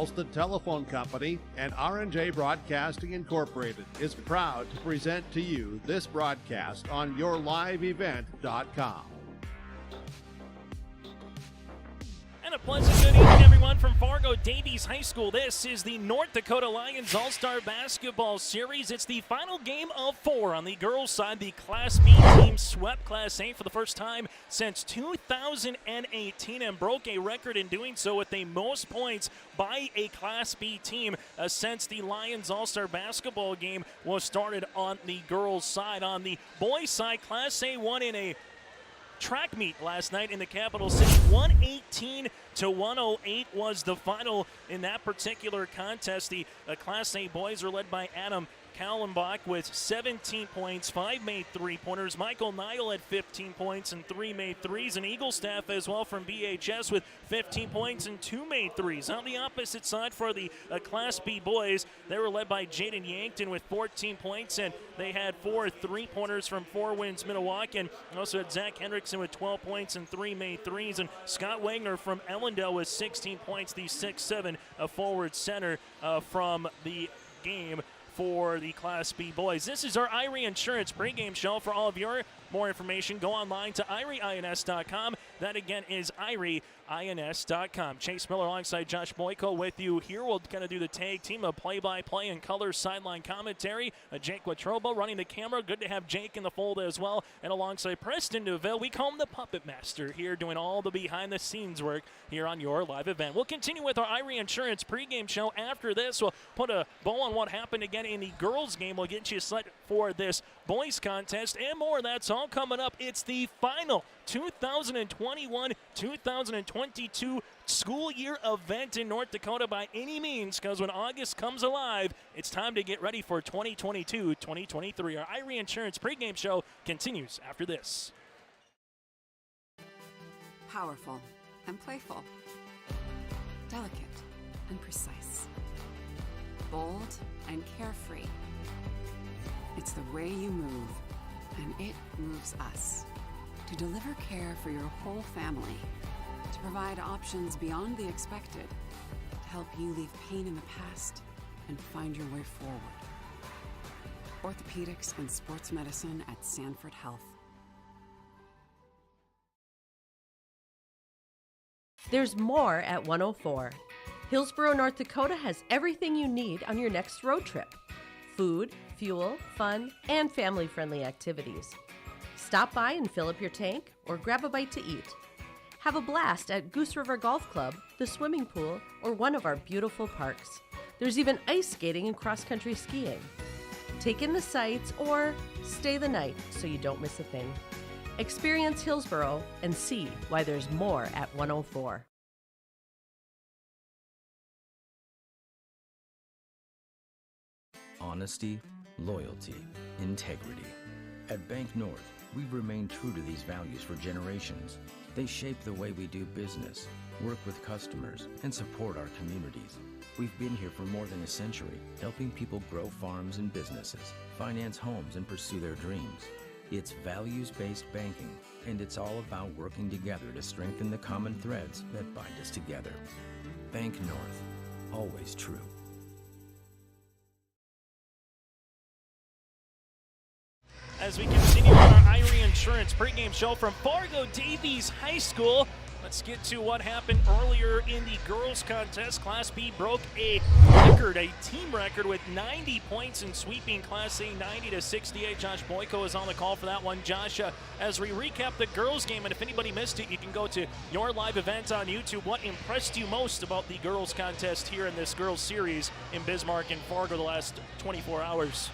Ralston Telephone Company and R&J Broadcasting Incorporated is proud to present to you this broadcast on yourliveevent.com. And a pleasant good evening, everyone, from Fargo Davies High School. This is the North Dakota Lions All-Star Basketball Series. It's the final game of 4 on the girls' side. The Class B team swept Class A for the first time since 2018 and broke a record in doing so with the most points by a Class B team since the Lions All-Star Basketball game was started on the girls' side. On the boys' side, Class A won in a track meet last night in the capital city. 118-108 was the final in that particular contest. The Class A boys are led by Adam Kallenbach with 17 points, 5 made three-pointers. Michael Nile had 15 points and 3 made threes. And Eaglestaff as well from BHS with 15 points and 2 made threes. On the opposite side for the Class B boys, they were led by Jaden Yankton with 14 points, and they had 4 three-pointers from Four Winds Milwaukee. And also had Zach Hendrickson with 12 points and 3 made threes. And Scott Wagner from Ellendale with 16 points, the 6'7" forward center from the game for the Class B boys. This is our Irie Insurance pregame show. For all of your more information, go online to IrieINS.com. That again is IrieINS.com. Chase Miller alongside Josh Boyko with you here. We'll kind of do the tag team of play-by-play and color sideline commentary. Jake Watroba running the camera. Good to have Jake in the fold as well. And alongside Preston Neuville, we call him the Puppet Master here, doing all the behind-the-scenes work here on your live event. We'll continue with our Irie Insurance pregame show. After this, we'll put a bow on what happened again in the girls' game. We'll get you set for this boys contest and more. That's all coming up. It's the final 2021-2022 school year event in North Dakota by any means, because when August comes alive, it's time to get ready for 2022-2023. Our Irie Insurance pregame show continues after this. Powerful and playful. Delicate and precise. Bold and carefree. It's the way you move, and it moves us. To deliver care for your whole family, to provide options beyond the expected, to help you leave pain in the past and find your way forward. Orthopedics and sports medicine at Sanford Health. There's more at 104. Hillsboro, North Dakota has everything you need on your next road trip. Food, fuel, fun, and family-friendly activities. Stop by and fill up your tank or grab a bite to eat. Have a blast at Goose River Golf Club, the swimming pool, or one of our beautiful parks. There's even ice skating and cross-country skiing. Take in the sights or stay the night so you don't miss a thing. Experience Hillsboro and see why there's more at 104. Honesty, loyalty, integrity. At Bank North, we've remained true to these values for generations. They shape the way we do business, work with customers, and support our communities. We've been here for more than a century, helping people grow farms and businesses, finance homes, and pursue their dreams. It's values-based banking, and it's all about working together to strengthen the common threads that bind us together. Bank North, always true. As we continue on our Irie Insurance pregame show from Fargo Davies High School, let's get to what happened earlier in the girls contest. Class B broke a record, a team record, with 90 points in sweeping Class A 90-68. Josh Boyko is on the call for that one. Josh, as we recap the girls game, and if anybody missed it, you can go to your live event on YouTube. What impressed you most about the girls contest here in this girls series in Bismarck and Fargo the last 24 hours?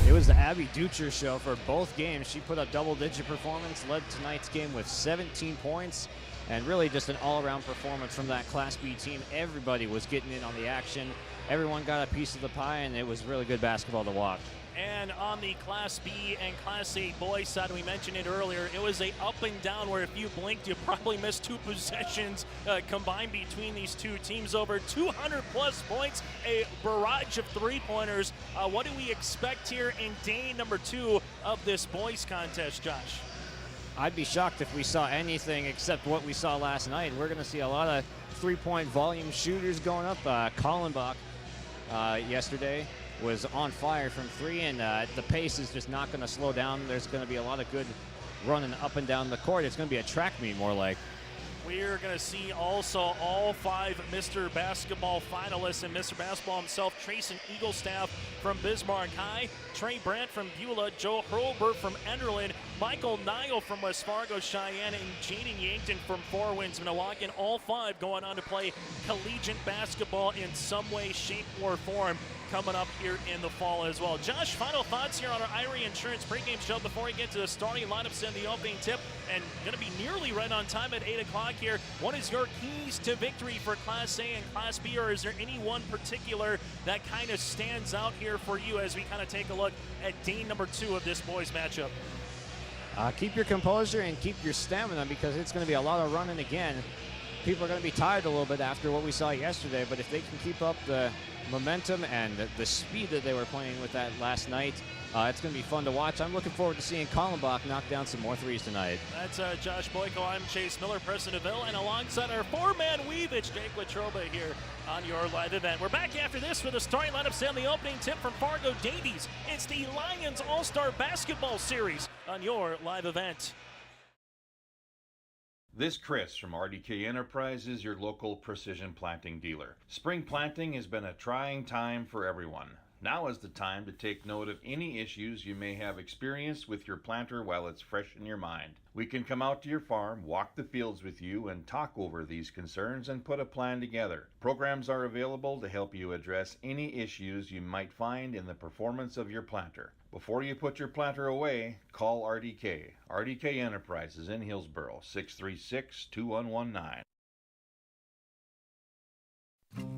It was the Abby Ducher show for both games. She put up double-digit performance, led tonight's game with 17 points, and really just an all-around performance from that Class B team. Everybody was getting in on the action. Everyone got a piece of the pie, and it was really good basketball to watch. And on the Class B and Class A boys side, we mentioned it earlier, it was a up and down where if you blinked, you probably missed 2 possessions combined between these two teams. Over 200-plus points, a barrage of three-pointers. What do we expect here in day number 2 of this boys contest, Josh? I'd be shocked if we saw anything except what we saw last night. We're going to see a lot of three-point volume shooters going up. Kallenbach yesterday was on fire from three, and the pace is just not going to slow down. There's going to be a lot of good running up and down the court. It's going to be a track meet more like. We're going to see also all 5 Mr. Basketball finalists, and Mr. Basketball himself, Trayson Eaglestaff from Bismarck High, Trey Brandt from Beulah, Joe Hurlbert from Enderlin, Michael Nile from West Fargo Cheyenne, and Jaden Yankton from Four Winds Milwaukee. And all 5 going on to play collegiate basketball in some way, shape, or form coming up here in the fall as well. Josh, final thoughts here on our Irie Insurance pregame show before we get to the starting lineups and the opening tip, and going to be nearly right on time at 8 o'clock here. What is your keys to victory for Class A and Class B, or is there any one particular that kind of stands out here for you as we kind of take a look at day number 2 of this boys matchup? Keep your composure and keep your stamina, because it's going to be a lot of running again. People are going to be tired a little bit after what we saw yesterday, but if they can keep up the momentum and the speed that they were playing with that last night, it's going to be fun to watch. I'm looking forward to seeing Kallenbach knock down some more threes tonight. That's Josh Boyko. I'm Chase Miller, President of Ville, and alongside our 4-man weavage, Jake Latrobe here on your live event. We're back after this for the starting lineups and the opening tip from Fargo Davies. It's the Lions All-Star Basketball Series on your live event. This Chris from RDK Enterprises, your local precision planting dealer. Spring planting has been a trying time for everyone. Now is the time to take note of any issues you may have experienced with your planter while it's fresh in your mind. We can come out to your farm, walk the fields with you, and talk over these concerns and put a plan together. Programs are available to help you address any issues you might find in the performance of your planter. Before you put your planter away, call RDK. RDK Enterprises in Hillsboro, 636-2119.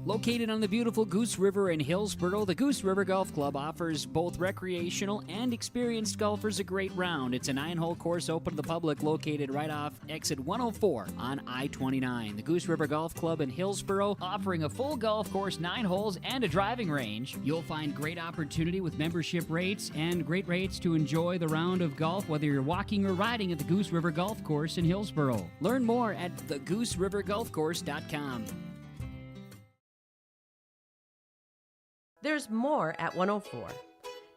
Located on the beautiful Goose River in Hillsboro, the Goose River Golf Club offers both recreational and experienced golfers a great round. It's a 9-hole course open to the public located right off exit 104 on I-29. The Goose River Golf Club in Hillsboro offering a full golf course, 9 holes, and a driving range. You'll find great opportunity with membership rates and great rates to enjoy the round of golf, whether you're walking or riding at the Goose River Golf Course in Hillsboro. Learn more at thegooserivers.com. There's more at 104.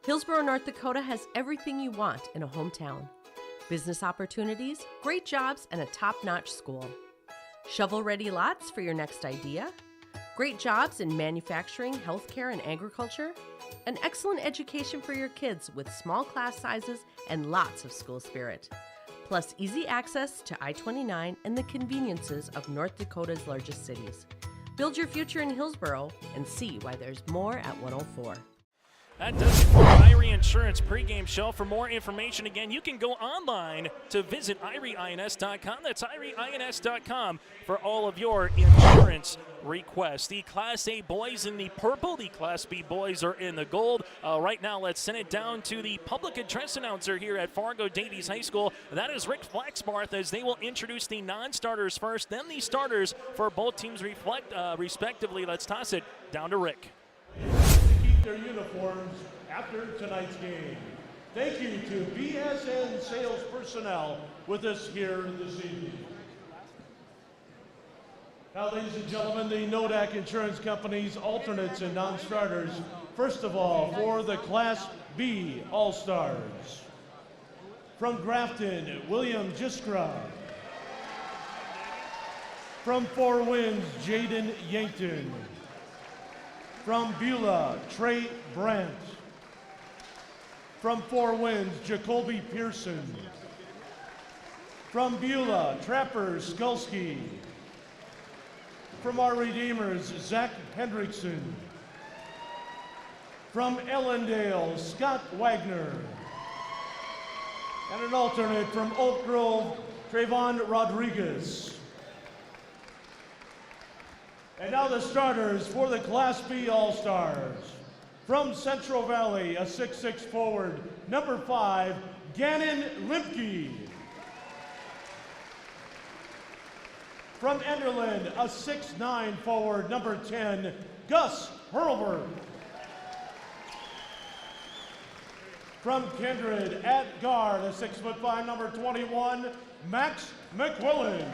Hillsboro, North Dakota has everything you want in a hometown. Business opportunities, great jobs, and a top-notch school. Shovel-ready lots for your next idea. Great jobs in manufacturing, healthcare, and agriculture. An excellent education for your kids with small class sizes and lots of school spirit. Plus easy access to I-29 and the conveniences of North Dakota's largest cities. Build your future in Hillsboro and see why there's more at 104. That does it for our Irie Insurance pregame show. For more information, again, you can go online to visit IrieINS.com. That's IrieINS.com for all of your insurance requests. The Class A boys in the purple, the Class B boys are in the gold. Right now, let's send it down to the public address announcer here at Fargo Davies High School. That is Rick Flaxbarth, as they will introduce the non-starters first, then the starters for both teams respectively. Let's toss it down to Rick. Their uniforms after tonight's game. Thank you to BSN sales personnel with us here this evening. Now, ladies and gentlemen, the Nodak Insurance Company's alternates and non-starters. First of all, for the Class B All-Stars. From Grafton, William Jiskra. From Four Winds, Jaden Yankton. From Beulah, Trey Brandt. From Four Winds, Jacoby Pearson. From Beulah, Trapper Skulski. From our Redeemers, Zach Hendrickson. From Ellendale, Scott Wagner. And an alternate from Oak Grove, Trayvon Rodriguez. And now the starters for the Class B All-Stars. From Central Valley, a 6'6" forward, number 5, Gannon Limke. From Enderlin, a 6'9" forward, number 10, Gus Hurlbert. From Kindred at guard, a 6'5", number 21, Max McQuillan.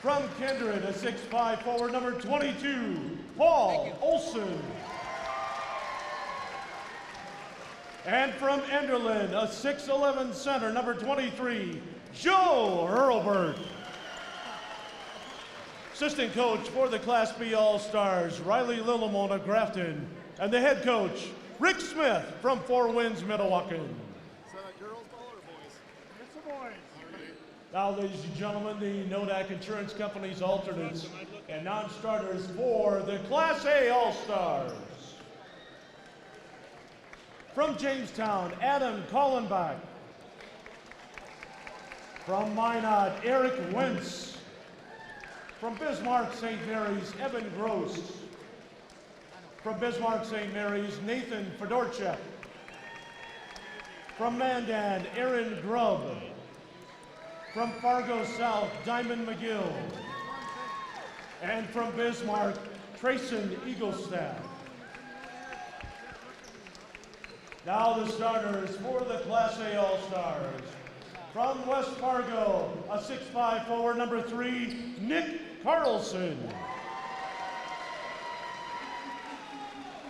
From Kindred, a 6'5" forward, number 22, Paul Olson. And from Enderlin, a 6'11" center, number 23, Joe Hurlbert. Assistant coach for the Class B All-Stars, Riley Lillimon of Grafton. And the head coach, Rick Smith from Four Winds, Milwaukee. Now, ladies and gentlemen, the Nodak Insurance Company's alternates and non-starters for the Class A All-Stars. From Jamestown, Adam Collenbach. From Minot, Eric Wentz. From Bismarck St. Mary's, Evan Gross. From Bismarck St. Mary's, Nathan Fedorchuk. From Mandan, Aaron Grubb. From Fargo South, Diamond McGill. And from Bismarck, Trayson Eaglestaff. Now the starters for the Class A All-Stars. From West Fargo, a 6'5" forward, number 3, Nick Carlson.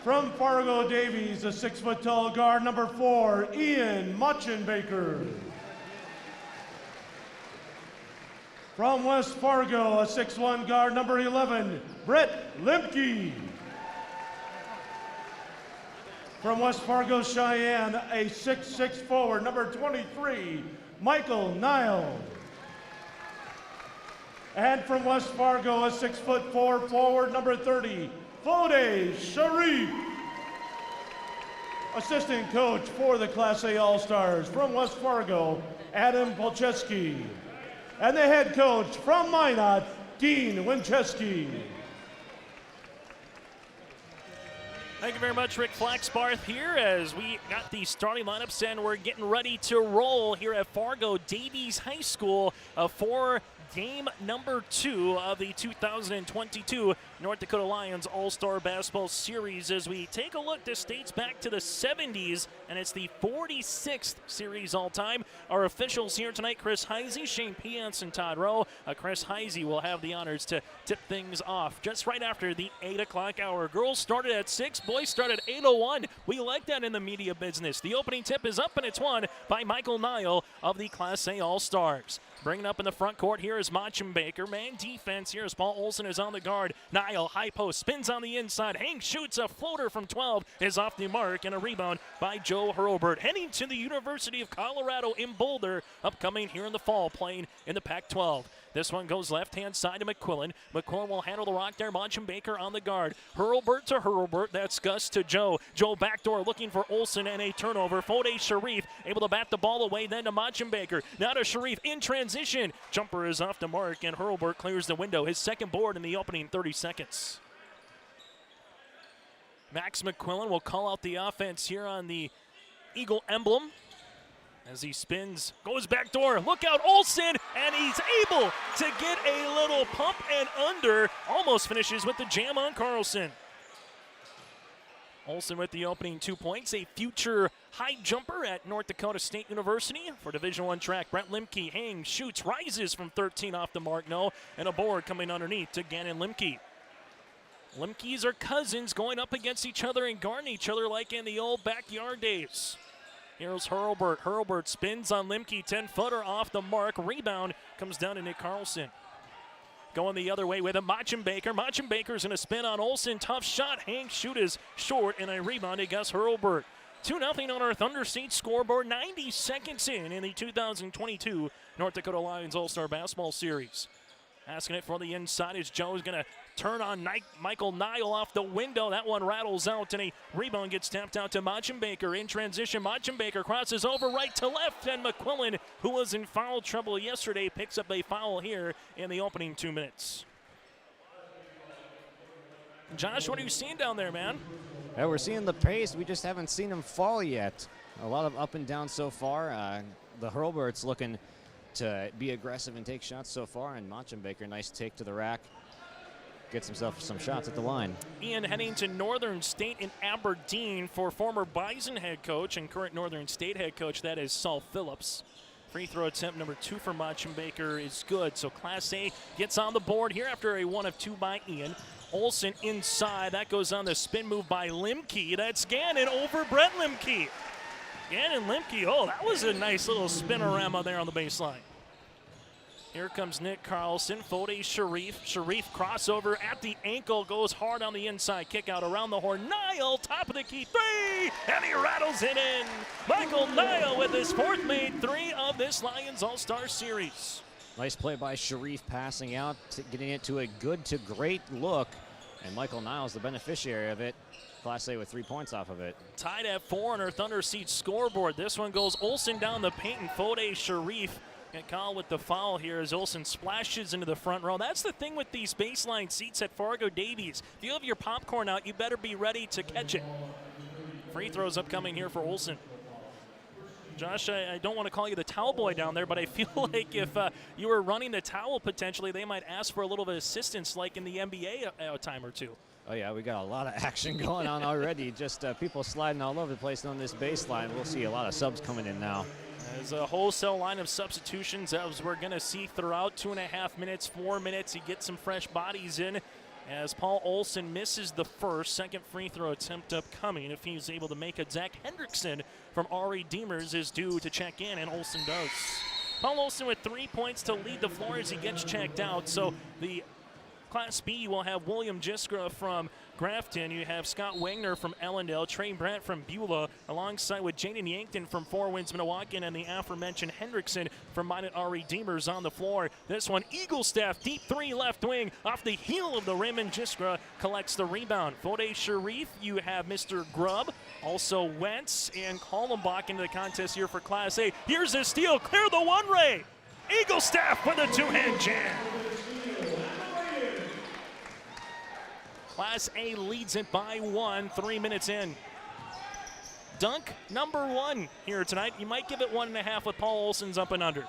From Fargo Davies, a 6' tall guard, number 4, Ian Muchenbaker. From West Fargo, a 6'1" guard, number 11, Brett Limke. From West Fargo Cheyenne, a 6'6" forward, number 23, Michael Nile. And from West Fargo, a 6'4" forward, number 30, Fode Sharif. Assistant coach for the Class A All-Stars from West Fargo, Adam Polcheski. And the head coach from Minot, Dean Winchesky. Thank you very much, Rick Flaxbarth here as we got the starting lineups and we're getting ready to roll here at Fargo Davies High School for game number 2 of the 2022 North Dakota Lions All-Star Basketball Series. As we take a look, this dates back to the 70s, and it's the 46th series all-time. Our officials here tonight, Chris Heisey, Shane Piance, and Todd Rowe. Chris Heisey will have the honors to tip things off just right after the 8 o'clock hour. Girls started at 6, boys started at 8:01. We like that in the media business. The opening tip is up, and it's won by Michael Nile of the Class A All-Stars. Bringing up in the front court here is Muchenbaker. Man defense here as Paul Olson is on the guard. Nile, high post, spins on the inside. Hank shoots a floater from 12, is off the mark, and a rebound by Joe Hurlbert. Heading to the University of Colorado in Boulder, upcoming here in the fall, playing in the Pac-12. This one goes left-hand side to McQuillan. McQuillan will handle the rock there. Muchenbaker on the guard. Hurlbert to Hurlbert. That's Gus to Joe. Joe backdoor looking for Olson and a turnover. Fode Sharif able to bat the ball away. Then to Muchenbaker. Now to Sharif in transition. Jumper is off the mark, and Hurlbert clears the window. His second board in the opening 30 seconds. Max McQuillan will call out the offense here on the Eagle emblem. As he spins, goes back door, look out Olson, and he's able to get a little pump and under, almost finishes with the jam on Carlson. Olson with the opening 2 points, a future high jumper at North Dakota State University for Division I track. Brett Limke hangs, shoots, rises from 13 off the mark, no, and a board coming underneath to Gannon Limke. Limkes are cousins going up against each other and guarding each other like in the old backyard days. Here's Hurlbert. Hurlbert spins on Limke. 10-footer off the mark. Rebound comes down to Nick Carlson. Going the other way with a Muchenbaker. Muchenbaker's going to spin on Olson. Tough shot. Hank shoot is short, and a rebound against Hurlbert. 2-0 on our Thunder State scoreboard. 90 seconds in the 2022 North Dakota Lions All-Star Basketball Series. Asking it for the inside as Joe's going to turn on Michael Nile off the window. That one rattles out, and a rebound gets tapped out to Muchenbaker. In transition, Muchenbaker crosses over right to left, and McQuillan, who was in foul trouble yesterday, picks up a foul here in the opening 2 minutes. Josh, what are you seeing down there, man? Yeah, we're seeing the pace. We just haven't seen him fall yet. A lot of up and down so far. The Hurlbert's looking to be aggressive and take shots so far, and Muchenbaker, nice take to the rack. gets himself some shots at the line. Ian heading to Northern State in Aberdeen for former Bison head coach and current Northern State head coach. That is Saul Phillips. Free throw attempt number 2 for Machenbaker is good. So Class A gets on the board here after a 1 of 2 by Ian. Olsen inside. That goes on the spin move by Limke. That's Gannon over Brett Limke. Gannon Limke. Oh, that was a nice little spinorama there on the baseline. Here comes Nick Carlson. Fode Sharif. Sharif crossover at the ankle. Goes hard on the inside. Kick out around the horn. Nile, top of the key. 3. And he rattles it in. Michael Nile with his 4th made 3 of this Lions All-Star Series. Nice play by Sharif, passing out, getting it to a good to great look. And Michael Niles, the beneficiary of it. Class A with 3 points off of it. Tied at 4 on our Thunder Seats scoreboard. This one goes Olsen down the paint and Fode Sharif get called with the foul here as Olsen splashes into the front row. That's the thing with these baseline seats at Fargo Davies. If you have your popcorn out, you better be ready to catch it. Free throws upcoming here for Olsen. Josh, I don't want to call you the towel boy down there, but I feel like if you were running the towel potentially, they might ask for a little bit of assistance like in the NBA a time or two. Oh, yeah, we got a lot of action going on already. Just people sliding all over the place on this baseline. We'll see a lot of subs coming in now. There's a wholesale line of substitutions as we're going to see throughout 2.5 minutes, 4 minutes. You get some fresh bodies in as Paul Olsen misses the first. Second free throw attempt upcoming. If he's able to make it, Zach Hendrickson from Ari Deemers is due to check in, and Olsen does. Paul Olsen with 3 points to lead the floor as he gets checked out. So the Class B will have William Jiskra from Grafton. You have Scott Wagner from Ellendale, Trey Brandt from Beulah, alongside with Jaden Yankton from Four Winds Minnewacan, and the aforementioned Hendrickson from Minot Ari Deemers on the floor. This one, Eagle Staff, deep 3 left wing, off the heel of the rim, and Jiskra collects the rebound. Fode Sharif, you have Mr. Grubb, also Wentz and Kallenbach into the contest here for Class A. Here's a steal, clear the one-ray. Eagle Staff with a 2-hand jam. Class A leads it by 1, 3 minutes in. Dunk number 1 here tonight. You might give it 1.5 with Paul Olsen's up and under.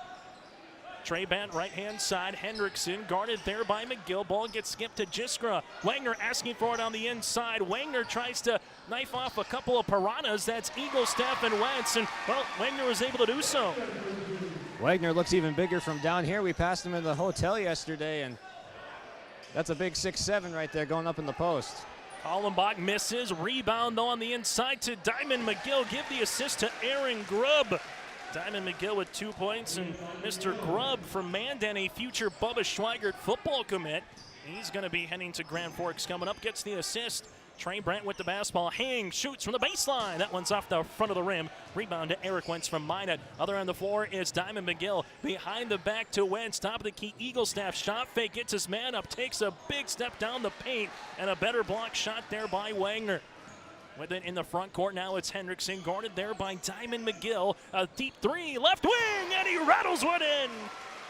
Trey Brandt, right-hand side. Hendrickson guarded there by McGill. Ball gets skipped to Jiskra. Wagner asking for it on the inside. Wagner tries to knife off a couple of piranhas. That's Eagle Staff and Wentz, and, well, Wagner was able to do so. Wagner looks even bigger from down here. We passed him in the hotel yesterday, and that's a big 6'7" right there going up in the post. Kallenbach misses. Rebound, though, on the inside to Diamond McGill. Give the assist to Aaron Grubb. Diamond McGill with 2 points, and Mr. Grubb from Mandan, a future Bubba Schweigert football commit. He's going to be heading to Grand Forks coming up. Gets the assist. Trey Brandt with the basketball. Hangs, shoots from the baseline. That one's off the front of the rim. Rebound to Eric Wentz from Minot. Other end of the floor is Diamond McGill. Behind the back to Wentz. Top of the key, Eagle Staff. Shot fake, gets his man up. Takes a big step down the paint. And a better block shot there by Wagner. With it in the front court now, it's Hendrickson. Guarded there by Diamond McGill. A deep 3, left wing, and he rattles one in.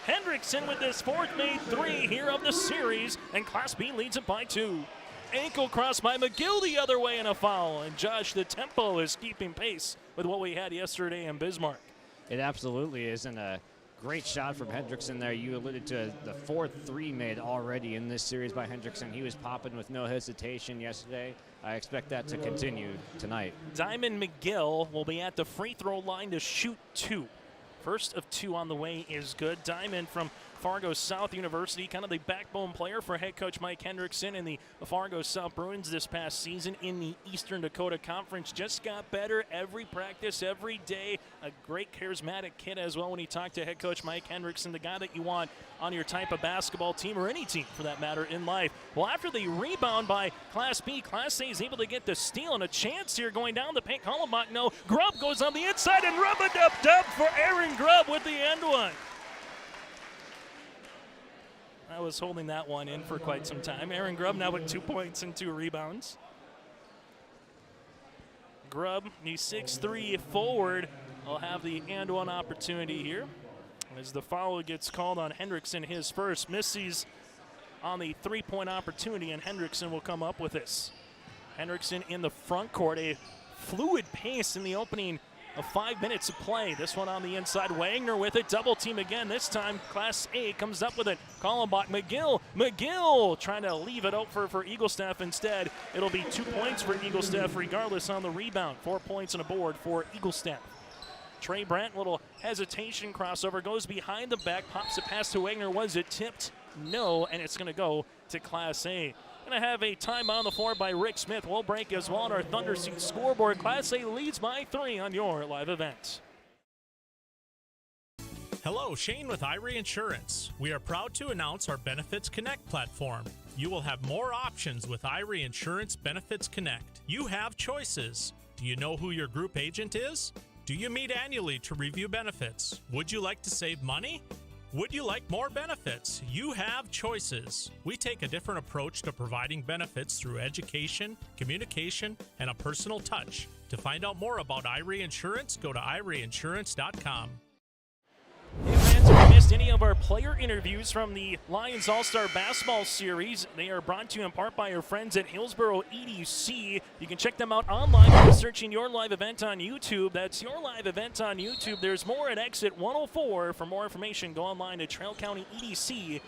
Hendrickson with his 4th made 3 here of the series. And Class B leads it by 2. Ankle cross by McGill the other way and a foul. And Josh, the tempo is keeping pace with what we had yesterday in Bismarck. It absolutely is, and a great shot from Hendrickson there. You alluded to the 4th 3 made already in this series by Hendrickson. He was popping with no hesitation yesterday. I expect that to continue tonight. Diamond McGill will be at the free throw line to shoot 2. First of 2 on the way is good. Diamond from Fargo South University, kind of the backbone player for head coach Mike Hendrickson in the Fargo South Bruins this past season in the Eastern Dakota Conference. Just got better every practice, every day. A great charismatic kid as well when he talked to head coach Mike Hendrickson, the guy that you want on your type of basketball team or any team for that matter in life. Well, after the rebound by Class B, Class A is able to get the steal and a chance here going down the paint. Kallenbach, no. Grubb goes on the inside and rub-a-dub-dub for Aaron Grubb with the end one. I was holding that one in for quite some time. Aaron Grubb now with 2 points and 2 rebounds. Grubb, the 6'3" forward, will have the and one opportunity here. As the foul gets called on Hendrickson, his first. Misses on the 3-point opportunity, and Hendrickson will come up with this. Hendrickson in the front court, a fluid pace in the opening of 5 minutes of play. This one on the inside. Wagner with it. Double team again. This time, Class A comes up with it. Kallenbach, McGill trying to leave it out for Eagle Staff instead. It'll be 2 points for Eagle Staff regardless on the rebound. 4 points on a board for Eagle Staff. Trey Brandt, little hesitation crossover, goes behind the back, pops it past to Wagner. Was it tipped? No, and it's going to go to Class A. Going to have a time on the floor by Rick Smith. We'll break as well on our Thunder Seat scoreboard. Class A leads by 3 on your live event. Hello, Shane with Irie Insurance. We are proud to announce our Benefits Connect platform. You will have more options with Irie Insurance Benefits Connect. You have choices. Do you know who your group agent is? Do you meet annually to review benefits? Would you like to save money? Would you like more benefits? You have choices. We take a different approach to providing benefits through education, communication, and a personal touch. To find out more about Irie Insurance, go to irieinsurance.com. Hey fans, if you missed any of our player interviews from the Lions All-Star Basketball Series, they are brought to you in part by our friends at Hillsboro EDC. You can check them out online by searching Your Live Event on YouTube. That's Your Live Event on YouTube. There's more at Exit 104. For more information, go online to trailcountyedc.com.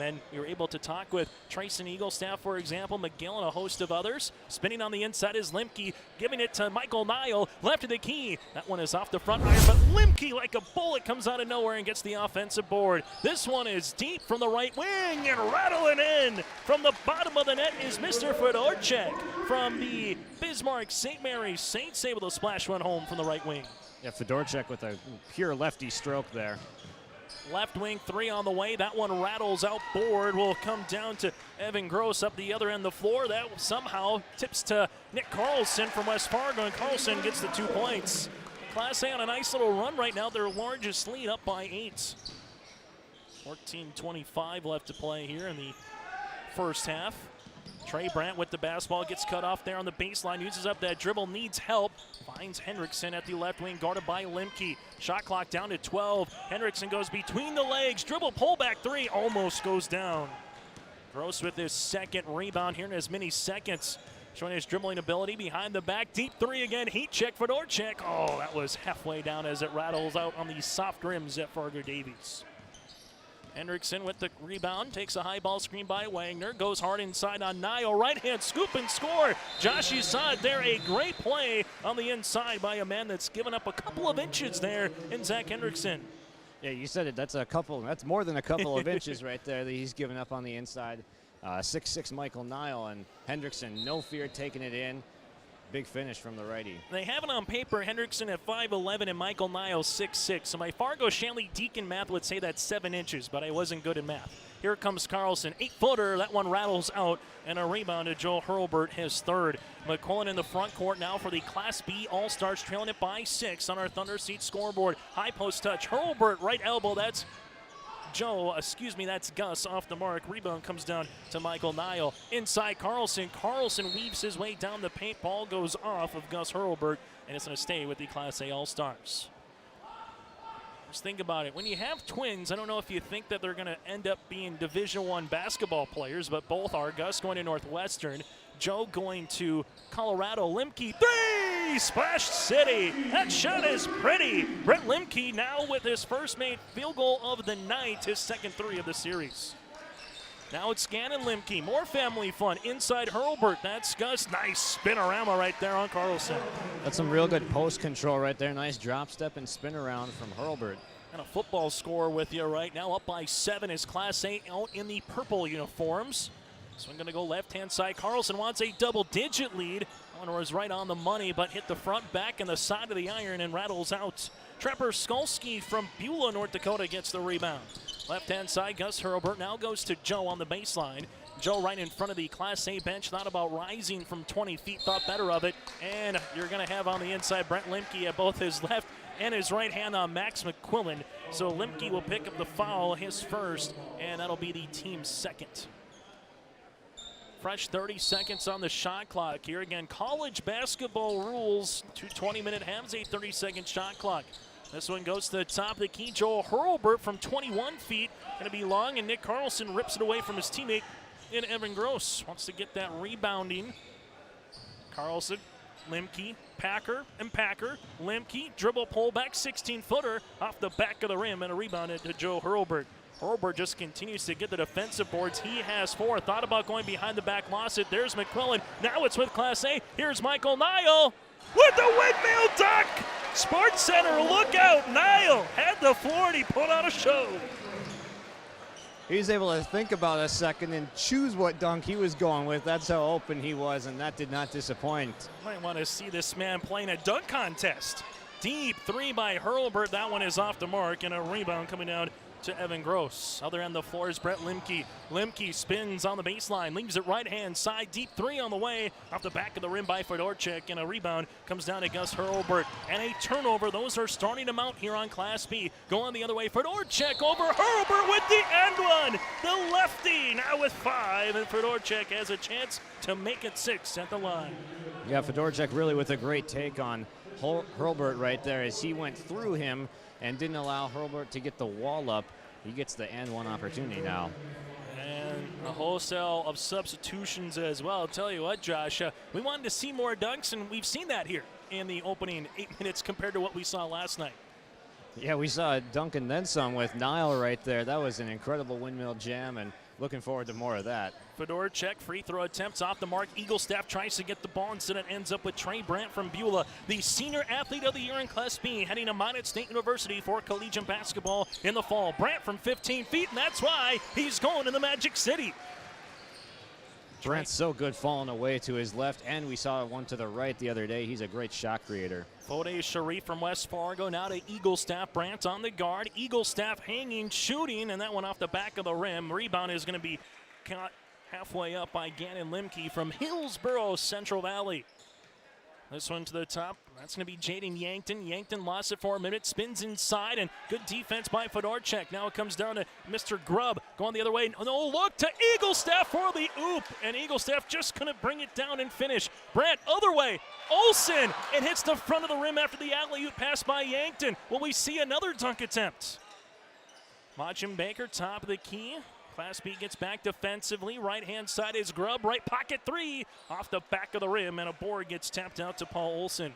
And we were able to talk with Trace and Eagle Staff, for example, McGill and a host of others. Spinning on the inside is Limke, giving it to Michael Nile, left of the key. That one is off the front iron, but Limke, like a bullet, comes out of nowhere and gets the offensive board. This one is deep from the right wing and rattling in. From the bottom of the net is Mr. Fedorchak from the Bismarck St. Mary's Saints, able to splash one home from the right wing. Yeah, Fedorchak with a pure lefty stroke there. Left wing three on the way. That one rattles out board. Will come down to Evan Gross up the other end of the floor. That somehow tips to Nick Carlson from West Fargo, and Carlson gets the 2 points. Class A on a nice little run right now. Their largest lead up by 8. 14:25 left to play here in the first half. Trey Brandt with the basketball, gets cut off there on the baseline, uses up that dribble, needs help, finds Hendrickson at the left wing, guarded by Limke. Shot clock down to 12. Hendrickson goes between the legs, dribble, pullback three, almost goes down. Gross with his second rebound here in as many seconds, showing his dribbling ability behind the back. Deep three again, heat check for Fedorchak. Oh, that was halfway down as it rattles out on the soft rims at Fargo Davies. Hendrickson with the rebound, takes a high ball screen by Wagner, goes hard inside on Nile, right hand scoop and score. Josh, you saw it there, a great play on the inside by a man that's given up a couple of inches there in Zach Hendrickson. Yeah, you said it, that's more than a couple of inches right there that he's given up on the inside. 6'6" Michael Nile, and Hendrickson, no fear taking it in. Big finish from the righty. They have it on paper, Hendrickson at 5'11" and Michael Niles 6'6". So my Fargo Shanley Deacon math would say that's 7 inches, but I wasn't good in math. Here comes Carlson, 8-footer. That one rattles out, and a rebound to Joel Hurlbert, his third. McQuillan in the front court now for the Class B All-Stars, trailing it by 6 on our Thunder Seat scoreboard. High post touch, Hurlbert right elbow. That's Gus off the mark. Rebound comes down to Michael Nile. Inside Carlson. Carlson weaves his way down the paint. Ball goes off of Gus Hurlbert, and it's going to stay with the Class A All-Stars. Just think about it. When you have twins, I don't know if you think that they're going to end up being Division I basketball players, but both are. Gus going to Northwestern, Joe going to Colorado. Limke, three! Splash City! That shot is pretty! Brett Limke now with his first made field goal of the night, his second three of the series. Now it's Gannon Limke, more family fun. Inside Hurlbert, that's Gus. Nice spinorama right there on Carlson. That's some real good post control right there. Nice drop step and spin around from Hurlbert. And a football score with you right now. Up by 7 is Class A out in the purple uniforms. So I'm going to go left-hand side. Carlson wants a double-digit lead. That one was right on the money, but hit the front, back, and the side of the iron and rattles out. Trapper Skolsky from Beulah, North Dakota gets the rebound. Left-hand side, Gus Hurlbert now goes to Joe on the baseline. Joe right in front of the Class A bench, thought about rising from 20 feet, thought better of it. And you're going to have on the inside Brent Limke at both his left and his right hand on Max McQuillan. So Limke will pick up the foul, his first, and that'll be the team's second. Fresh 30 seconds on the shot clock here. Again, college basketball rules, 2 20-minute halves, a 30-second shot clock. This one goes to the top of the key. Joel Hurlbert from 21 feet, going to be long, and Nick Carlson rips it away from his teammate in Evan Gross. Wants to get that rebounding. Carlson, Limke, Packer and Packer. Limke, dribble pullback, 16-footer off the back of the rim, and a rebound into Joe Hurlbert. Hurlbert just continues to get the defensive boards. He has 4. Thought about going behind the back, lost it. There's McQuillan. Now it's with Class A. Here's Michael Nile with the windmill dunk. Sports Center, look out. Nile had the floor and he put on a show. He was able to think about a second and choose what dunk he was going with. That's how open he was, and that did not disappoint. Might want to see this man playing a dunk contest. Deep 3 by Hurlbert. That one is off the mark, and a rebound coming down to Evan Gross. Other end of the floor is Brett Limke. Limke spins on the baseline, leaves it right-hand side. Deep 3 on the way, off the back of the rim by Fedorchik, and a rebound comes down to Gus Hurlbert. And a turnover. Those are starting to mount here on Class B. Going the other way, Fedorchik over Hurlbert with the end one. The lefty now with 5, and Fedorchik has a chance to make it 6 at the line. Yeah, Fedorchik really with a great take on Hurlbert right there as he went through him and didn't allow Hurlbert to get the wall up. He gets the and one opportunity now. And a wholesale of substitutions as well. I'll tell you what, Josh, we wanted to see more dunks, and we've seen that here in the opening 8 minutes compared to what we saw last night. Yeah, we saw a dunk and then some with Nile right there. That was an incredible windmill jam, and looking forward to more of that. Fedorchik, free throw attempts off the mark. Eagle Staff tries to get the ball, instead it ends up with Trey Brandt from Beulah, the senior athlete of the year in Class B, heading to Minot State University for collegiate basketball in the fall. Brandt from 15 feet, and that's why he's going to the Magic City. Brandt's so good falling away to his left, and we saw one to the right the other day. He's a great shot creator. Fode Sharif from West Fargo, now to Eagle Staff. Brandt on the guard. Eagle Staff hanging, shooting, and that one off the back of the rim. Rebound is going to be caught halfway up by Gannon Limke from Hillsboro Central Valley. This one to the top. That's going to be Jaden Yankton. Yankton lost it for a minute, spins inside, and good defense by Fedorchik. Now it comes down to Mr. Grubb going the other way. No look to Eagle Staff for the oop, and Eagle Staff just couldn't bring it down and finish. Brandt, other way. Olsen, it hits the front of the rim after the alley-oop pass by Yankton. Will we see another dunk attempt? Machin Baker, top of the key. Class B gets back defensively. Right-hand side is Grubb. Right pocket 3 off the back of the rim, and a board gets tapped out to Paul Olsen.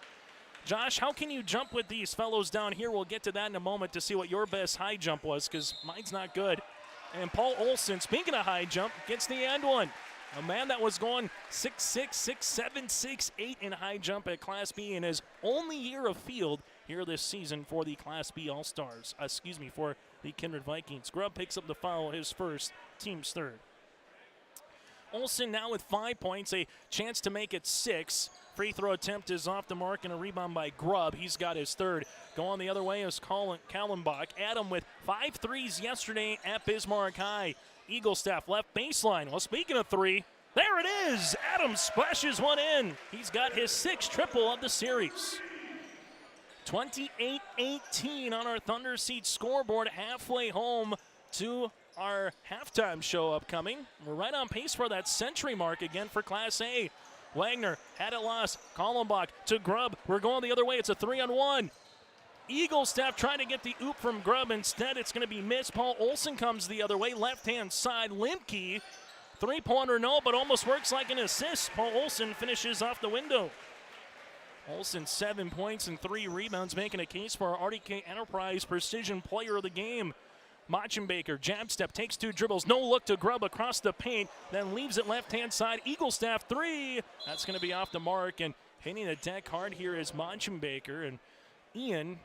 Josh, how can you jump with these fellows down here? We'll get to that in a moment to see what your best high jump was, because mine's not good. And Paul Olsen, speaking of high jump, gets the end one. A man that was going 6'6", 6'7", 6'8" in high jump at Class B in his only year of field here this season for the Class B All-Stars. For the Kindred Vikings. Grubb picks up the foul, his first, team's third. Olsen now with 5 points, a chance to make it 6. Free throw attempt is off the mark, and a rebound by Grubb. He's got his third. Going the other way is Kallenbach. Adam with 5 threes yesterday at Bismarck High. Eagle Staff left baseline. Well, speaking of 3, there it is. Adam splashes one in. He's got his 6th triple of the series. 28-18 on our Thunder Seat scoreboard, halfway home to our halftime show upcoming. We're right on pace for that century mark again for Class A. Wagner had it lost. Kallenbach to Grubb. We're going the other way. It's a 3-on-1. Eagle Staff trying to get the oop from Grubb. Instead, it's going to be missed. Paul Olsen comes the other way. Left-hand side, Limke. Three-pointer, no, but almost works like an assist. Paul Olsen finishes off the window. Olsen 7 points and 3 rebounds, making a case for our RDK Enterprise Precision Player of the Game. Machin Baker, jab step, takes 2 dribbles, no look to Grubb across the paint, then leaves it left-hand side. Eagle Staff 3. That's going to be off the mark, and hitting the deck hard here is Machin Baker. And Ian,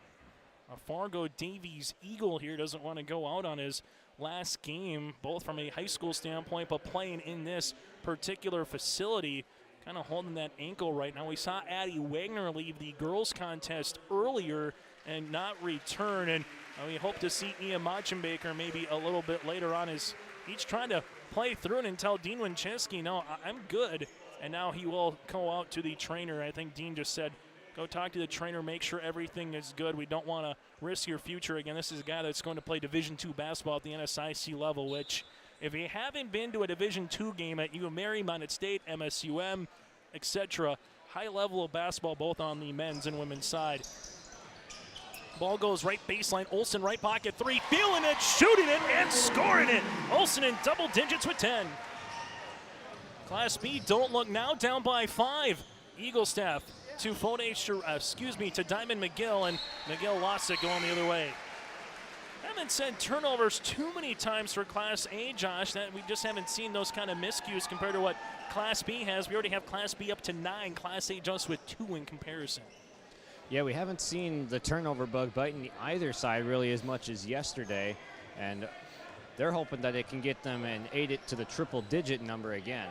a Fargo Davies Eagle here, doesn't want to go out on his last game, both from a high school standpoint, but playing in this particular facility. Kind of holding that ankle right now. We saw Addie Wagner leave the girls contest earlier and not return, and we hope to see Ian Machenbaker maybe a little bit later on, as he's trying to play through it and tell Dean Winchesky, no, I'm good. And now he will go out to the trainer. I think Dean just said, go talk to the trainer, make sure everything is good. We don't want to risk your future. Again, this is a guy that's going to play Division II basketball at the NSIC level, which if you haven't been to a Division II game at U of Mary, Minot State, MSUM, etc., high level of basketball both on the men's and women's side. Ball goes right baseline. Olsen right pocket 3, feeling it, shooting it, and scoring it. Olsen in double digits with 10. Class B, don't look now, down by 5. Eagle Staff to to Diamond McGill, and McGill lost it going the other way. Haven't said turnovers too many times for Class A, Josh. That we just haven't seen those kind of miscues compared to what Class B has. We already have Class B up to 9, Class A just with 2 in comparison. Yeah, we haven't seen the turnover bug biting either side really as much as yesterday, and they're hoping that it can get them and aid it to the triple-digit number again.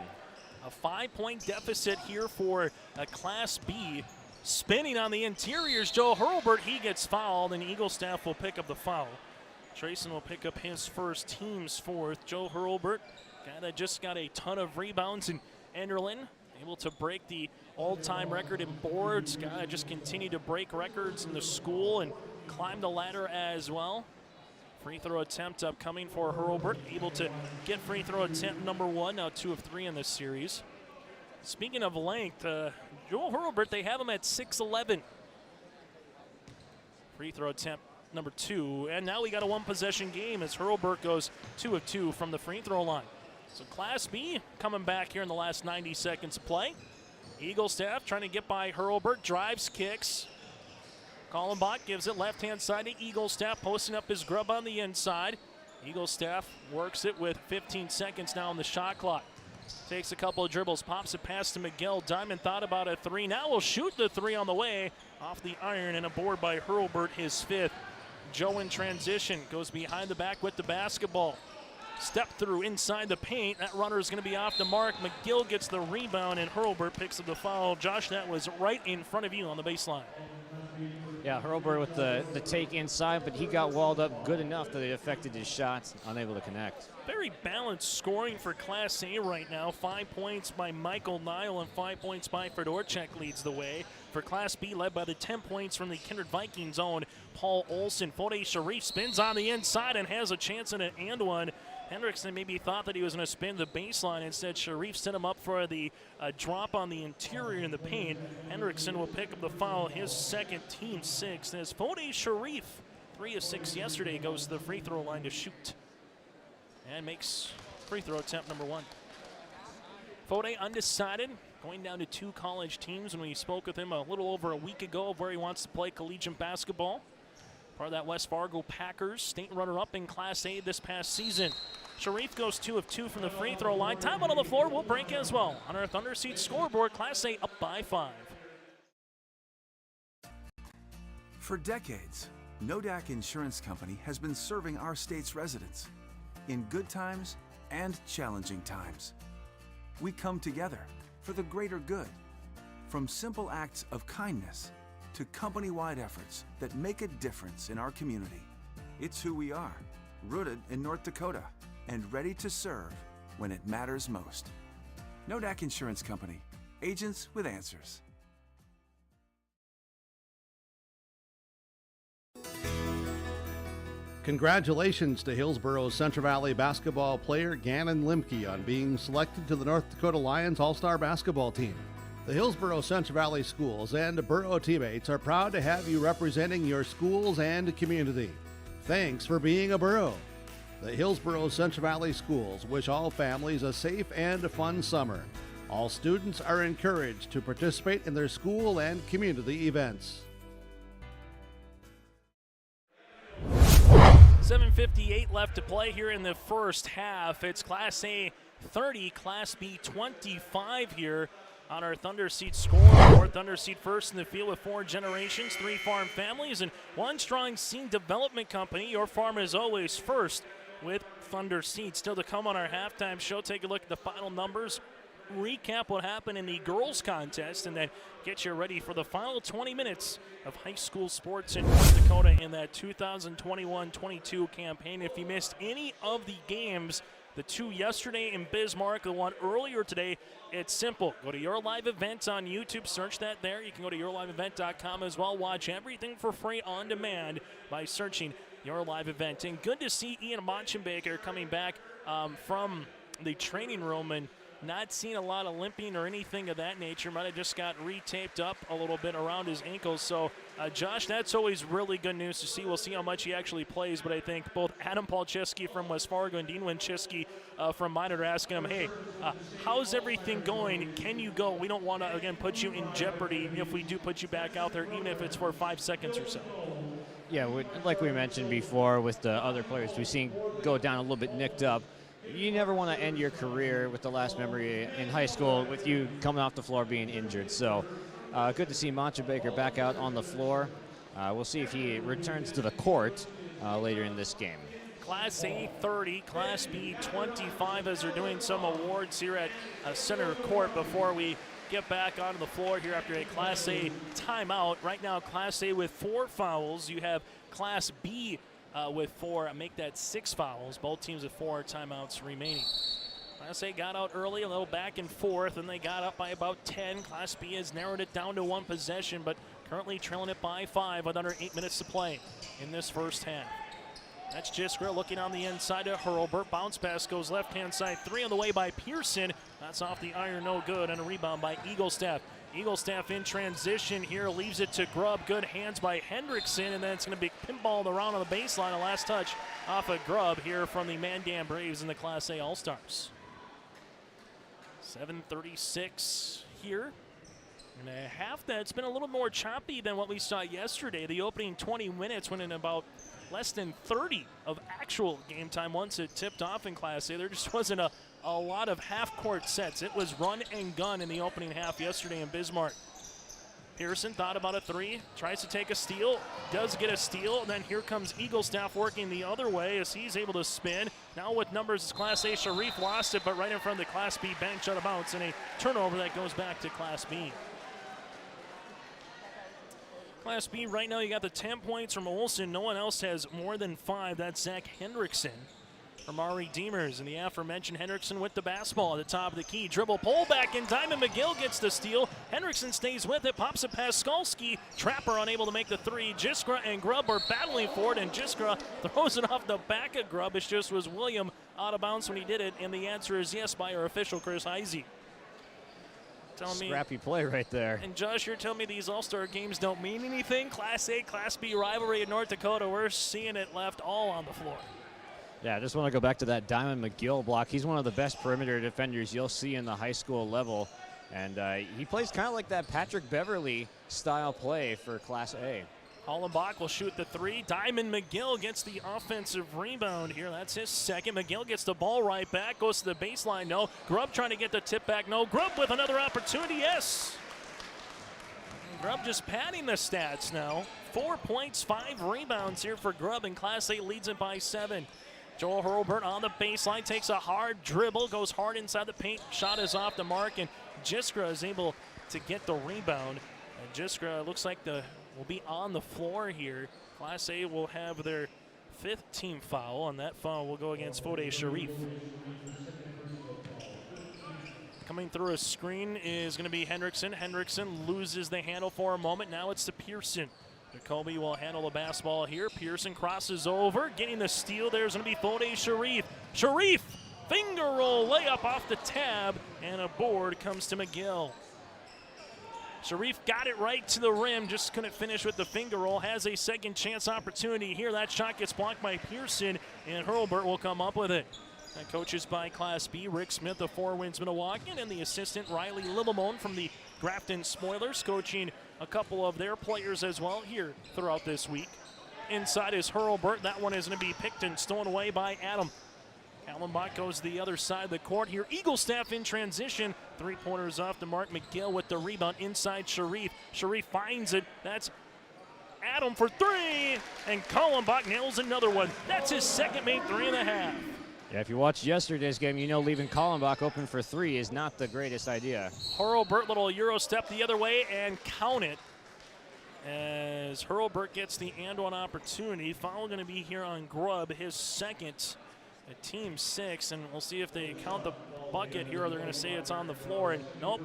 A 5-point deficit here for Class B. Spinning on the interiors, Joe Hurlbert, he gets fouled, and Eagle staff will pick up the foul. Trayson will pick up his first, team's 4th. Joe Hurlbert, guy that just got a ton of rebounds, and Enderlin able to break the all-time record in boards. Guy that just continued to break records in the school and climb the ladder as well. Free throw attempt upcoming for Hurlbert, able to get free throw attempt number 1, now 2 of 3 in this series. Speaking of length, Joe Hurlbert, they have him at 6'11". Free throw attempt number 2, and now we got a 1-possession game as Hurlbert goes 2 of 2 from the free throw line. So Class B coming back here in the last 90 seconds of play. Eagle staff trying to get by Hurlbert, drives, kicks. Kallenbach gives it left-hand side to Eagle staff, posting up his Grubb on the inside. Eagle staff works it with 15 seconds now on the shot clock. Takes a couple of dribbles, pops it past to McGill. Diamond thought about a 3. Now will shoot the 3 on the way off the iron, and a board by Hurlbert, his 5th. Joe in transition, goes behind the back with the basketball. Step through inside the paint. That runner is going to be off the mark. McGill gets the rebound, and Hurlbert picks up the foul. Josh, that was right in front of you on the baseline. Yeah, Hurlbert with the take inside, but he got walled up good enough that it affected his shots, unable to connect. Very balanced scoring for Class A right now. 5 points by Michael Nile and 5 points by Fedorchak leads the way. For Class B, led by the 10 points from the Kindred Vikings own Paul Olson. Fode Sharif spins on the inside and has a chance in an and one. Hendrickson maybe thought that he was going to spin the baseline. Instead, Sharif set him up for the drop on the interior in the paint. Hendrickson will pick up the foul, his 2nd, team 6th. As Fode Sharif, 3 of 6 yesterday, goes to the free throw line to shoot and makes free throw attempt number 1. Fode undecided, going down to 2 college teams. When we spoke with him a little over a week ago of where he wants to play collegiate basketball. Part of that West Fargo Packers, state runner-up in Class A this past season. Sharif goes 2 of 2 from the free throw line. Time out on the floor, will break as well. On our Thunder Seat scoreboard, Class A up by 5. For decades, Nodak Insurance Company has been serving our state's residents in good times and challenging times. We come together for the greater good, from simple acts of kindness to company-wide efforts that make a difference in our community. It's who we are, rooted in North Dakota and ready to serve when it matters most. Nodak Insurance Company, agents with answers. Congratulations to Hillsboro's Central Valley basketball player Gannon Limke on being selected to the North Dakota Lions All-Star basketball team. The Hillsboro Central Valley schools and borough teammates are proud to have you representing your schools and community. Thanks for being a borough. The Hillsboro Central Valley schools wish all families a safe and fun summer. All students are encouraged to participate in their school and community events. 7:58 left to play here in the first half. It's Class A 30, Class B 25 here on our Thunder Seat scoreboard. Thunder Seat first in the field with 4 generations, 3 farm families, and 1 strong seed development company. Your farm is always first with Thunder Seat. Still to come on our halftime show. Take a look at the final numbers, recap what happened in the girls contest, and then get you ready for the final 20 minutes of high school sports in North Dakota in that 2021-22 campaign. If you missed any of the games, the 2 yesterday in Bismarck, the 1 earlier today, it's simple. Go to Your Live Event on YouTube, search that there. You can go to yourliveevent.com as well. Watch everything for free on demand by searching Your Live Event. And good to see Ian Monchenbaker coming back from the training room, and Not seen a lot of limping or anything of that nature. Might have just got re-taped up a little bit around his ankles. So, Josh, that's always really good news to see. We'll see how much he actually plays. But I think both Adam Palczewski from West Fargo and Dean Winchewski from Minot are asking him, hey, how's everything going? Can you go? We don't want to, again, put you in jeopardy if we do put you back out there, even if it's for 5 seconds or so. Yeah, like we mentioned before with the other players we've seen go down a little bit nicked up. You never want to end your career with the last memory in high school with you coming off the floor being injured. So good to see Mancha Baker back out on the floor. We'll see if he returns to the court later in this game. Class A 30, Class B 25 as they're doing some awards here at center court before we get back onto the floor here after a Class A timeout. Right now, Class A with 4 fouls. You have Class B with 4, make that 6 fouls. Both teams with 4 timeouts remaining. Class A got out early, a little back and forth, and they got up by about 10. Class B has narrowed it down to 1 possession, but currently trailing it by 5 with under 8 minutes to play in this first half. That's Jiskra looking on the inside to Hurlbert. Bounce pass goes left-hand side. 3 on the way by Pearson. That's off the iron, no good, and a rebound by Eaglestaff. Eaglestaff in transition here, leaves it to Grubb. Good hands by Hendrickson, and then it's going to be pinballed around on the baseline. A last touch off of Grubb here from the Mandan Braves and the Class A All-Stars. 7:36 here. And a half that's been a little more choppy than what we saw yesterday. The opening 20 minutes went in about less than 30 of actual game time once it tipped off in Class A. There just wasn't a lot of half-court sets. It was run and gun in the opening half yesterday in Bismarck. Pearson thought about a 3, tries to take a steal, does get a steal, and then here comes Eaglestaff working the other way as he's able to spin. Now with numbers, it's Class A. Sharif lost it, but right in front of the Class B bench out of bounds, and a turnover that goes back to Class B. Class B right now, you got the 10 points from Olson. No one else has more than 5. That's Zach Hendrickson from our Redeemers. And the aforementioned Hendrickson with the basketball at the top of the key. Dribble pull back, and Diamond McGill gets the steal. Hendrickson stays with it, pops it past Skalski. Trapper unable to make the 3. Jiskra and Grubb are battling for it, and Jiskra throws it off the back of Grubb. It just was William out of bounds when he did it, and the answer is yes by our official, Chris Heisey. Scrappy play right there. And Josh, you're telling me these All-Star games don't mean anything? Class A, Class B rivalry in North Dakota, we're seeing it left all on the floor. Yeah, I just want to go back to that Diamond McGill block. He's one of the best perimeter defenders you'll see in the high school level. And he plays kind of like that Patrick Beverly style play for Class A. Hollenbach will shoot the 3. Diamond McGill gets the offensive rebound here. That's his second. McGill gets the ball right back, goes to the baseline. No. Grubb trying to get the tip back. No. Grubb with another opportunity. Yes. Grubb just padding the stats now. 4 points, 5 rebounds here for Grubb, and Class A leads it by 7. Joel Hurlbert on the baseline, takes a hard dribble, goes hard inside the paint. Shot is off the mark, and Jiskra is able to get the rebound. And Jiskra looks like will be on the floor here. Class A will have their 5th team foul, and that foul will go against Fode Sharif. Coming through a screen is going to be Hendrickson. Hendrickson loses the handle for a moment. Now it's to Pearson. Jacoby will handle the basketball here. Pearson crosses over, getting the steal. There's going to be Fode Sharif. Sharif, finger roll layup off the tab, and a board comes to McGill. Sharif got it right to the rim, just couldn't finish with the finger roll. Has a second chance opportunity here. That shot gets blocked by Pearson, and Hurlbert will come up with it. And coaches by Class B, Rick Smith of Four Winds Minnewacan, and the assistant Riley Littlemone from the Grafton Spoilers, coaching a couple of their players as well here throughout this week. Inside is Hurlbert. That one is going to be picked and stolen away by Adam. Kallenbach goes to the other side of the court here. Eaglestaff in transition. 3-pointers off the mark. McGill with the rebound inside Sharif. Sharif finds it. That's Adam for 3. And Kallenbach nails another one. That's his second made 3.5. Yeah, if you watched yesterday's game, you know leaving Kallenbach open for 3 is not the greatest idea. Hurlbert, little Euro step the other way and count it. As Hurlbert gets the and-one opportunity. Foul going to be here on Grubb, his second. A team 6, and we'll see if they count the bucket here, or they're going to say it's on the floor. And nope,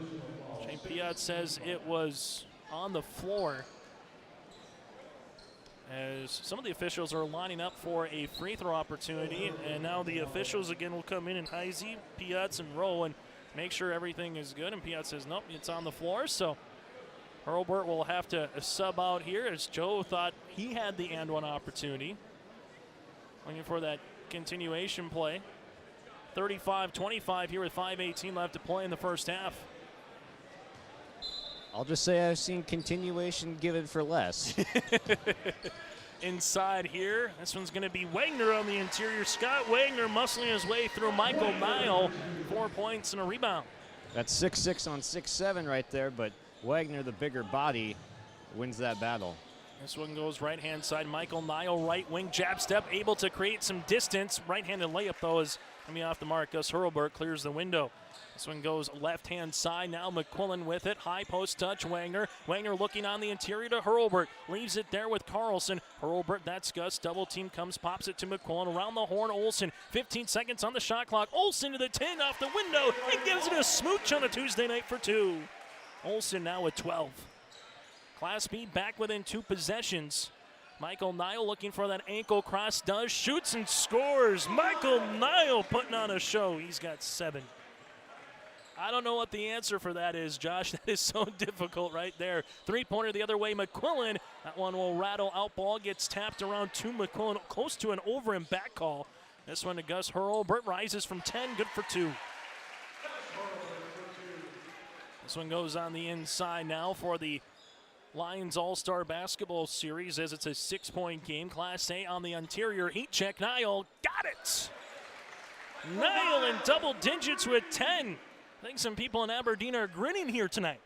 Shane Piat says it was on the floor. As some of the officials are lining up for a free throw opportunity, and now the officials again will come in, and Heisey, Piatz, and Rowe, and make sure everything is good. And Piat says, nope, it's on the floor. So Hurlbert will have to sub out here as Joe thought he had the and one opportunity. Looking for that continuation play. 35-25 here with 5:18 left to play in the first half. I'll just say I've seen continuation given for less. Inside here, this one's going to be Wagner on the interior. Scott Wagner muscling his way through Michael Nile. 4 points and a rebound. That's 6'6" on 6'7" right there, but Wagner, the bigger body, wins that battle. This one goes right-hand side. Michael Nile, right wing, jab step, able to create some distance. Right-handed layup, though, is coming off the mark. Gus Hurlbert clears the window. This one goes left-hand side. Now McQuillan with it. High post touch, Wagner. Wagner looking on the interior to Hurlbert. Leaves it there with Carlson. Hurlbert, that's Gus. Double team comes, pops it to McQuillan. Around the horn, Olsen. 15 seconds on the shot clock. Olsen to the 10 off the window. And gives it a smooch on a Tuesday night for 2. Olsen now with 12. Class B back within 2 possessions. Michael Nile looking for that ankle cross. Does, shoots and scores. Michael Nile putting on a show. He's got 7. I don't know what the answer for that is, Josh. That is so difficult right there. 3-pointer the other way, McQuillan. That one will rattle out. Ball gets tapped around to McQuillan, close to an over and back call. This one to Gus Hurlbert, rises from 10, good for 2. This one goes on the inside now for the Lions All-Star Basketball Series as it's a 6-point game. Class A on the interior. Heat check. Nile got it. Nile in double digits with 10. I think some people in Aberdeen are grinning here tonight.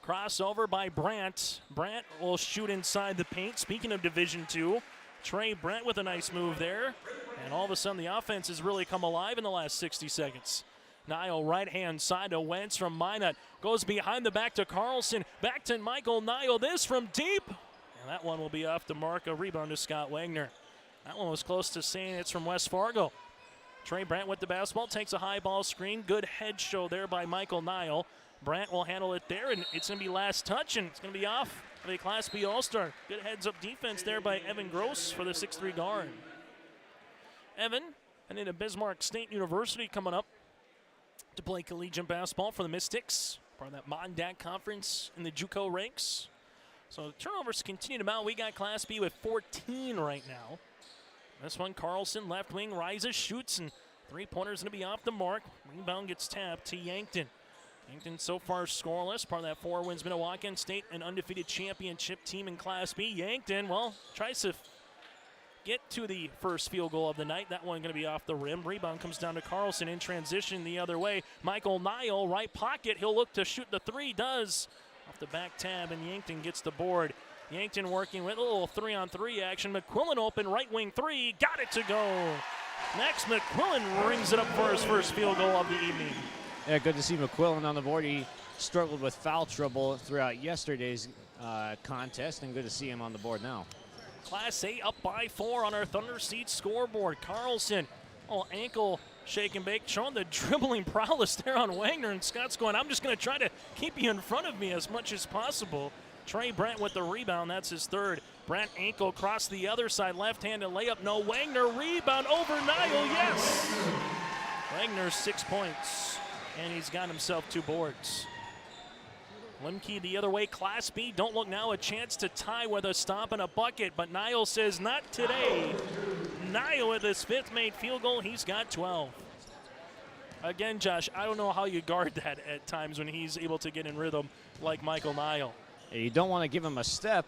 Crossover by Brandt. Brandt will shoot inside the paint. Speaking of Division II, Trey Brandt with a nice move there. And all of a sudden the offense has really come alive in the last 60 seconds. Nile right-hand side to Wentz from Minot. Goes behind the back to Carlson. Back to Michael Nile. This from deep. And that one will be off the mark. A rebound to Scott Wagner. That one was close to saying it's from West Fargo. Trey Brandt with the basketball. Takes a high ball screen. Good head show there by Michael Nile. Brandt will handle it there, and it's going to be last touch, and it's going to be off of a Class B All-Star. Good heads-up defense there by Evan Gross for the 6'3 guard. Evan, heading to Bismarck State University coming up to play collegiate basketball for the Mystics. Part of that Mondac conference in the JUCO ranks. So turnovers continue to mount. We got Class B with 14 right now. This one, Carlson, left wing, rises, shoots, and 3-pointer's going to be off the mark. Rebound gets tapped to Yankton. Yankton so far scoreless. Part of that 4 wins Minnewacan State, an undefeated championship team in Class B. Yankton, well, tries to get to the first field goal of the night. That one going to be off the rim. Rebound comes down to Carlson in transition the other way. Michael Nile, right pocket. He'll look to shoot the 3. Does. Off the back tab, and Yankton gets the board. Yankton working with a little 3-on-3 action. McQuillan open, right wing 3. Got it to go. Next, McQuillan rings it up for his first field goal of the evening. Yeah, good to see McQuillan on the board. He struggled with foul trouble throughout yesterday's contest, and good to see him on the board now. Class A up by 4 on our Thunder Seat scoreboard. Carlson, ankle shake and bake, showing the dribbling prowess there on Wagner, and Scott's going, I'm just going to try to keep you in front of me as much as possible. Trey Brandt with the rebound, that's his 3rd. Brandt ankle across the other side, left-handed layup, no. Wagner rebound over Nile, yes! Wagner 6 points, and he's got himself 2 boards. Limke the other way, Class B, don't look now, a chance to tie with a stop and a bucket, but Nile says not today. Nile with his 5th made field goal, he's got 12. Again, Josh, I don't know how you guard that at times when he's able to get in rhythm like Michael Nile. You don't want to give him a step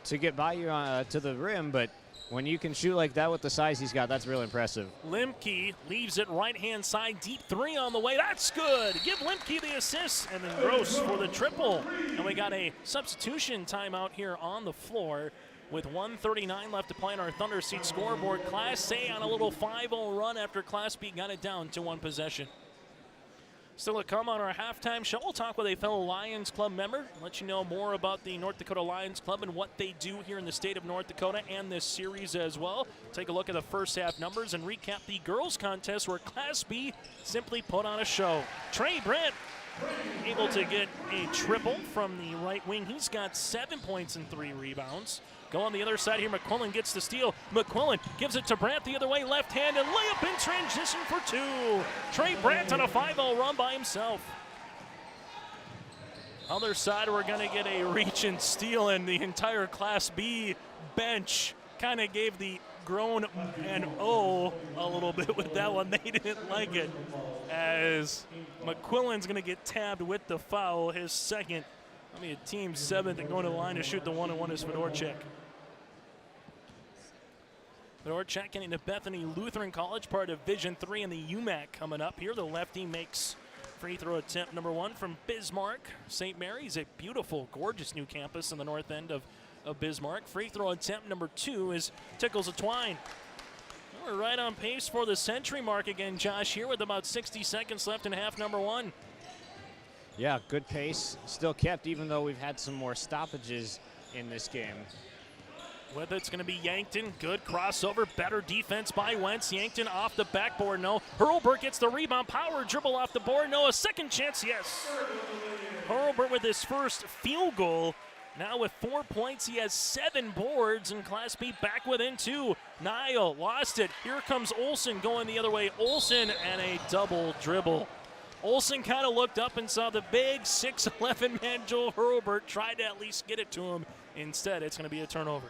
to get by you to the rim, but when you can shoot like that with the size he's got, that's real impressive. Limke leaves it right-hand side, deep 3 on the way. That's good. Give Limke the assist, and then Gross for the triple. And we got a substitution timeout here on the floor with 1:39 left to play on our Thunder Seat scoreboard. Class A on a little 5-0 run after Class B got it down to 1 possession. Still to come on our halftime show, we'll talk with a fellow Lions Club member, let you know more about the North Dakota Lions Club and what they do here in the state of North Dakota and this series as well. Take a look at the first half numbers and recap the girls contest where Class B simply put on a show. Trey Brandt able to get a triple from the right wing. He's got 7 points and 3 rebounds. Go on the other side here. McQuillan gets the steal. McQuillan gives it to Brandt the other way, left hand, and layup in transition for two. Trey Brandt on a 5-0 run by himself. Other side, we're going to get a reach and steal, and the entire Class B bench kind of gave the groan and oh a little bit with that one. They didn't like it, as McQuillan's going to get tabbed with the foul, his second. I mean, team 7th, and going to the line to shoot the 1-and-1 is Fedorchak. Fedorchak getting to Bethany Lutheran College, part of Division III in the UMAC coming up here. The lefty makes free throw attempt number 1 from Bismarck. St. Mary's, a beautiful, gorgeous new campus in the north end of Bismarck. Free throw attempt number 2 is Tickles a Twine. We're right on pace for the century mark again, Josh, here with about 60 seconds left in half number 1. Yeah, good pace, still kept, even though we've had some more stoppages in this game. With it's going to be Yankton. Good crossover. Better defense by Wentz. Yankton off the backboard. No. Hurlbert gets the rebound. Power dribble off the board. No. A second chance. Yes. Hurlbert with his first field goal. Now with 4 points, he has 7 boards, and Class B back within 2. Niall lost it. Here comes Olsen going the other way. Olsen and a double dribble. Olsen kind of looked up and saw the big 6'11" man Joel Hurlbert, tried to at least get it to him. Instead, it's going to be a turnover.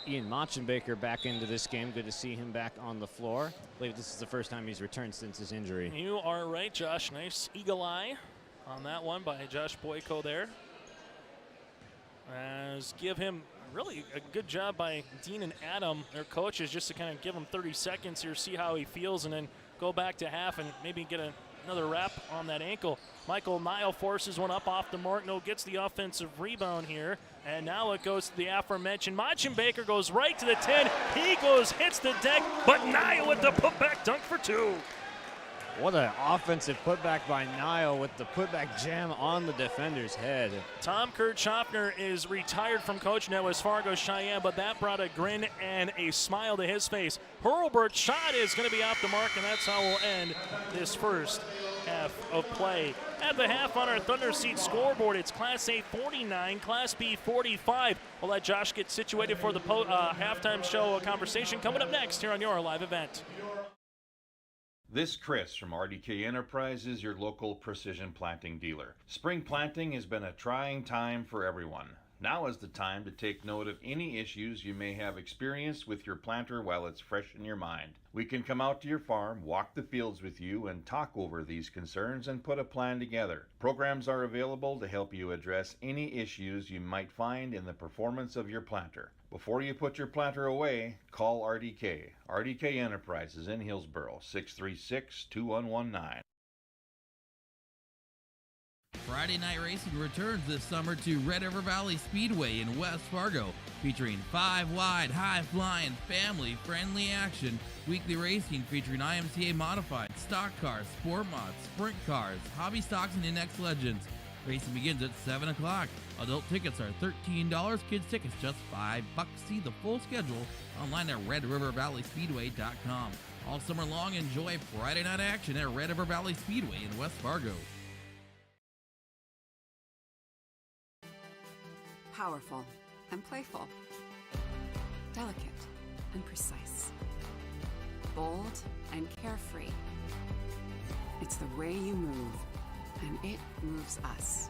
Ian Machenbaker back into this game. Good to see him back on the floor. I believe this is the first time he's returned since his injury. You are right, Josh. Nice eagle eye on that one by Josh Boyko there. As give him really a good job by Dean and Adam, their coaches, just to kind of give him 30 seconds here, see how he feels, and then go back to half and maybe get another wrap on that ankle. Michael Niall forces one up off the mark. No, gets the offensive rebound here. And now it goes to the aforementioned Machenbaker, goes right to the 10. He goes, hits the deck, but Niall with the putback dunk for 2. What an offensive putback by Niall with the putback jam on the defender's head. Tom Kirchhoffner is retired from coaching at West Fargo Cheyenne, but that brought a grin and a smile to his face. Hurlbert's shot is going to be off the mark, and that's how we'll end this first half of play. At the half on our Thunder Seat scoreboard, it's Class A 49, Class B 45. We'll let Josh get situated for the halftime show conversation coming up next here on your live event. This Chris from RDK Enterprises, your local precision planting dealer. Spring planting has been a trying time for everyone. Now is the time to take note of any issues you may have experienced with your planter while it's fresh in your mind. We can come out to your farm, walk the fields with you, and talk over these concerns and put a plan together. Programs are available to help you address any issues you might find in the performance of your planter. Before you put your planter away, call RDK. RDK Enterprises in Hillsboro, 636-2119. Friday Night Racing returns this summer to Red River Valley Speedway in West Fargo, featuring 5-wide, high-flying, family-friendly action. Weekly racing featuring IMCA modified, stock cars, sport mods, sprint cars, hobby stocks, and index legends. Racing begins at 7 o'clock. Adult tickets are $13, kids tickets just $5. See the full schedule online at RedRiverValleySpeedway.com. All summer long, enjoy Friday night action at Red River Valley Speedway in West Fargo. Powerful and playful. Delicate and precise. Bold and carefree. It's the way you move, and it moves us.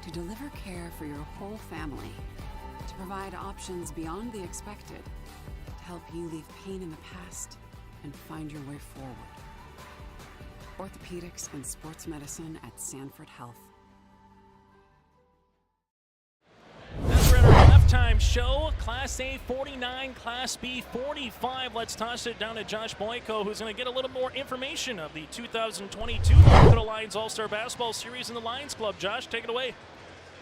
To deliver care for your whole family. To provide options beyond the expected. To help you leave pain in the past and find your way forward. Orthopedics and sports medicine at Sanford Health. That's our halftime show. Class A 49, Class B 45. Let's toss it down to Josh Boyko, who's going to get a little more information of the 2022 Dakota Lions All-Star Basketball Series in the Lions Club. Josh, take it away.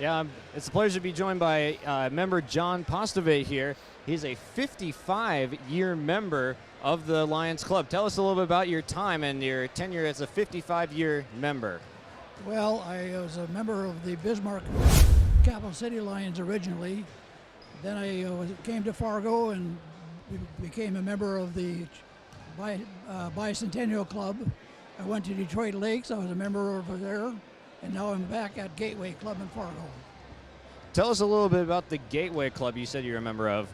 Yeah, it's a pleasure to be joined by member John Postove here. He's a 55-year member of the Lions Club. Tell us a little bit about your time and your tenure as a 55-year member. Well, I was a member of the Bismarck Capital City Lions originally. Then I came to Fargo and became a member of the Bicentennial Club. I went to Detroit Lakes. I was a member over there. And now I'm back at Gateway Club in Fargo. Tell us a little bit about the Gateway Club you said you're a member of.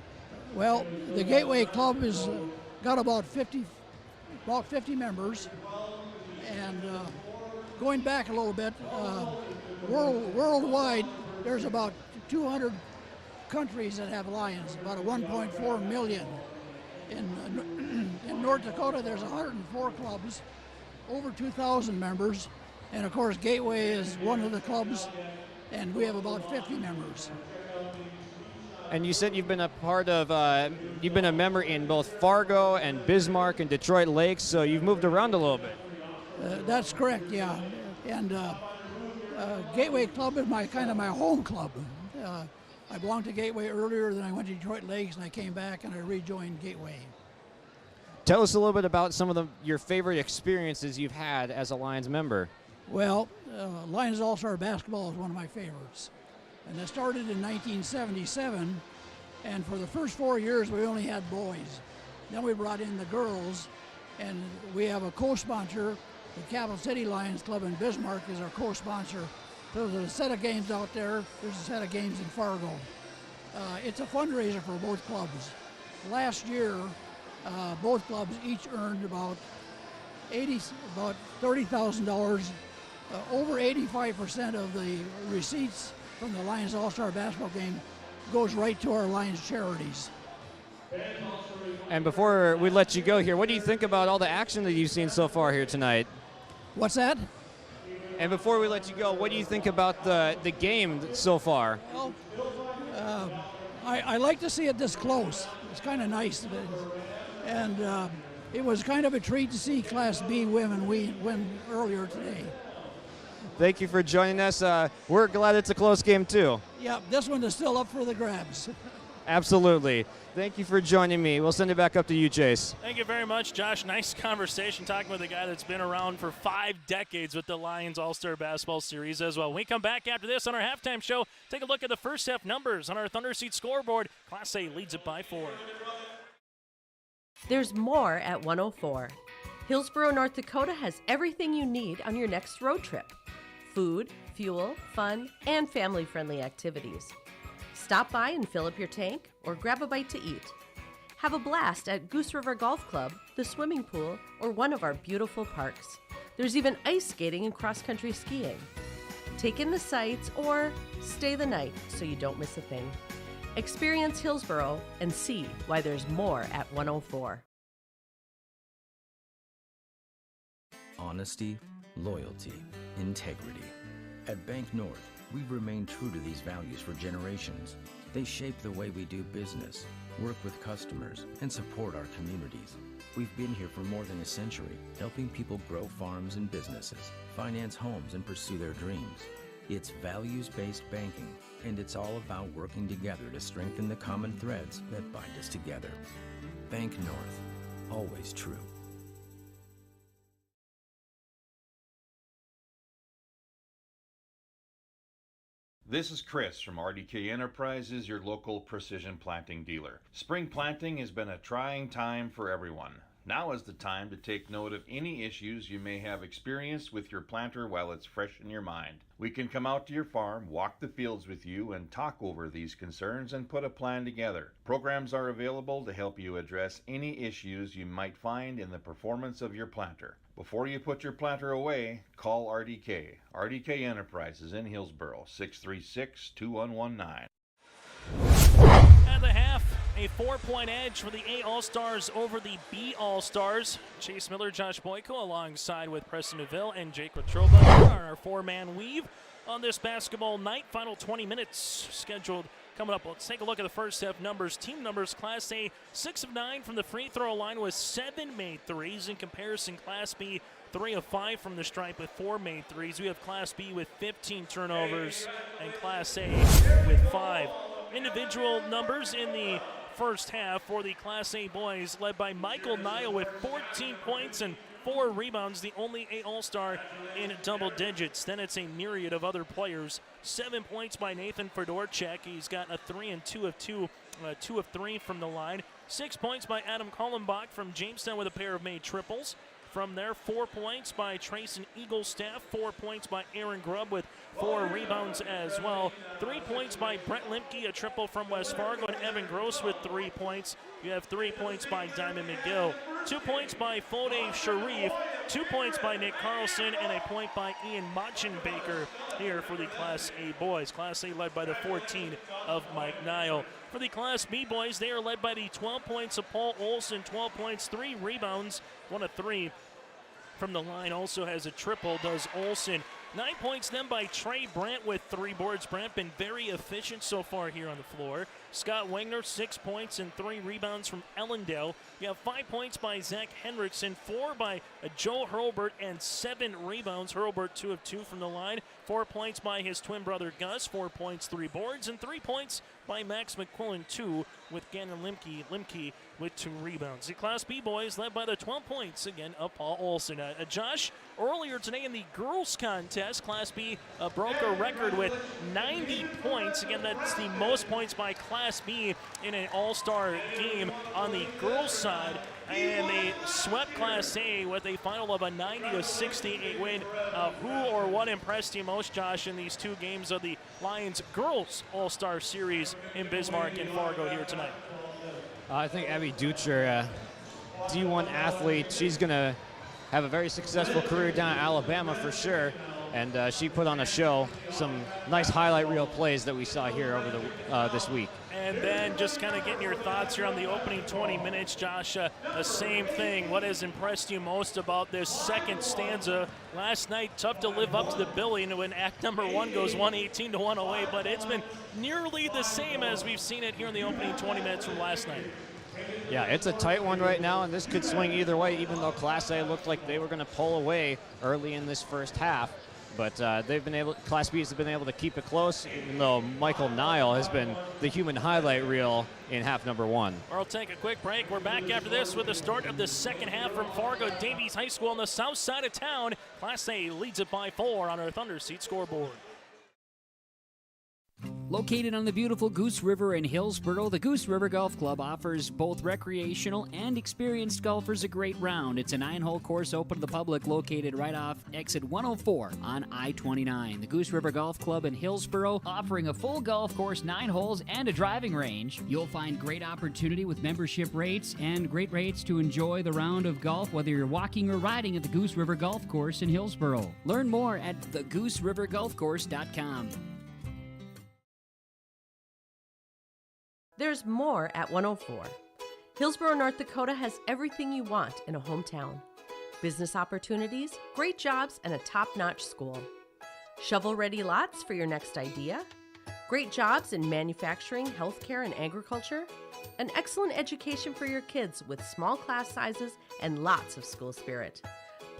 Well, the Gateway Club has got about 50 members, and going back a little bit, worldwide, there's about 200 countries that have Lions, about 1.4 million. In North Dakota, there's 104 clubs, over 2,000 members, and of course Gateway is one of the clubs, and we have about 50 members. And you said you've been a part of, you've been a member in both Fargo and Bismarck and Detroit Lakes, so you've moved around a little bit. That's correct, yeah. And Gateway Club is my home club. I belonged to Gateway earlier, then I went to Detroit Lakes, and I came back and I rejoined Gateway. Tell us a little bit about some of your favorite experiences you've had as a Lions member. Well, Lions All-Star Basketball is one of my favorites. And that started in 1977, and for the first 4 years we only had boys. Then we brought in the girls, and we have a co-sponsor. The Capital City Lions Club in Bismarck is our co-sponsor. So there's a set of games out there, there's a set of games in Fargo. It's a fundraiser for both clubs. Last year, both clubs each earned about $30,000. Over 85% of the receipts from the Lions All-Star Basketball game goes right to our Lions charities. And before we let you go here, what do you think about all the action that you've seen so far here tonight? What's that? And before we let you go, what do you think about the game so far? Well, I like to see it this close. It's kind of nice. And it was kind of a treat to see Class B women win earlier today. Thank you for joining us. We're glad it's a close game, too. Yeah, this one is still up for the grabs. Absolutely. Thank you for joining me. We'll send it back up to you, Chase. Thank you very much, Josh. Nice conversation talking with a guy that's been around for 5 decades with the Lions All-Star Basketball Series as well. When we come back after this on our halftime show, take a look at the first half numbers on our Thunder Seat scoreboard. Class A leads it by 4. There's more at 104. Hillsborough, North Dakota has everything you need on your next road trip. Food, fuel, fun, and family-friendly activities. Stop by and fill up your tank or grab a bite to eat. Have a blast at Goose River Golf Club, the swimming pool, or one of our beautiful parks. There's even ice skating and cross-country skiing. Take in the sights or stay the night so you don't miss a thing. Experience Hillsborough and see why there's more at 104. Honesty, loyalty, integrity. At Bank North, we've remained true to these values for generations. They shape the way we do business, work with customers, and support our communities. We've been here for more than a century, helping people grow farms and businesses, finance homes, and pursue their dreams. It's values-based banking, and it's all about working together to strengthen the common threads that bind us together. Bank North, always true. This is Chris from RDK Enterprises, your local precision planting dealer. Spring planting has been a trying time for everyone. Now is the time to take note of any issues you may have experienced with your planter while it's fresh in your mind. We can come out to your farm, walk the fields with you, and talk over these concerns and put a plan together. Programs are available to help you address any issues you might find in the performance of your planter. Before you put your planter away, call RDK. RDK Enterprises in Hillsborough, 636-2119. At the half, a 4-point edge for the A All-Stars over the B All-Stars. Chase Miller, Josh Boyko, alongside with Preston Neville and Jake Rotroba on our 4-man weave on this basketball night. Final 20 minutes scheduled coming up. Let's take a look at the first half numbers. Team numbers, Class A, 6 of 9 from the free throw line with 7 made threes. In comparison, Class B, 3 of 5 from the stripe with 4 made threes. We have Class B with 15 turnovers and Class A with 5. Individual numbers in the first half for the Class A boys, led by Michael Nile with 14 points and 4 rebounds, the only A All-Star in double digits. Then it's a myriad of other players. 7 points by Nathan Fedorchak. He's got a 3 and 2 of 2 of 3 from the line. 6 points by Adam Kallenbach from Jamestown with a pair of made triples. from there. 4 points by Trayson Eaglestaff, 4 points by Aaron Grubb with 4 rebounds as well. 3 points by Brett Limke, a triple from West Fargo, and Evan Gross with 3 points. You have 3 points by Diamond McGill, 2 points by Fode Sharif, 2 points by Nick Carlson, and a point by Ian Machenbaker here for the Class A boys. Class A led by the 14 of Mike Nile. For the Class B boys, they are led by the 12 points of Paul Olson, 12 points, 3 rebounds, 1 of 3 from the line. Also has a triple, does Olson. 9 points then by Trey Brandt with 3 boards. Brandt been very efficient so far here on the floor. Scott Wagner, 6 points and 3 rebounds from Ellendale. You have 5 points by Zach Hendrickson, 4 by Joe Hurlbert, and 7 rebounds. Hurlbert 2 of 2 from the line. 4 points by his twin brother Gus, 4 points, 3 boards, and 3 points by Max McQuillan, 2 with Gannon Limke with 2 rebounds. The Class B boys led by the 12 points again of Paul Olson. Josh, earlier today in the girls contest, Class B broke a record with 90 points. Again, that's the most points by Class B in an all-star game on the girls side. And they swept Class A with a final of a 90-68 win. Who or what impressed you most, Josh, in these 2 games of the Lions Girls All-Star Series in Bismarck and Fargo here tonight? I think Abby Dutcher, D1 athlete, she's going to have a very successful career down at Alabama for sure. And she put on a show, some nice highlight reel plays that we saw here over this week. And then just kind of getting your thoughts here on the opening 20 minutes, Josh, the same thing. What has impressed you most about this second stanza? Last night, tough to live up to the billing when act number 1 goes 118 to 108, but it's been nearly the same as we've seen it here in the opening 20 minutes from last night. Yeah, it's a tight one right now, and this could swing either way, even though Class A looked like they were going to pull away early in this first half. But Class B has been able to keep it close, even though Michael Nile has been the human highlight reel in half number 1. We'll take a quick break. We're back after this with the start of the second half from Fargo Davies High School on the south side of town. Class A leads it by 4 on our Thunder Seat scoreboard. Located on the beautiful Goose River in Hillsboro, the Goose River Golf Club offers both recreational and experienced golfers a great round. It's a 9-hole course open to the public located right off exit 104 on I-29. The Goose River Golf Club in Hillsboro offering a full golf course, 9 holes, and a driving range. You'll find great opportunity with membership rates and great rates to enjoy the round of golf, whether you're walking or riding at the Goose River Golf Course in Hillsboro. Learn more at thegooseriverdolfcourse.com. There's more at 104. Hillsboro, North Dakota has everything you want in a hometown. Business opportunities, great jobs, and a top-notch school. Shovel-ready lots for your next idea. Great jobs in manufacturing, healthcare, and agriculture. An excellent education for your kids with small class sizes and lots of school spirit.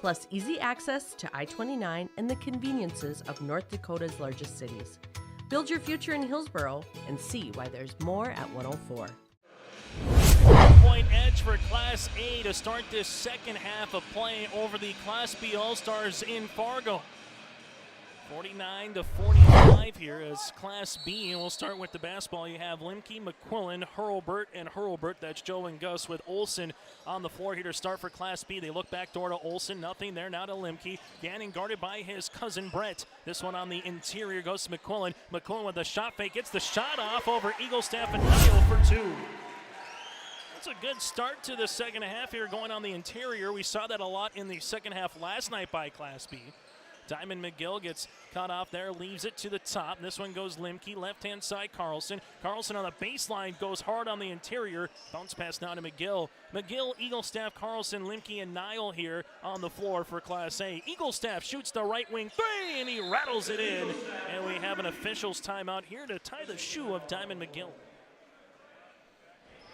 Plus easy access to I-29 and the conveniences of North Dakota's largest cities. Build your future in Hillsboro and see why there's more at 104. 1-point edge for Class A to start this second half of play over the Class B All-Stars in Fargo. 49-45 here as Class B. We'll start with the basketball. You have Limke, McQuillan, Hurlbert, and Hurlbert. That's Joe and Gus with Olson on the floor here to start for Class B. They look back door to Olson. Nothing there. Now to Limke. Gannon guarded by his cousin Brett. This one on the interior goes to McQuillan. McQuillan with the shot fake. Gets the shot off over Eaglestaff and Nile for 2. That's a good start to the second half here going on the interior. We saw that a lot in the second half last night by Class B. Diamond McGill gets caught off there, leaves it to the top. This one goes Limke, left-hand side Carlson. Carlson on the baseline goes hard on the interior. Bounce pass now to McGill. McGill, Eaglestaff, Carlson, Limke, and Nile here on the floor for Class A. Eaglestaff shoots the right wing 3, and he rattles it in. And we have an official's timeout here to tie the shoe of Diamond McGill.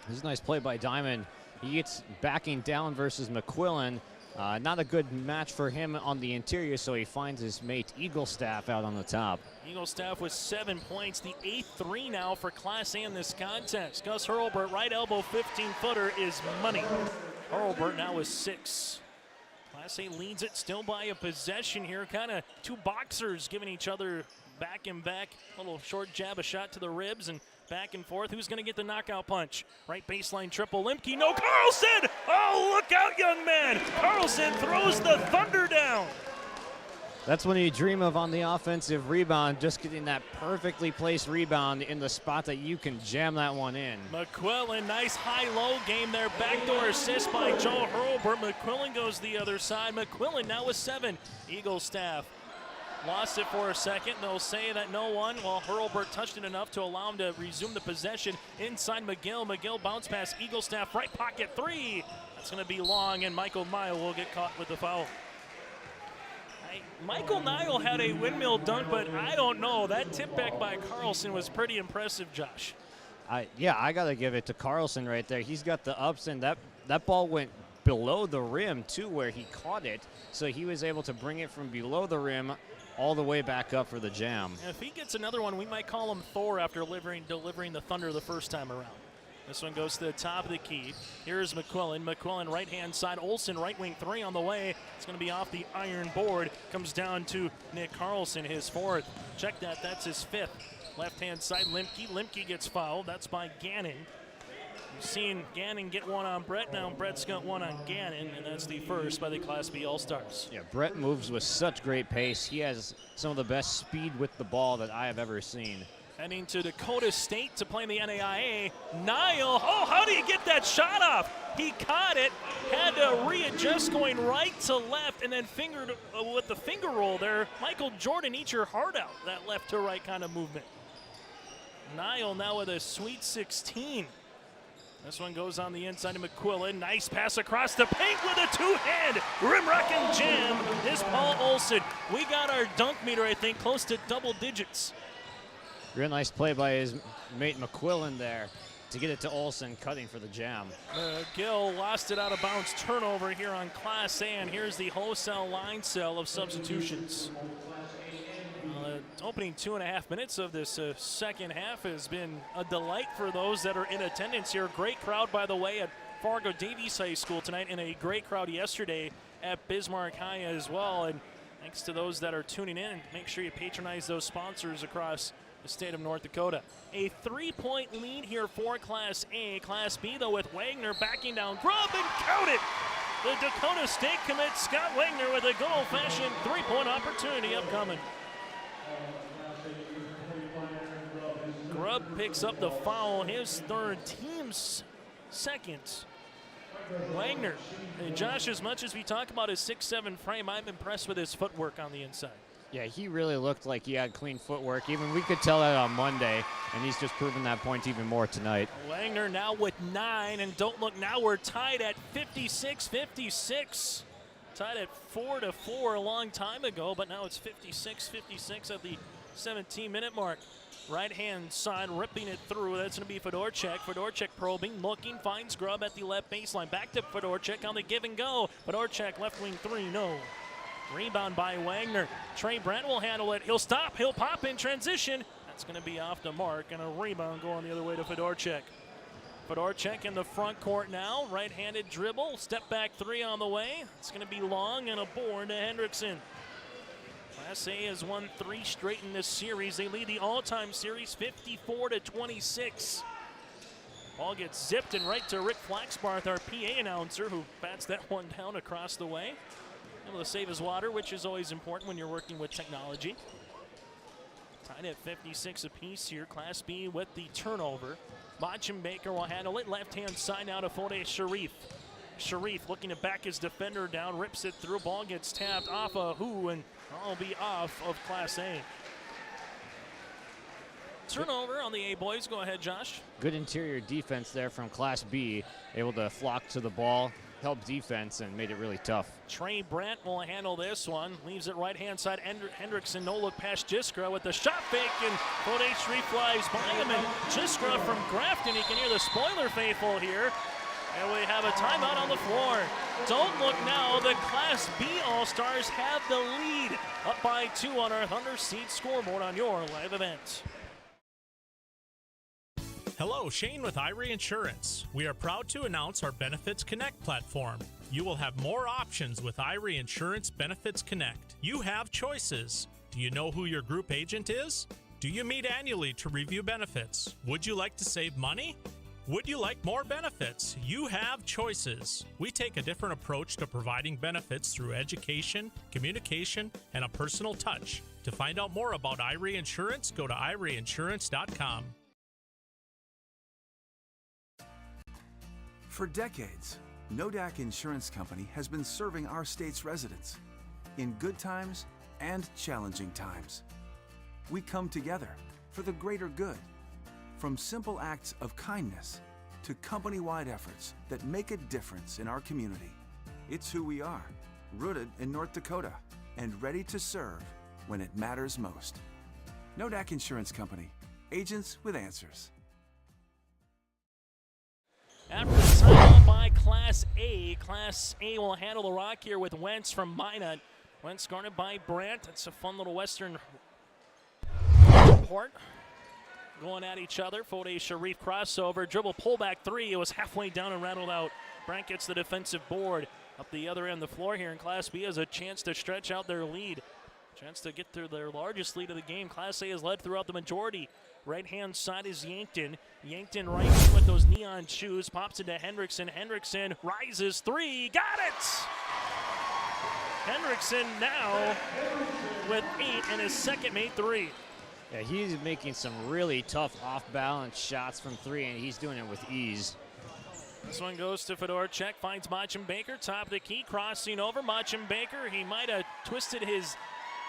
This is a nice play by Diamond. He gets backing down versus McQuillan. Not a good match for him on the interior, so he finds his mate Eaglestaff out on the top. Eaglestaff with 7 points, the 8th 3 now for Class A in this contest. Gus Hurlbert, right elbow 15-footer is money. Hurlbert now with 6. Class A leads it still by a possession here. Kind of two boxers giving each other back and back. Little short jab, a shot to the ribs, and back and forth. Who's going to get the knockout punch? Right baseline triple. Limke, no. Carlson! Oh, look out, young man. Carlson throws the thunder down. That's when you dream of on the offensive rebound, just getting that perfectly placed rebound in the spot that you can jam that one in. McQuillan, nice high-low game there. Backdoor assist by Joe Hurlbert. McQuillan goes the other side. McQuillan now with 7. Eagle staff lost it for a second. They'll say that no one. Well, Hurlbert touched it enough to allow him to resume the possession inside McGill. McGill bounce pass. Eagle staff right pocket 3. That's going to be long, and Michael Nile will get caught with the foul. Michael Nile had a windmill dunk, but I don't know. That tip back by Carlson was pretty impressive, Josh. Yeah, I got to give it to Carlson right there. He's got the ups, and that ball went below the rim, too, where he caught it. So he was able to bring it from below the rim all the way back up for the jam. And if he gets another one, we might call him Thor after delivering the thunder the first time around. This one goes to the top of the key. Here's McQuillan. McQuillan right-hand side. Olsen right wing 3 on the way. It's going to be off the iron board. Comes down to Nick Carlson, his 4th. Check that. That's his 5th. Left-hand side, Limke. Limke gets fouled. That's by Gannon. You've seen Gannon get one on Brett. Now Brett's got one on Gannon, and that's the first by the Class B All-Stars. Yeah, Brett moves with such great pace. He has some of the best speed with the ball that I have ever seen. Heading to Dakota State to play in the NAIA. Nile, oh, how do you get that shot off? He caught it, had to readjust going right to left, and then fingered with the finger roll there. Michael Jordan, eat your heart out, that left to right kind of movement. Nile now with a sweet 16. This one goes on the inside of McQuillan. Nice pass across the paint with a 2-hand rim-rocking jam. Is Paul Olsen. We got our dunk meter, I think, close to double digits. Real nice play by his mate McQuillan there to get it to Olsen, cutting for the jam. Gill lost it out of bounds. Turnover here on Class A, and here's the wholesale line sell of substitutions. Opening 2.5 minutes of this second half has been a delight for those that are in attendance here. Great crowd, by the way, at Fargo Davies High School tonight, and a great crowd yesterday at Bismarck High as well. And thanks to those that are tuning in, make sure you patronize those sponsors across the state of North Dakota. A 3-point lead here for Class A. Class B, though, with Wagner backing down Grubb and count it. The Dakota State commit Scott Wagner with a good old-fashioned 3-point opportunity upcoming. Grubb picks up the foul, his 3rd, team's 2nd. Wagner, and Josh, as much as we talk about his 6'7" frame, I'm impressed with his footwork on the inside. Yeah, he really looked like he had clean footwork. Even we could tell that on Monday, and he's just proven that point even more tonight. Wagner now with 9, and don't look now, we're tied at 56-56. Tied at 4-4 a long time ago, but now it's 56-56 at the 17-minute mark. Right-hand side, ripping it through. That's going to be Fedorchak. Fedorchak probing, looking, finds Grubb at the left baseline. Back to Fedorchak on the give and go. Fedorchak left wing 3, no. Rebound by Wagner. Trey Brandt will handle it. He'll stop. He'll pop in transition. That's going to be off the mark, and a rebound going the other way to Fedorchak. Fedorchak in the front court now. Right-handed dribble. Step back 3 on the way. It's going to be long and a board to Hendrickson. Class A has won 3 straight in this series. They lead the all-time series 54-26. Ball gets zipped and right to Rick Flaxbarth, our PA announcer, who bats that one down across the way. Able to save his water, which is always important when you're working with technology. Tied at 56 apiece here. Class B with the turnover. Baker will handle it. Left-hand side now to Fode Sharif. Sharif looking to back his defender down, rips it through. Ball gets tapped off of who, and will be off of Class A. Turnover on the A boys. Go ahead, Josh. Good interior defense there from Class B. Able to flock to the ball, help defense, and made it really tough. Trey Brandt will handle this one. Leaves it right-hand side. Hendrickson, no look past Jiskra with the shot fake, and Fode Sharif flies by him, and Jiskra from Grafton. You can hear the spoiler faithful here. And we have a timeout on the floor. Don't look now. The Class B All-Stars have the lead. Up by 2 on our Thunder Seed scoreboard on your live event. Hello, Shane with Irie Insurance. We are proud to announce our Benefits Connect platform. You will have more options with Irie Insurance Benefits Connect. You have choices. Do you know who your group agent is? Do you meet annually to review benefits? Would you like to save money? Would you like more benefits? You have choices. We take a different approach to providing benefits through education, communication, and a personal touch. To find out more about IRE Insurance, go to ireinsurance.com. For decades, Nodak Insurance Company has been serving our state's residents in good times and challenging times. We come together for the greater good, from simple acts of kindness to company-wide efforts that make a difference in our community. It's who we are, rooted in North Dakota and ready to serve when it matters most. Nodak Insurance Company, agents with answers. After the timeout by Class A will handle the rock here with Wentz from Minot. Wentz guarded by Brandt. It's a fun little Western report. Going at each other. Fode Sharif crossover. Dribble pullback three. It was halfway down and rattled out. Brandt gets the defensive board. Up the other end of the floor here in Class B has a chance to stretch out their lead. Chance to get through their largest lead of the game. Class A has led throughout the majority. Right-hand side is Yankton. Yankton right in with those neon shoes. Pops into Hendrickson. Hendrickson rises three. Got it! Hendrickson now with 8 and his second made three. Yeah, he's making some really tough off-balance shots from three, and he's doing it with ease. This one goes to Fedorchuk, finds Machin Baker, top of the key, crossing over. Machin Baker, he might have twisted his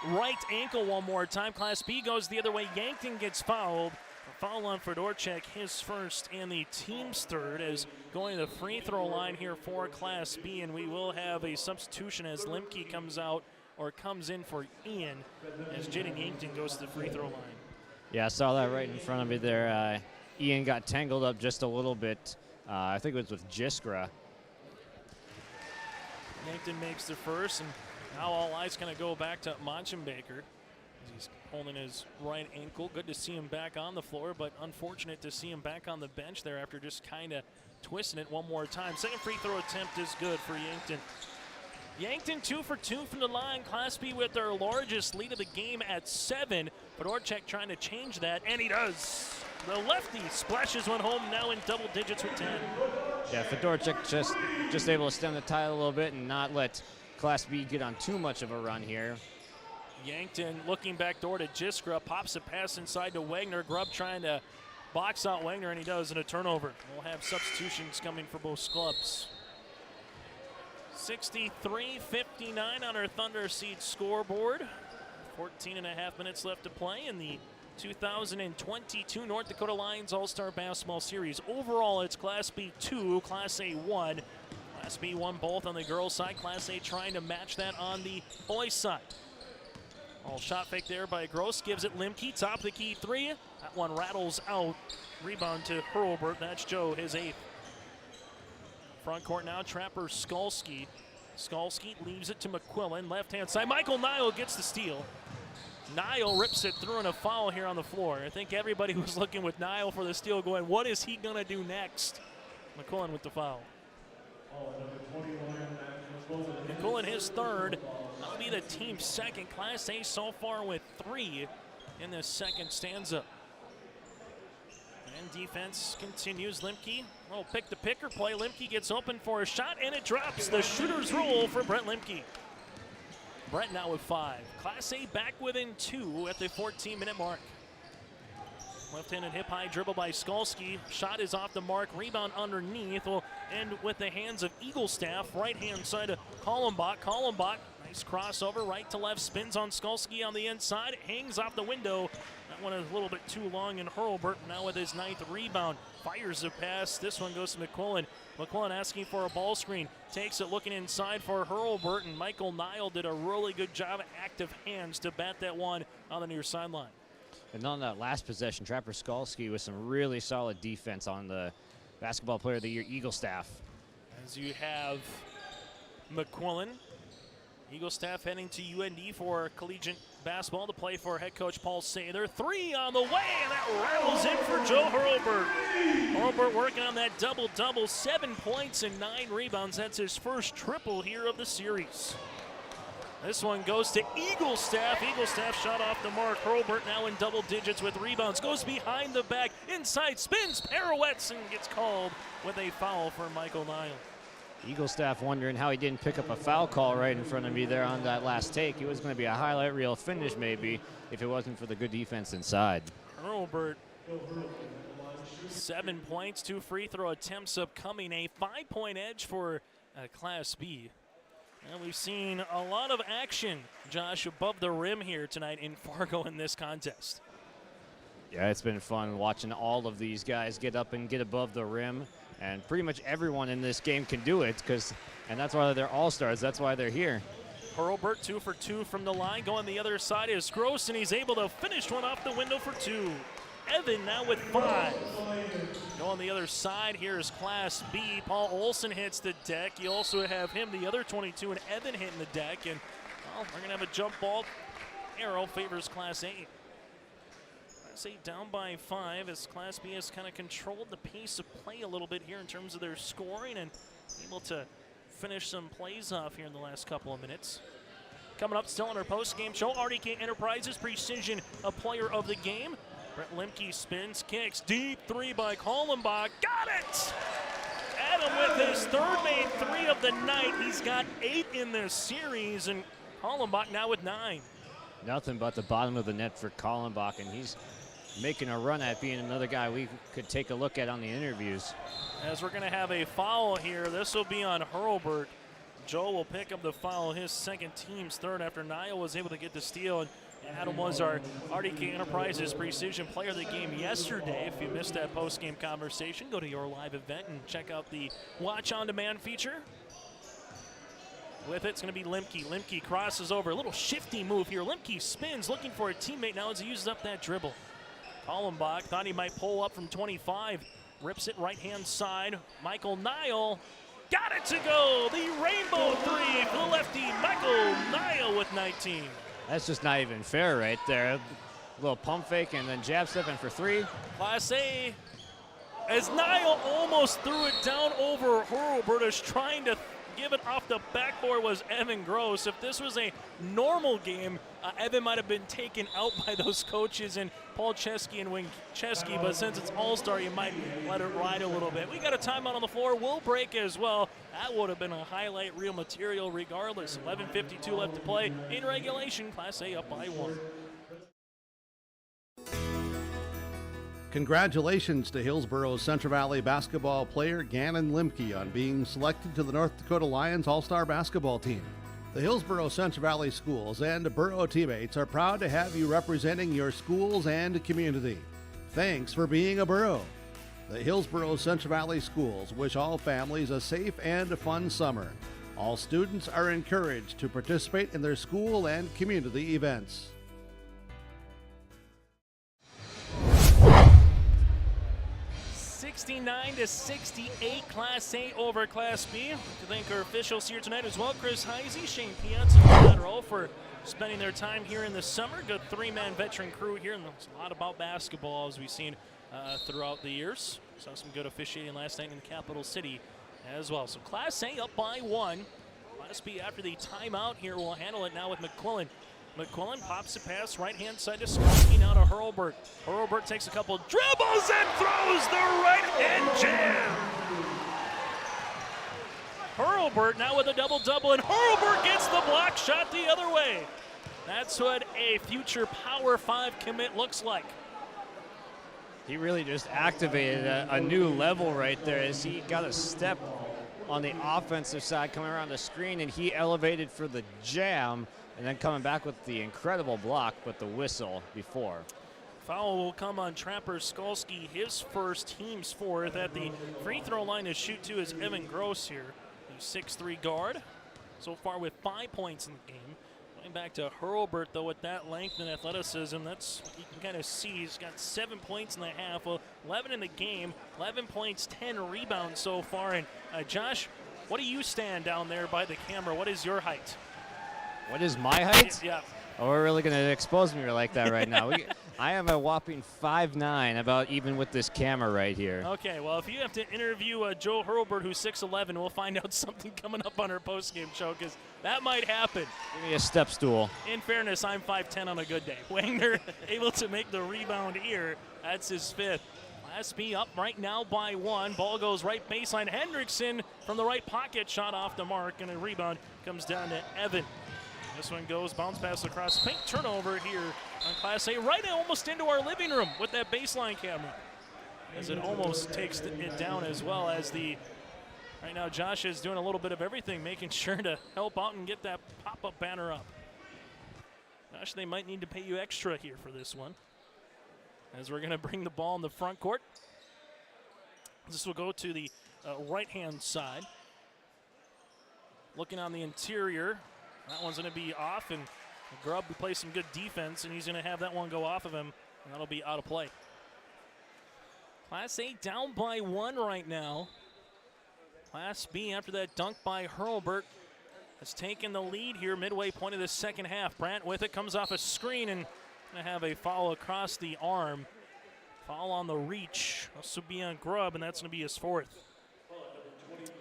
right ankle one more time. Class B goes the other way. Yankton gets fouled. A foul on Fedorchuk, his first and the team's third, as going to the free throw line here for Class B, and we will have a substitution as Limke comes out or comes in for Ian as Jaden Yankton goes to the free throw line. Yeah, I saw that right in front of me there. Ian got tangled up just a little bit. I think it was with Jiskra. Yankton makes the first, and now all eyes kind of go back to Machin Baker. He's holding his right ankle. Good to see him back on the floor, but unfortunate to see him back on the bench there after just kind of twisting it one more time. Second free throw attempt is good for Yankton. Yankton 2 for 2 from the line. Class B with their largest lead of the game at 7. Fedorchuk trying to change that, and he does. The lefty splashes one home, now in double digits with 10. Yeah, Fedorchuk just able to stem the tide a little bit and not let Class B get on too much of a run here. Yankton looking back door to Jiskra, pops a pass inside to Wagner. Grubb trying to box out Wagner, and he does, in a turnover. We'll have substitutions coming for both clubs. 63-59 on our Thunder Seed scoreboard. 14 and a half minutes left to play in the 2022 North Dakota Lions All-Star Basketball Series. Overall, it's Class B 2, Class A 1. Class B won both on the girls' side. Class A trying to match that on the boys' side. All shot fake there by Gross, gives it Limke, top of the key three. That one rattles out. Rebound to Hurlbert. That's Joe, his 8th. Front court now, Trapper Skalski. Skalski leaves it to McQuillan, left-hand side. Michael Nile gets the steal. Nile rips it through in a foul here on the floor. I think everybody was looking with Nile for the steal going, what is he going to do next? McQuillan with the foul. McQuillan his third. That'll be the team's second. Class A so far with 3 in this second stanza. And defense continues. Limke, little pick-the-picker play. Limke gets open for a shot, and it drops. The shooter's rule for Brett Limke. Brett now with 5. Class A back within 2 at the 14-minute mark. Left-handed hip-high dribble by Skalski. Shot is off the mark. Rebound underneath. Will end with the hands of Eaglestaff. Right-hand side of Kallenbach. Kallenbach, nice crossover. Right to left. Spins on Skalski on the inside. Hangs off the window. That one is a little bit too long, and Hurlbert now with his 9th rebound. Fires the pass. This one goes to McQuillan. McQuillan asking for a ball screen. Takes it looking inside for Hurlbert, and Michael Nile did a really good job of active hands to bat that one on the near sideline. And on that last possession, Trapper Skalski with some really solid defense on the Basketball Player of the Year, Eaglestaff. As you have McQuillan, Eaglestaff heading to UND for collegiate basketball to play for head coach Paul Sather. 3 on the way, and that rattles in for Joe Hurlbert. Hurlbert working on that double-double, 7 points and 9 rebounds. That's his first triple here of the series. This one goes to Eaglestaff. Eaglestaff shot off the mark. Hurlbert now in double digits with rebounds. Goes behind the back. Inside spins, pirouettes, and gets called with a foul for Michael Nile. Eaglestaff wondering how he didn't pick up a foul call right in front of me there on that last take. It was going to be a highlight reel finish maybe if it wasn't for the good defense inside. Hurlbert, 7 points, 2 free throw attempts upcoming. A 5-point edge for Class B. And we've seen a lot of action, Josh, above the rim here tonight in Fargo in this contest. Yeah, it's been fun watching all of these guys get up and get above the rim. And pretty much everyone in this game can do it, and that's why they're all-stars. That's why they're here. Hurlbert 2 for 2 from the line. Going the other side is Gross, and he's able to finish one off the window for 2. Evan now with 5. Going the other side here is Class B. Paul Olson hits the deck. You also have him, the other 22, and Evan hitting the deck. And well, we're going to have a jump ball. Arrow favors Class A. Class A down by 5 as Class B has kind of controlled the pace of play a little bit here in terms of their scoring and able to finish some plays off here in the last couple of minutes. Coming up still on our post-game show, RDK Enterprises Precision, a player of the game. Brett Limke spins, kicks, deep 3 by Kallenbach. Got it! Adam with his third made 3 of the night. He's got 8 in this series, and Kallenbach now with 9. Nothing but the bottom of the net for Kallenbach, and he's making a run at being another guy we could take a look at on the interviews. As we're going to have a foul here, this will be on Hurlbert. Joe will pick up the foul, his second team's third after Niall was able to get the steal. And Adam was our RDK Enterprises Precision Player of the Game yesterday. If you missed that post-game conversation, go to your live event and check out the Watch On Demand feature. With it, it's going to be Limke. Limke crosses over. A little shifty move here. Limke spins, looking for a teammate now as he uses up that dribble. Kallenbach thought he might pull up from 25. Rips it right-hand side. Michael Nile got it to go. The rainbow 3 for the lefty. Michael Nile with 19. That's just not even fair right there. A little pump fake and then jab stepping for 3. Class A, as Nile almost threw it down over Hurlbert, is trying to give it off the backboard was Evan Gross. If this was a normal game, Evan might have been taken out by those coaches and Paul Chesky and Wing Chesky, but since it's All-Star, you might let it ride a little bit. We got a timeout on the floor. We'll break as well. That would have been a highlight reel material regardless. 11:52 left to play in regulation. Class A up by 1. Congratulations to Hillsboro's Central Valley basketball player Gannon Limke on being selected to the North Dakota Lions All-Star basketball team. The Hillsboro Central Valley schools and borough teammates are proud to have you representing your schools and community. Thanks for being a borough. The Hillsboro Central Valley schools wish all families a safe and fun summer. All students are encouraged to participate in their school and community events. (69-68) Class A over Class B. To thank our officials here tonight as well, Chris Heisey, Shane Piazza, and Federal for spending their time here in the summer. Good 3-man veteran crew here, and there's a lot about basketball as we've seen throughout the years. Saw some good officiating last night in the capital city as well. So Class A up by 1. Class B after the timeout here will handle it now with McQuillan. McQuillan pops a pass right-hand side to Skolsky, now to Hurlbert. Hurlbert takes a couple dribbles and throws the right-hand jam. Hurlbert now with a double-double, and Hurlbert gets the block shot the other way. That's what a future Power 5 commit looks like. He really just activated a new level right there as he got a step on the offensive side coming around the screen, and he elevated for the jam. And then coming back with the incredible block, but the whistle before. Foul will come on Trapper Skolsky, his first, team's fourth. At the free throw line to shoot to is Evan Gross here, the 6'3" guard. So far with 5 points in the game. Going back to Hurlbert, though, with that length and athleticism, that's what you can kind of see. He's got 7 points in the half, 11 in the game, 11 points, 10 rebounds so far. And Josh, what do you stand down there by the camera? What is your height? What is my height? Yeah. Oh, we're really going to expose me like that right now. I am a whopping 5'9", about even with this camera right here. Okay, well, if you have to interview Joe Hurlbert, who's 6'11", we'll find out something coming up on our postgame show, because that might happen. Give me a step stool. In fairness, I'm 5'10" on a good day. Wagner able to make the rebound here. That's his fifth. Class B up right now by 1. Ball goes right baseline. Hendrickson from the right pocket, shot off the mark, and a rebound comes down to Evan. This one goes, bounce pass across the paint, turnover here on Class A, right almost into our living room with that baseline camera, as it almost takes it down, as well as right now Josh is doing a little bit of everything, making sure to help out and get that pop-up banner up. Josh, they might need to pay you extra here for this one, as we're going to bring the ball in the front court. This will go to the right-hand side. Looking on the interior, that one's going to be off, and Grubb plays some good defense, and he's going to have that one go off of him, and that'll be out of play. Class A down by 1 right now. Class B, after that dunk by Hurlbert, has taken the lead here midway point of the second half. Brandt with it, comes off a screen, and going to have a foul across the arm. Foul on the reach. This will be on Grubb, and that's going to be his fourth.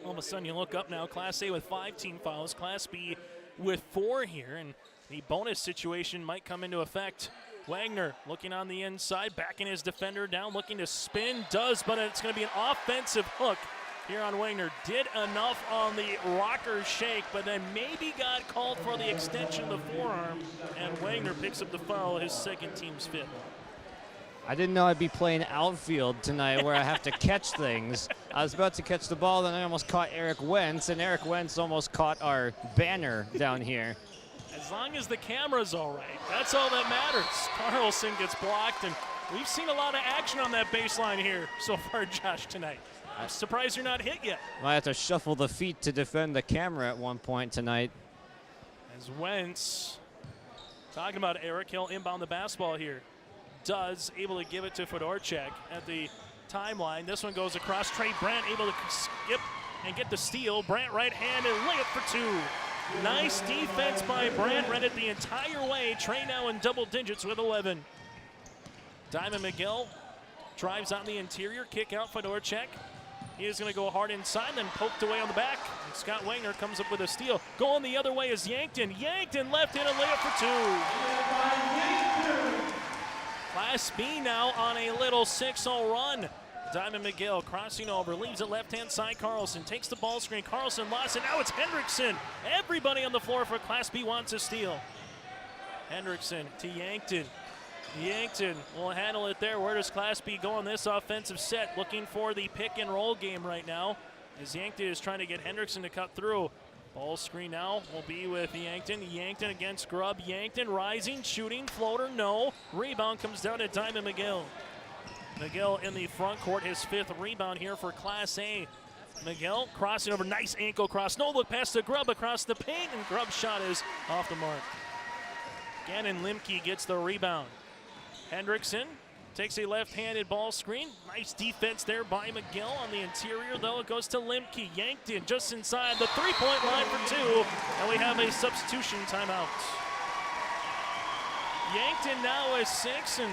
All of a sudden, you look up now, Class A with 5 team fouls, Class B with 4 here, and the bonus situation might come into effect. Wagner looking on the inside, backing his defender down, looking to spin, does, but it's going to be an offensive hook here on Wagner. Did enough on the rocker shake, but then maybe got called for the extension of the forearm, and Wagner picks up the foul, his second team's fifth. I didn't know I'd be playing outfield tonight where I have to catch things. I was about to catch the ball, then I almost caught Eric Wentz, and Eric Wentz almost caught our banner down here. As long as the camera's all right, that's all that matters. Carlson gets blocked, and we've seen a lot of action on that baseline here so far, Josh, tonight. I'm surprised you're not hit yet. I have to shuffle the feet to defend the camera at one point tonight. As Wentz, talking about Eric, he'll inbound the basketball here. Does, able to give it to Fedorchak at the timeline. This one goes across. Trey Brandt able to skip and get the steal. Brandt right-handed, layup for 2. Nice defense by Brandt, read it the entire way. Trey now in double digits with 11. Diamond McGill drives on the interior, kick out Fedorchak. He is going to go hard inside, then poked away on the back. And Scott Wagner comes up with a steal. Going the other way is Yankton. Yankton left-handed layup for 2. Class B now on a little 6-0 run. Diamond McGill crossing over, leaves it left-hand side. Carlson takes the ball screen. Carlson lost it. Now it's Hendrickson. Everybody on the floor for Class B wants a steal. Hendrickson to Yankton. Yankton will handle it there. Where does Class B go on this offensive set? Looking for the pick-and-roll game right now, as Yankton is trying to get Hendrickson to cut through. Ball screen now will be with Yankton. Yankton against Grubb. Yankton rising, shooting, floater, no. Rebound comes down to Diamond McGill. McGill in the front court, his 5th rebound here for Class A. McGill crossing over, nice ankle cross. No look pass to Grubb across the paint, and Grubb's shot is off the mark. Gannon Limke gets the rebound. Hendrickson takes a left-handed ball screen. Nice defense there by McGill on the interior, though. It goes to Limke. Yankton just inside the 3-point line for 2, and we have a substitution timeout. Yankton now is 6, and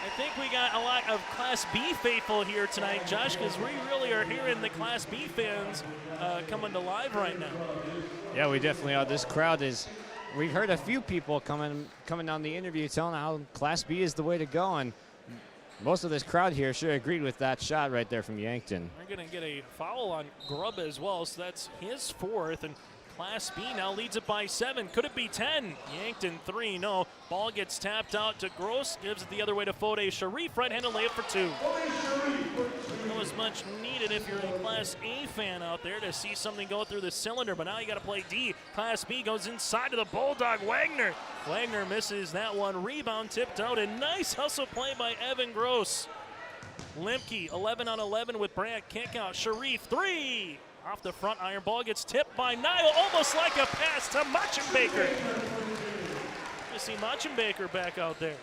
I think we got a lot of Class B faithful here tonight, Josh, because we really are hearing the Class B fans coming to live right now. Yeah, we definitely are. This crowd is, we've heard a few people coming on the interview telling how Class B is the way to go, and most of this crowd here sure agreed with that shot right there from Yankton. We're going to get a foul on Grubb as well, so that's his 4th, and Class B now leads it by 7. Could it be 10? Yankton 3, no. Ball gets tapped out to Gross, gives it the other way to Fode Sharif, right-handed layup for 2. Not as much needed if you're a Class A fan out there to see something go through the cylinder, but now you got to play D. Class B goes inside to the Bulldog, Wagner. Wagner misses that one. Rebound tipped out, and nice hustle play by Evan Gross. Limke 11 on 11 with Brandt, kick out. Sharif 3. Off the front iron, ball gets tipped by Nile, almost like a pass to Machenbaker. You see Machenbaker back out there.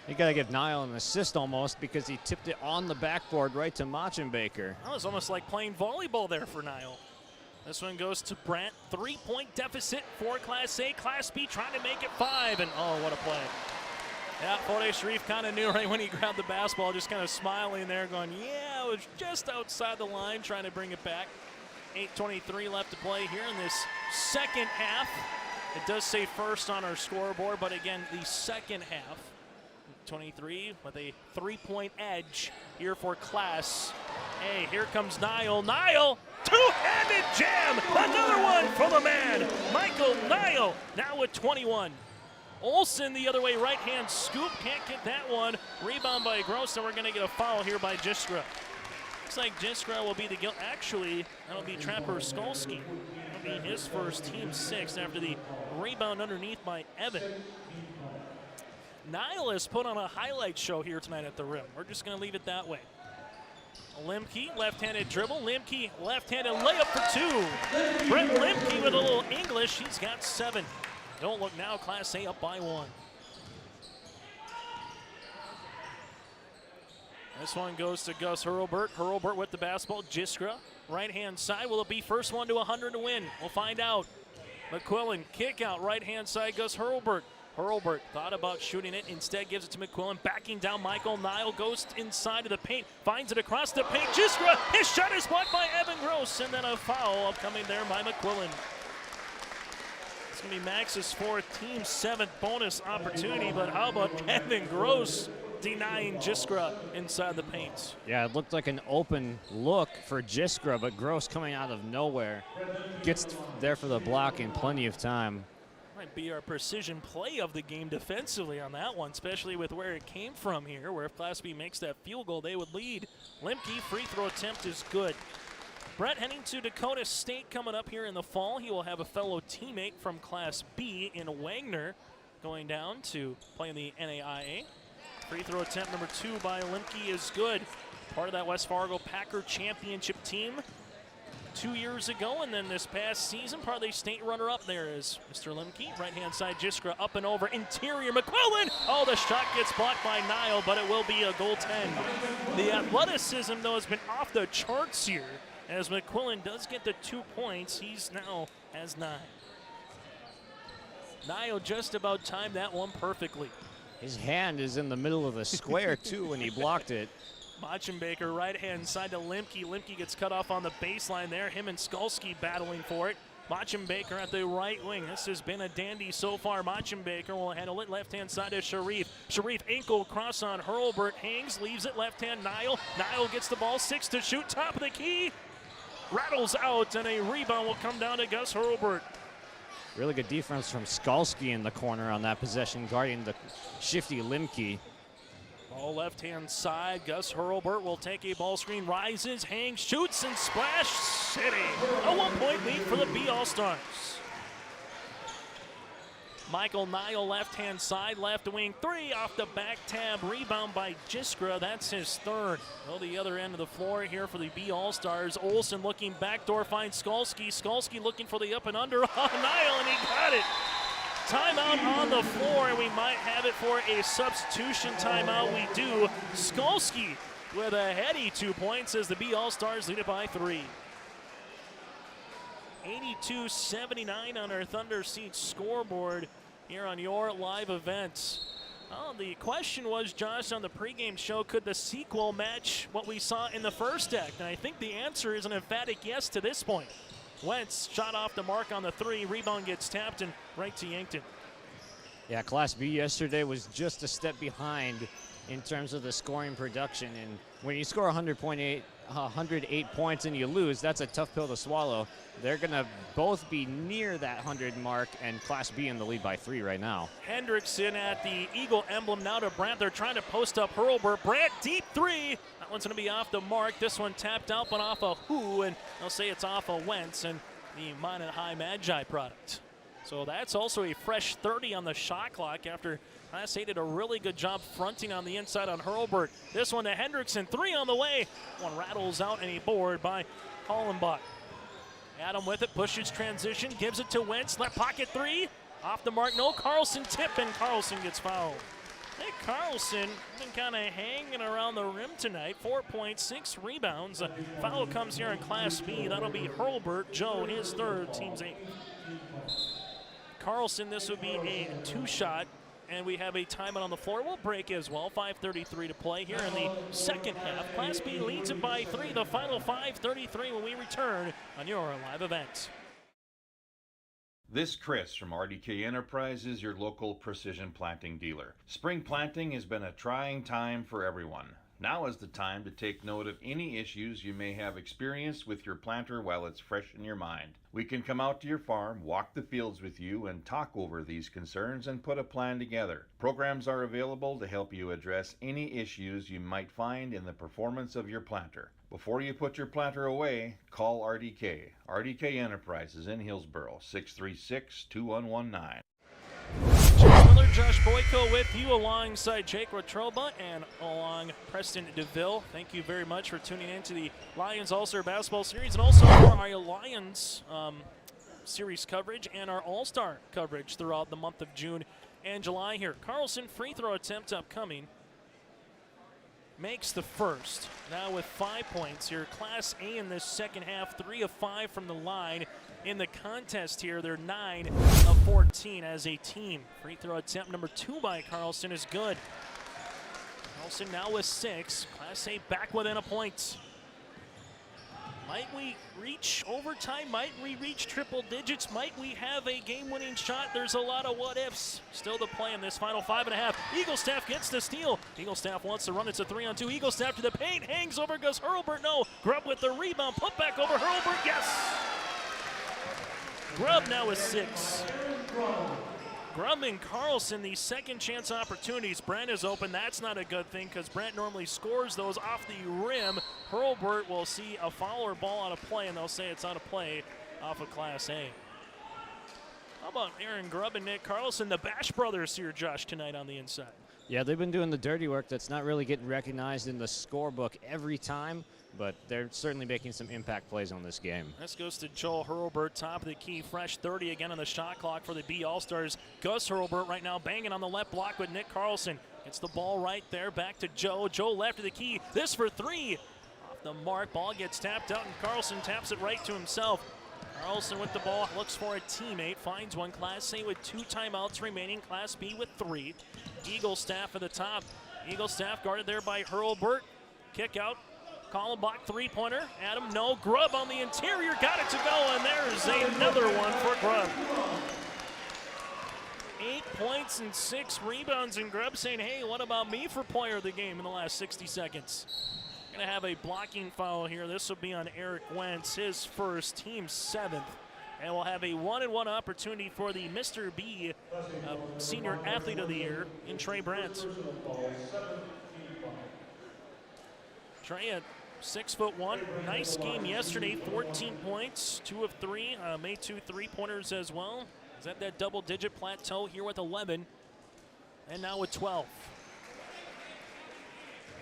You got to give Nile an assist almost, because he tipped it on the backboard right to Machenbaker. That was almost like playing volleyball there for Nile. This one goes to Brandt. 3-point deficit for Class A. Class B trying to make it 5, and oh, what a play. Yeah, Fode Sharif kind of knew right when he grabbed the basketball, just kind of smiling there, going, yeah, it was just outside the line, trying to bring it back. 8:23 left to play here in this second half. It does say first on our scoreboard, but again, the second half. 23 with a 3-point edge here for Class A. Here comes Niall. Niall, two-handed jam. Another one for the man, Michael Niall, now with 21. Olsen the other way, right-hand scoop, can't get that one. Rebound by Gross, and we're going to get a foul here by Jiskra. Looks like Jiskra will be the guilt. Actually, that'll be Trapper Skolsky. That'll be his first, team 6, after the rebound underneath by Evan. Niall has put on a highlight show here tonight at the rim. We're just going to leave it that way. Limke, left-handed dribble. Limke, left-handed layup for 2. Brett Limke with a little English. He's got 7. Don't look now, Class A up by 1. This one goes to Gus Hurlbert. Hurlbert with the basketball. Jiskra, right-hand side. Will it be first one to 100 to win? We'll find out. McQuillan, kick out, right-hand side, Gus Hurlbert. Hurlbert thought about shooting it, instead gives it to McQuillan. Backing down Michael Niall, goes inside of the paint, finds it across the paint. Jiskra, his shot is blocked by Evan Gross, and then a foul upcoming there by McQuillan. It's going to be Max's 4th, team 7th bonus opportunity, but how about Evan Gross denying Jiskra inside the paint? Yeah, it looked like an open look for Jiskra, but Gross coming out of nowhere gets there for the block in plenty of time. Might be our precision play of the game defensively on that one, especially with where it came from here, where if Class B makes that field goal, they would lead. Limke, free throw attempt is good. Brett heading to Dakota State coming up here in the fall. He will have a fellow teammate from Class B in Wagner going down to play in the NAIA. Free throw attempt number 2 by Limke is good. Part of that West Fargo Packer championship team 2 years ago, and then this past season, part of the state runner-up there is Mr. Limke. Right-hand side, Jiskra up and over, interior, McQuillan! Oh, the shot gets blocked by Niall, but it will be a goaltend. The athleticism, though, has been off the charts here, as McQuillan does get the 2 points. He's now has 9. Niall just about timed that one perfectly. His hand is in the middle of the square, too, when he blocked it. Machenbaker, right-hand side to Limke. Limke gets cut off on the baseline there. Him and Skolsky battling for it. Machenbaker at the right wing. This has been a dandy so far. Machenbaker will handle it. Left-hand side to Sharif. Sharif ankle cross on Hurlbert. Hangs, leaves it. Left-hand Niall. Niall gets the ball. 6 to shoot. Top of the key. Rattles out, and a rebound will come down to Gus Hurlbert. Really good defense from Skolsky in the corner on that possession, guarding the shifty Limke. Ball left-hand side. Gus Hurlbert will take a ball screen, rises, hangs, shoots, and Splash City. A 1-point lead for the B All-Stars. Michael Niall, left-hand side, left wing, 3 off the back tab. Rebound by Jiskra. That's his 3rd. Well, the other end of the floor here for the B All-Stars. Olsen looking backdoor, finds Skolsky. Skolsky looking for the up and under on Niall, and he got it. Timeout on the floor, and we might have it for a substitution timeout. We do. Skolsky with a heady 2 points as the B All-Stars lead it by 3. 82-79 on our Thunder Seats scoreboard here on your live event. Well, the question was, Josh, on the pregame show, could the sequel match what we saw in the first act? And I think the answer is an emphatic yes to this point. Wentz shot off the mark on the 3. Rebound gets tapped and right to Yankton. Yeah, Class B yesterday was just a step behind in terms of the scoring production. And when you score 108 points and you lose, that's a tough pill to swallow. They're going to both be near that 100 mark, and Class B in the lead by 3 right now. Hendrickson at the Eagle emblem now to Brandt. They're trying to post up Hurlbert. Brandt, deep 3. That one's going to be off the mark. This one tapped out, but off a Who, and they'll say it's off a Wentz and the Minot High Magi product. So that's also a fresh 30 on the shot clock after Class A did a really good job fronting on the inside on Hurlbert. This one to Hendrickson, 3 on the way. One rattles out and a board by Hollenbach. Adam with it, pushes transition, gives it to Wentz, left pocket 3. Off the mark, no, Carlson tip, and Carlson gets fouled. Hey, Carlson been kind of hanging around the rim tonight. 4.6 rebounds. A foul comes here in Class B. That'll be Hurlbert. Joe, his 3rd, team's 8th. Carlson, this would be a 2-shot. And we have a timeout on the floor. We'll break as well. 5:33 to play here in the second half. Class B leads it by 3. The final 5:33 when we return on your live event. This Chris from RDK Enterprises, your local precision planting dealer. Spring planting has been a trying time for everyone. Now is the time to take note of any issues you may have experienced with your planter while it's fresh in your mind. We can come out to your farm, walk the fields with you, and talk over these concerns and put a plan together. Programs are available to help you address any issues you might find in the performance of your planter. Before you put your planter away, call RDK. RDK Enterprises in Hillsboro, 636-2119. Josh Boyko with you alongside Jake Rotroba and along Preston DeVille. Thank you very much for tuning in to the Lions All-Star Basketball Series and also for our Lions Series coverage and our All-Star coverage throughout the month of June and July here. Carlson free throw attempt upcoming. Makes the first. Now with 5 points here. Class A in this second half, 3 of 5 from the line. In the contest here, they're 9 of 14 as a team. Free throw attempt number 2 by Carlson is good. Carlson now with 6. Class A back within a point. Might we reach overtime? Might we reach triple digits? Might we have a game-winning shot? There's a lot of what-ifs still to play in this final 5.5. Eaglestaff gets the steal. Eaglestaff wants to run. It's a 3-on-2. Eaglestaff to the paint. Hangs over Gus Hurlbert. No. Grubb with the rebound. Put back over Hurlbert. Yes. Grubb now with 6. Grubb and Carlson, the second chance opportunities. Brandt is open. That's not a good thing because Brandt normally scores those off the rim. Hurlbert will see a foul or ball out of play, and they'll say it's out of play off of Class A. How about Aaron Grubb and Nick Carlson, the Bash brothers here, Josh, tonight on the inside? Yeah, they've been doing the dirty work that's not really getting recognized in the scorebook every time, but they're certainly making some impact plays on this game. This goes to Joel Hurlbert, top of the key, fresh 30 again on the shot clock for the B All-Stars. Gus Hurlbert right now banging on the left block with Nick Carlson. Gets the ball right there, back to Joe. Joe left of the key, this for 3. Off the mark, ball gets tapped out, and Carlson taps it right to himself. Carlson with the ball, looks for a teammate, finds one. Class A with 2 timeouts remaining, Class B with 3. Eaglestaff at the top. Eaglestaff guarded there by Hurlbert. Kick out. Kallenbach three-pointer. Adam, no. Grubb on the interior, got it to go, and there's another one for Grubb. 8 points and 6 rebounds, and Grubb saying, hey, what about me for player of the game in the last 60 seconds? Going to have a blocking foul here. This will be on Eric Wentz, his first, team 7th. And we'll have a 1-and-1 opportunity for the Mr. B Senior Athlete of the Year in Trey Brandt. Trey at 6'1". Nice game yesterday. 14 points, 2 of 3. Made 2 3-pointers as well. Is at that double-digit plateau here with 11. And now with 12.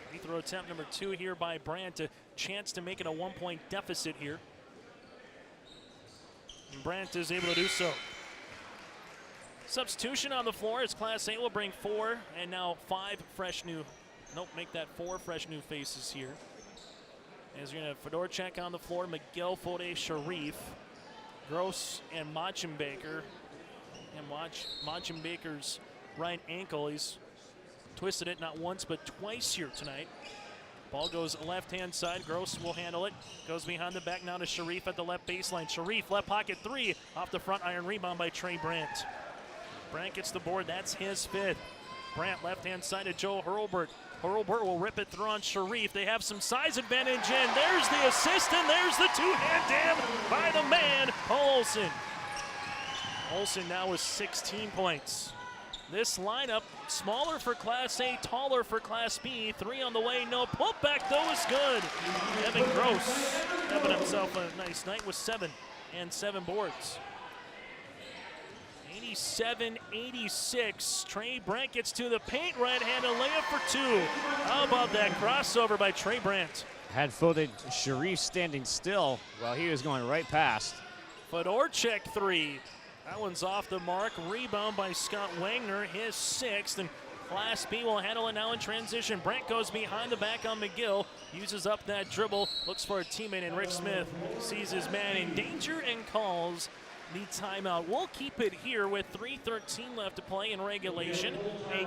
Free throw attempt number 2 here by Brandt. A chance to make it a 1-point deficit here. And Brandt is able to do so. Substitution on the floor as Class A will bring 4 and now 5 fresh new. Nope, make that 4 fresh new faces here. As you're going to have Fedorchak on the floor, McGill, Fode, Sharif, Gross, and Machenbaker. And Machenbaker's right ankle, he's twisted it not once but twice here tonight. Ball goes left-hand side. Gross will handle it. Goes behind the back now to Sharif at the left baseline. Sharif, left pocket 3. Off the front iron, rebound by Trey Brandt. Brandt gets the board. That's his 5th. Brandt left-hand side to Joe Hurlbert. Hurlbert will rip it through on Sharif. They have some size advantage, and there's the assist, and there's the 2-hand jam by the man, Paul Olsen. Olsen now with 16 points. This lineup, smaller for Class A, taller for Class B. 3 on the way, no putback, though, is good. Evan Gross having himself a nice night with 7 and 7 boards. 87-86. Trey Brandt gets to the paint, right-handed layup for 2. How about that crossover by Trey Brandt? Had Fode Sharif standing still while he was going right past. Fedorchak 3. That one's off the mark. Rebound by Scott Wagner, his 6th. And Class B will handle it now in transition. Brandt goes behind the back on McGill. Uses up that dribble. Looks for a teammate, and Rick Smith sees his man in danger and calls the timeout. We'll keep it here with 3:13 left to play in regulation. A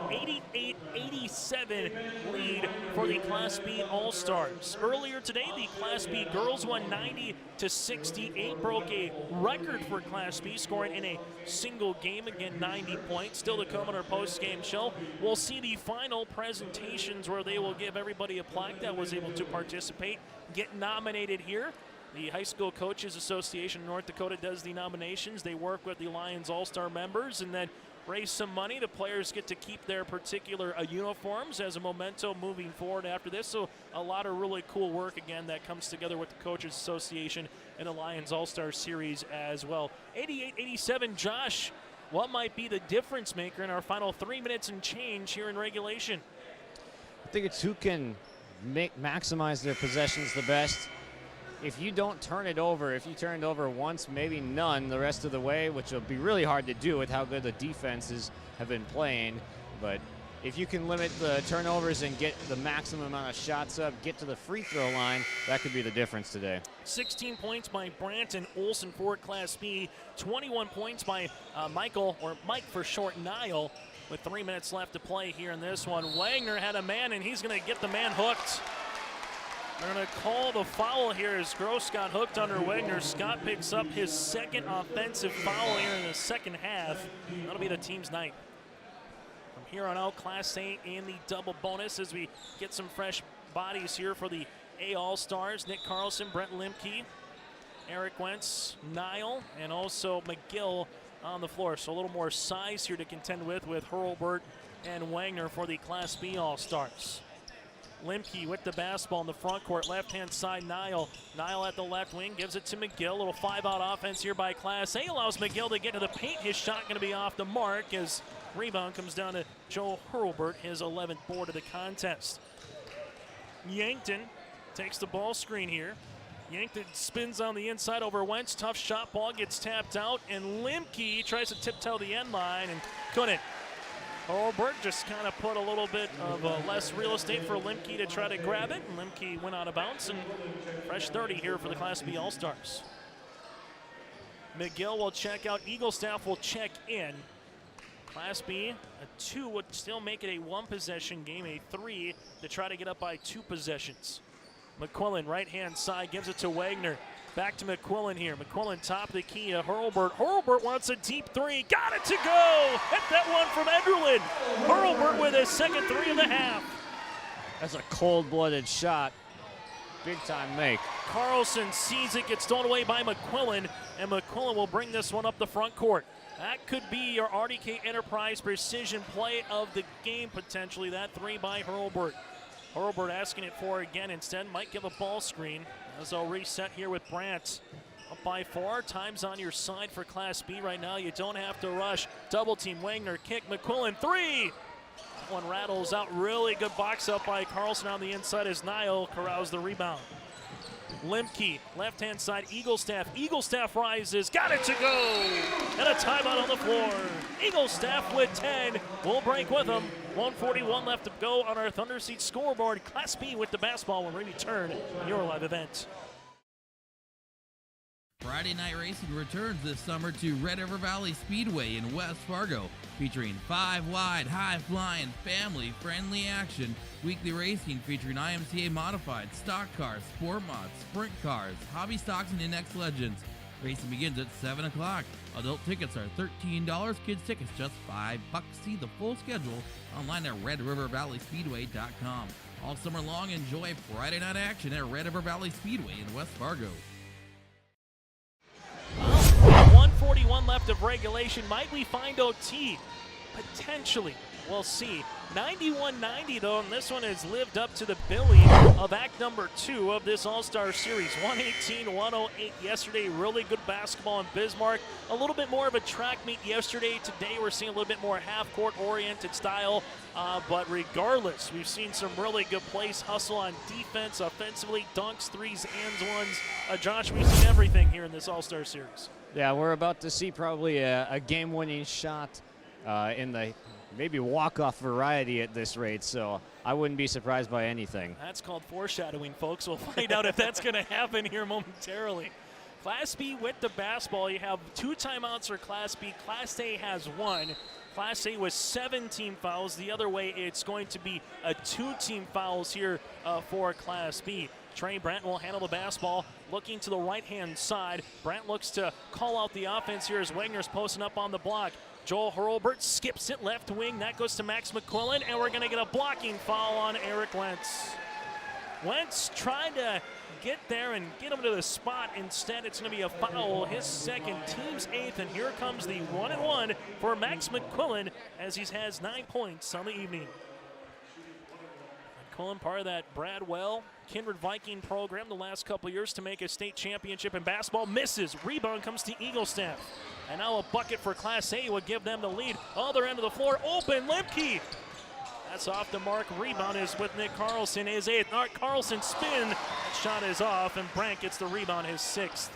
88-87 lead for the Class B All-Stars. Earlier today, the Class B girls won 90-68, broke a record for Class B, scoring in a single game, again 90 points. Still to come on our post-game show. We'll see the final presentations where they will give everybody a plaque that was able to participate, get nominated here. The High School Coaches Association in North Dakota does the nominations. They work with the Lions All-Star members and then raise some money. The players get to keep their particular uniforms as a memento moving forward after this. So a lot of really cool work, again, that comes together with the Coaches Association and the Lions All-Star Series as well. 88-87, Josh, what might be the difference maker in our final 3 minutes and change here in regulation? I think it's who can maximize their possessions the best. If you don't turn it over, if you turn it over once, maybe none the rest of the way, which will be really hard to do with how good the defenses have been playing. But if you can limit the turnovers and get the maximum amount of shots up, get to the free throw line, that could be the difference today. 16 points by Brandt and Olsen for Class B. 21 points by Mike for short, Nile, with 3 minutes left to play here in this one. Wagner had a man, and he's going to get the man hooked. They're going to call the foul here as Gross got hooked under Wagner. Scott picks up his second offensive foul here in the second half. That'll be the team's night. From here on out, Class A in the double bonus as we get some fresh bodies here for the A All-Stars. Nick Carlson, Brent Limke, Eric Wentz, Nile, and also McGill on the floor. So a little more size here to contend with Hurlbert and Wagner for the Class B All-Stars. Limke with the basketball in the front court, left-hand side, Nile. Nile at the left wing, gives it to McGill. A little 5-out offense here by Class A. Allows McGill to get to the paint. His shot going to be off the mark as rebound comes down to Joe Hurlbert, his 11th board of the contest. Yankton takes the ball screen here. Yankton spins on the inside over Wentz. Tough shot, ball gets tapped out, and Limke tries to tiptoe the end line and couldn't. Hurlbert just kind of put a little bit of less real estate for Limke to try to grab it, and Limke went out of bounds, and fresh 30 here for the Class B All-Stars. McGill will check out. Eaglestaff will check in. Class B, a 2 would still make it a 1-possession game, a 3 to try to get up by 2 possessions. McQuillan, right-hand side, gives it to Wagner. Back to McQuillan here. McQuillan top of the key to Hurlbert. Hurlbert wants a deep 3. Got it to go! Hit that one from Enderlin. Hurlbert with his second 3 of the half. That's a cold-blooded shot. Big-time make. Carlson sees it, gets thrown away by McQuillan, and McQuillan will bring this one up the front court. That could be your RDK Enterprise precision play of the game, potentially. That 3 by Hurlbert. Hurlbert asking it for again instead. Might give a ball screen as they'll reset here with Brandt. Up by 4. Time's on your side for Class B right now. You don't have to rush. Double team, Wagner, kick, McQuillan, 3! That one rattles out. Really good box up by Carlson on the inside as Nile corrals the rebound. Limke, left-hand side, Eaglestaff. Eaglestaff rises, got it to go! And a timeout on the floor. Eaglestaff with 10. We'll break with them. 1:41 left to go on our Thunder Seat scoreboard. Class B with the basketball when we return your live event. Friday Night Racing returns this summer to Red River Valley Speedway in West Fargo, featuring 5-wide, high-flying, family-friendly action. Weekly racing featuring IMCA modified, stock cars, sport mods, sprint cars, hobby stocks, and index legends. Racing begins at 7 o'clock. Adult tickets are $13. Kids tickets just $5. See the full schedule online at RedRiverValleySpeedway.com. All summer long, enjoy Friday night action at Red River Valley Speedway in West Fargo. 1:41 left of regulation. Might we find OT? Potentially. We'll see. 91-90 though, and this one has lived up to the billing of act number 2 of this All-Star Series. 118-108 yesterday. Really good basketball in Bismarck. A little bit more of a track meet yesterday. Today we're seeing a little bit more half-court oriented style. But regardless, we've seen some really good plays. Hustle on defense, offensively, dunks, 3s, and 1s. Josh, we've seen everything here in this All-Star Series. Yeah, we're about to see probably a game-winning shot in the maybe walk-off variety at this rate, so I wouldn't be surprised by anything. That's called foreshadowing, folks. We'll find out if that's going to happen here momentarily. Class B with the basketball. You have 2 timeouts for Class B. Class A has 1. Class A with 17 fouls. The other way, it's going to be a 2-team fouls here for Class B. Trey Brandt will handle the basketball, looking to the right-hand side. Brandt looks to call out the offense here as Wagner's posting up on the block. Joel Hurlbert skips it left wing. That goes to Max McQuillan, and we're going to get a blocking foul on Eric Wentz. Wentz tried to get there and get him to the spot. Instead, it's going to be a foul, his second, team's 8th, and here comes the 1-and-1 for Max McQuillan as he has 9 points on the evening. McQuillan, part of that Bradwell Kindred Viking program the last couple years to make a state championship in basketball. Misses. Rebound comes to Eaglestaff. And now a bucket for Class A would give them the lead. Other end of the floor, open, Limke. That's off the mark. Rebound is with Nick Carlson, his 8th. Art Carlson spin. That shot is off, and Brandt gets the rebound, his 6th.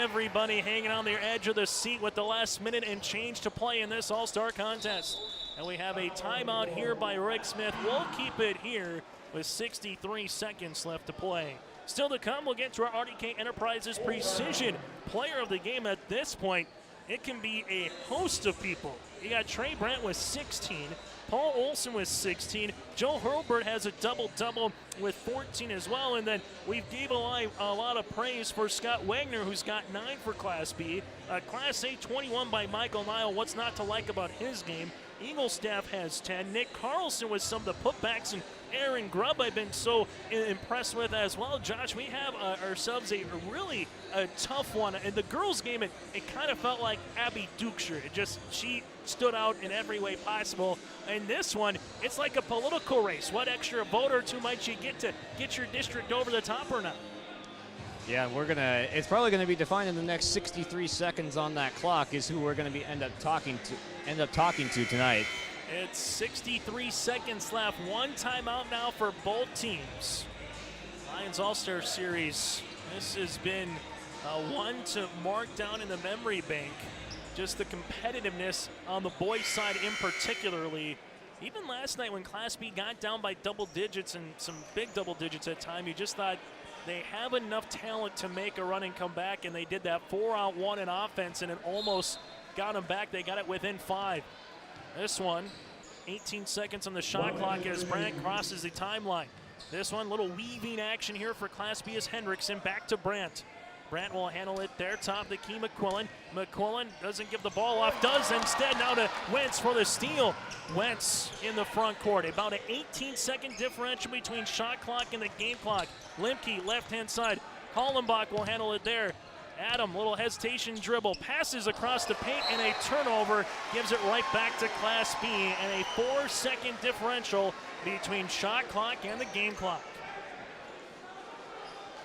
Everybody hanging on the edge of the seat with the last minute and change to play in this all-star contest. And we have a timeout here by Rick Smith. We'll keep it here with 63 seconds left to play. Still to come, we'll get to our RDK Enterprises Precision Player of the Game. At this point, it can be a host of people. You got Trey Brandt with 16, Paul Olson with 16, Joe Hurlbert has a double-double with 14 as well, and then we've gave a lot of praise for Scott Wagner, who's got 9 for Class B. Class A, 21 by Michael Nile. What's not to like about his game? Eaglestaff has 10. Nick Carlson with some of the putbacks, and Aaron Grubb I've been so impressed with as well. Josh, we have ourselves a really tough one. In the girls' game, it kind of felt like Abby Dukeshire. She stood out in every way possible. In this one, it's like a political race. What extra vote or two might you get to get your district over the top or not? Yeah, it's probably gonna be defined in the next 63 seconds on that clock is who we're gonna be end up talking to tonight. It's 63 seconds left. 1 timeout now for both teams. Lions All-Star Series. This has been one to mark down in the memory bank. Just the competitiveness on the boys' side in particularly. Even last night when Class B got down by double digits and some big double digits at time, you just thought they have enough talent to make a run and come back, and they did that 4-on-1 in offense, and it almost got them back. They got it within 5. This one, 18 seconds on the shot clock as Brandt crosses the timeline. This one, little weaving action here for Class B as Hendrickson back to Brandt. Brandt will handle it there, top of the key, McQuillan. McQuillan doesn't give the ball off, does instead now to Wentz for the steal. Wentz in the front court. About an 18-second differential between shot clock and the game clock. Limke, left-hand side. Hollenbach will handle it there. Adam, little hesitation dribble, passes across the paint, and a turnover gives it right back to Class B, and a 4-second differential between shot clock and the game clock.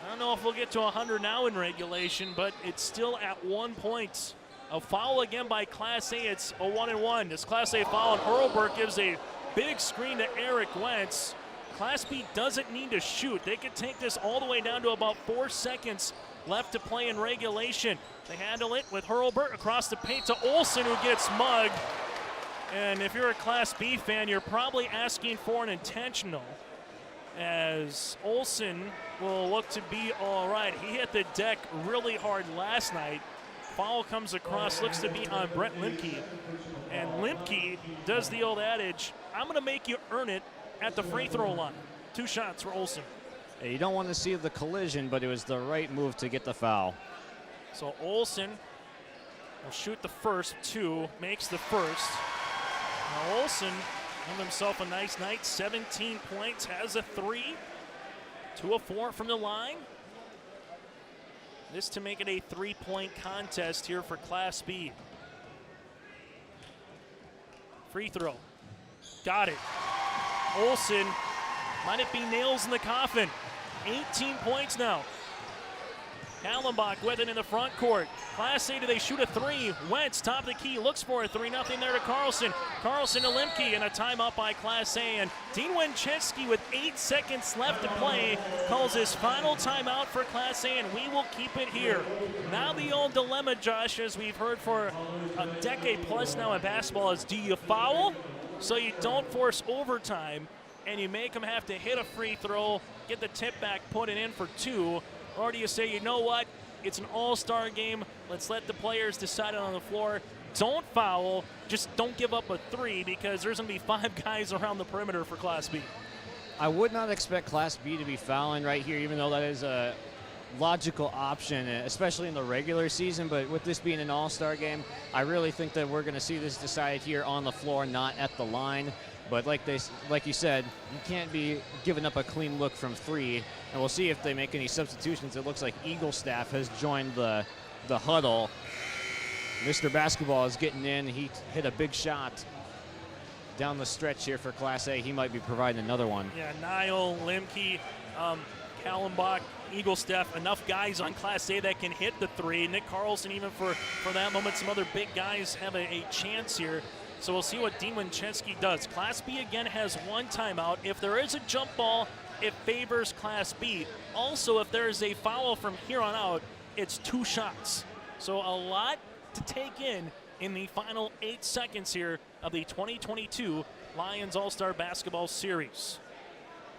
I don't know if we'll get to 100 now in regulation, but it's still at 1 point. A foul again by Class A. It's a 1-and-1. This Class A foul, and Hurlbert gives a big screen to Eric Wentz. Class B doesn't need to shoot. They could take this all the way down to about 4 seconds left to play in regulation. They handle it with Hurlbert across the paint to Olson, who gets mugged. And if you're a Class B fan, you're probably asking for an intentional, as Olson will look to be all right. He hit the deck really hard last night. Foul comes across, looks to be on Brett Limke. And Limke does the old adage, I'm going to make you earn it at the free throw line. 2 shots for Olson. You don't want to see the collision, but it was the right move to get the foul. So Olson will shoot the first 2, makes the first. Now Olson had himself a nice night, 17 points, has a 3. 2 of 4 from the line. This to make it a 3-point contest here for Class B. Free throw. Got it. Olson, might it be nails in the coffin? 18 points now. Kallenbach with it in the front court. Class A, do they shoot a 3? Wentz, top of the key, looks for a 3-0 there to Carlson. Carlson to Limke, and a timeout by Class A. And Dean Winchesky, with 8 seconds left to play, calls his final timeout for Class A, and we will keep it here. Now the old dilemma, Josh, as we've heard for a decade plus now in basketball, is do you foul so you don't force overtime and you make them have to hit a free throw, get the tip back, put it in for 2, or do you say, you know what, It's an all-star game. Let's let the players decide it on the floor. Don't foul. Just don't give up a 3 because there's going to be 5 guys around the perimeter for Class B. I would not expect Class B to be fouling right here, even though that is a logical option, especially in the regular season. But with this being an all-star game, I really think that we're going to see this decided here on the floor, not at the line. But like you said, you can't be giving up a clean look from 3. And we'll see if they make any substitutions. It looks like Eagle staff has joined the huddle. Mr. Basketball is getting in. He hit a big shot down the stretch here for Class A. He might be providing another one. Yeah, Niall, Limke, Kallenbach, Eagle Steph, enough guys on Class A that can hit the 3. Nick Carlson, even for that moment, some other big guys have a chance here. So we'll see what Dean Winchensky does. Class B again has 1 timeout. If there is a jump ball, it favors Class B. Also, if there is a foul from here on out, it's 2 shots. So a lot to take in the final 8 seconds here of the 2022 Lions All-Star Basketball Series.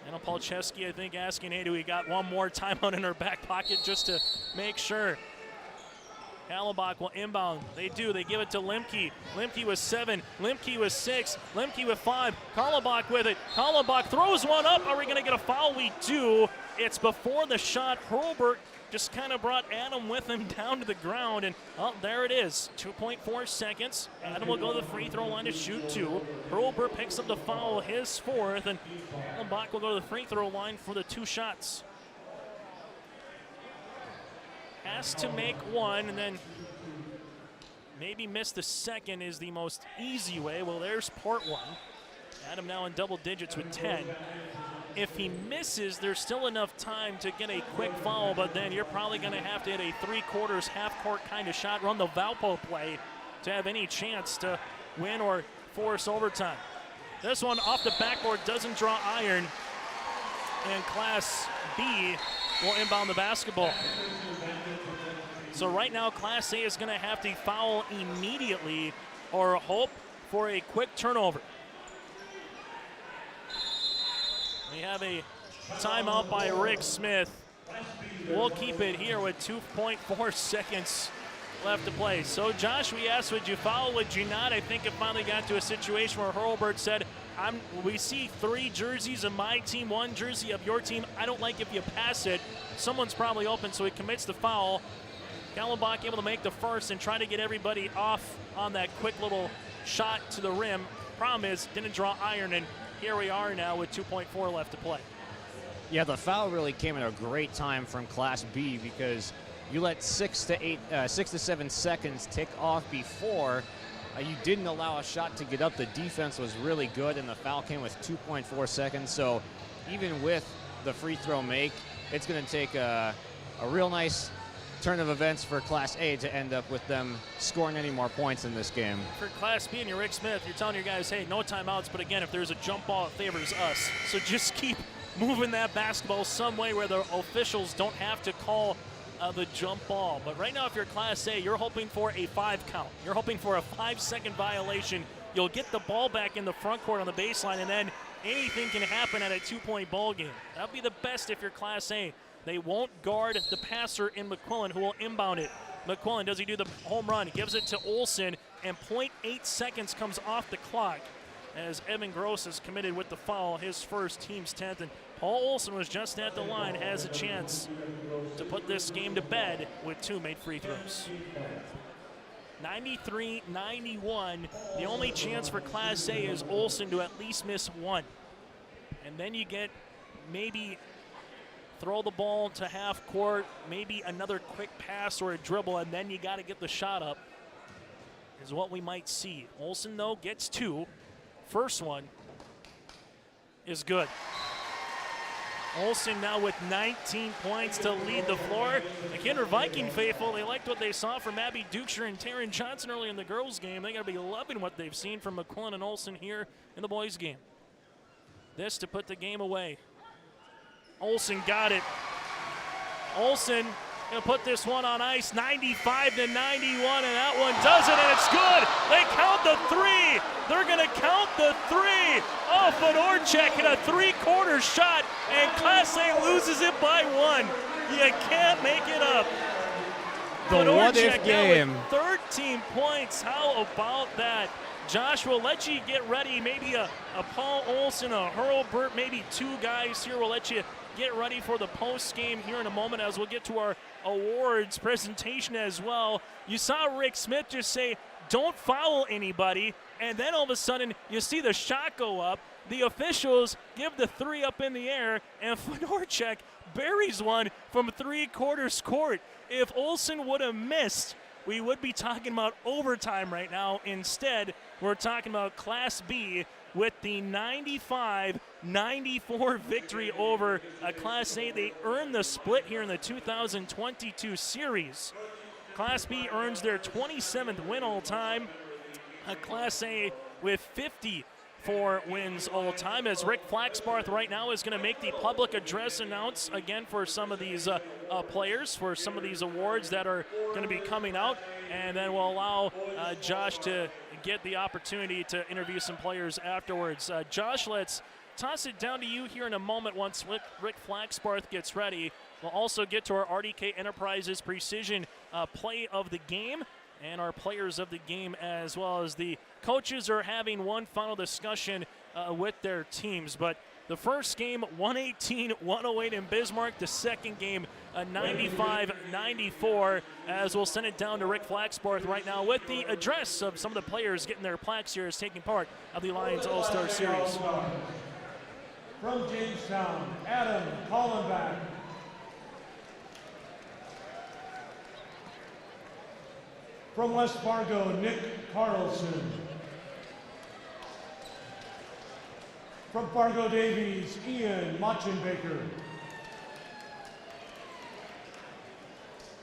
And Paul Chesky, I think, asking, hey, do we got one more timeout in our back pocket just to make sure? Kallenbach will inbound. They do. They give it to Limke. Limke with 7. Limke with 6. Limke with 5. Kallenbach with it. Kallenbach throws one up. Are we going to get a foul? We do. It's before the shot. Hurlbert just kind of brought Adam with him down to the ground. And, oh, there it is. 2.4 seconds. Adam will go to the free throw line to shoot 2. Hurlbert picks up the foul, his 4th. And Kallenbach will go to the free throw line for the 2 shots. Has to make 1 and then maybe miss the 2nd is the most easy way. Well, there's part 1. Adam now in double digits with 10. If he misses, there's still enough time to get a quick foul, but then you're probably going to have to hit a 3/4 half-court kind of shot, run the Valpo play to have any chance to win or force overtime. This one off the backboard doesn't draw iron, and Class B will inbound the basketball. So right now, Class A is going to have to foul immediately or hope for a quick turnover. We have a timeout by Rick Smith. We'll keep it here with 2.4 seconds left to play. So, Josh, we asked, would you foul, would you not? I think it finally got to a situation where Hurlbert said, we see 3 jerseys of my team, 1 jersey of your team. I don't like if you pass it. Someone's probably open, so he commits the foul. Kallenbach able to make the first and try to get everybody off on that quick little shot to the rim. Problem is, didn't draw iron, and here we are now with 2.4 left to play. Yeah, the foul really came at a great time from Class B because you let 6 to 7 seconds tick off before. You didn't allow a shot to get up. The defense was really good, and the foul came with 2.4 seconds. So even with the free throw make, it's going to take a real nice turn of events for Class A to end up with them scoring any more points in this game. For Class B and your Rick Smith, you're telling your guys, hey, no timeouts, but again, if there's a jump ball, it favors us. So just keep moving that basketball some way where the officials don't have to call the jump ball. But right now, if you're Class A, you're hoping for a 5 count. You're hoping for a 5-second violation. You'll get the ball back in the front court on the baseline, and then anything can happen at a 2-point ball game. That would be the best if you're Class A. They won't guard the passer in McQuillan, who will inbound it. McQuillan, does he do the home run? He gives it to Olson, and 0.8 seconds comes off the clock as Evan Gross is committed with the foul, his first, team's 10th. And Paul Olson was just at the line, has a chance to put this game to bed with 2 made free throws. 93-91. The only chance for Class A is Olson to at least miss 1. And then you get maybe throw the ball to half court, maybe another quick pass or a dribble, and then you got to get the shot up, is what we might see. Olson, though, gets 2. First one is good. Olson now with 19 points to lead the floor. The Kinder Viking faithful, they liked what they saw from Abby Dukeshire and Taryn Johnson early in the girls' game. They got to be loving what they've seen from McQuillan and Olson here in the boys' game. This to put the game away. Olson got it. Olson gonna put this one on ice, 95-91, and that one does it, and it's good. They count the 3. They're gonna count the 3. Oh, Fedorchak hit a 3/4 shot, and Class A loses it by 1. You can't make it up. what-if game. With 13 points. How about that? Josh, we'll let you get ready. Maybe a Paul Olson, a Hurlbert, maybe two guys here. We'll let you get ready for the post game here in a moment as we'll get to our awards presentation as well. You saw Rick Smith just say, don't foul anybody, and then all of a sudden you see the shot go up. The officials give the three up in the air, and Fedorchak buries one from three-quarters court. If Olson would have missed, we would be talking about overtime right now. Instead, we're talking about Class B with the 95-94 victory over Class A. They earned the split here in the 2022 series. Class B earns their 27th win all time. Class A with 54 wins all time, as Rick Flaxbarth right now is going to make the public address announce again for some of these players, for some of these awards that are going to be coming out, and then we'll allow Josh to get the opportunity to interview some players afterwards. Josh, let's toss it down to you here in a moment once Rick Flaxbarth gets ready. We'll also get to our RDK Enterprises Precision play of the game and our players of the game, as well as the coaches are having one final discussion with their teams. But the first game, 118-108 in Bismarck. The second game, 95-94, as we'll send it down to Rick Flaxbarth right now with the address of some of the players getting their plaques here as taking part of the Lions All-Star Series. From Jamestown, Adam Collenbach. From West Fargo, Nick Carlson. From Fargo Davies, Ian Machenbaker.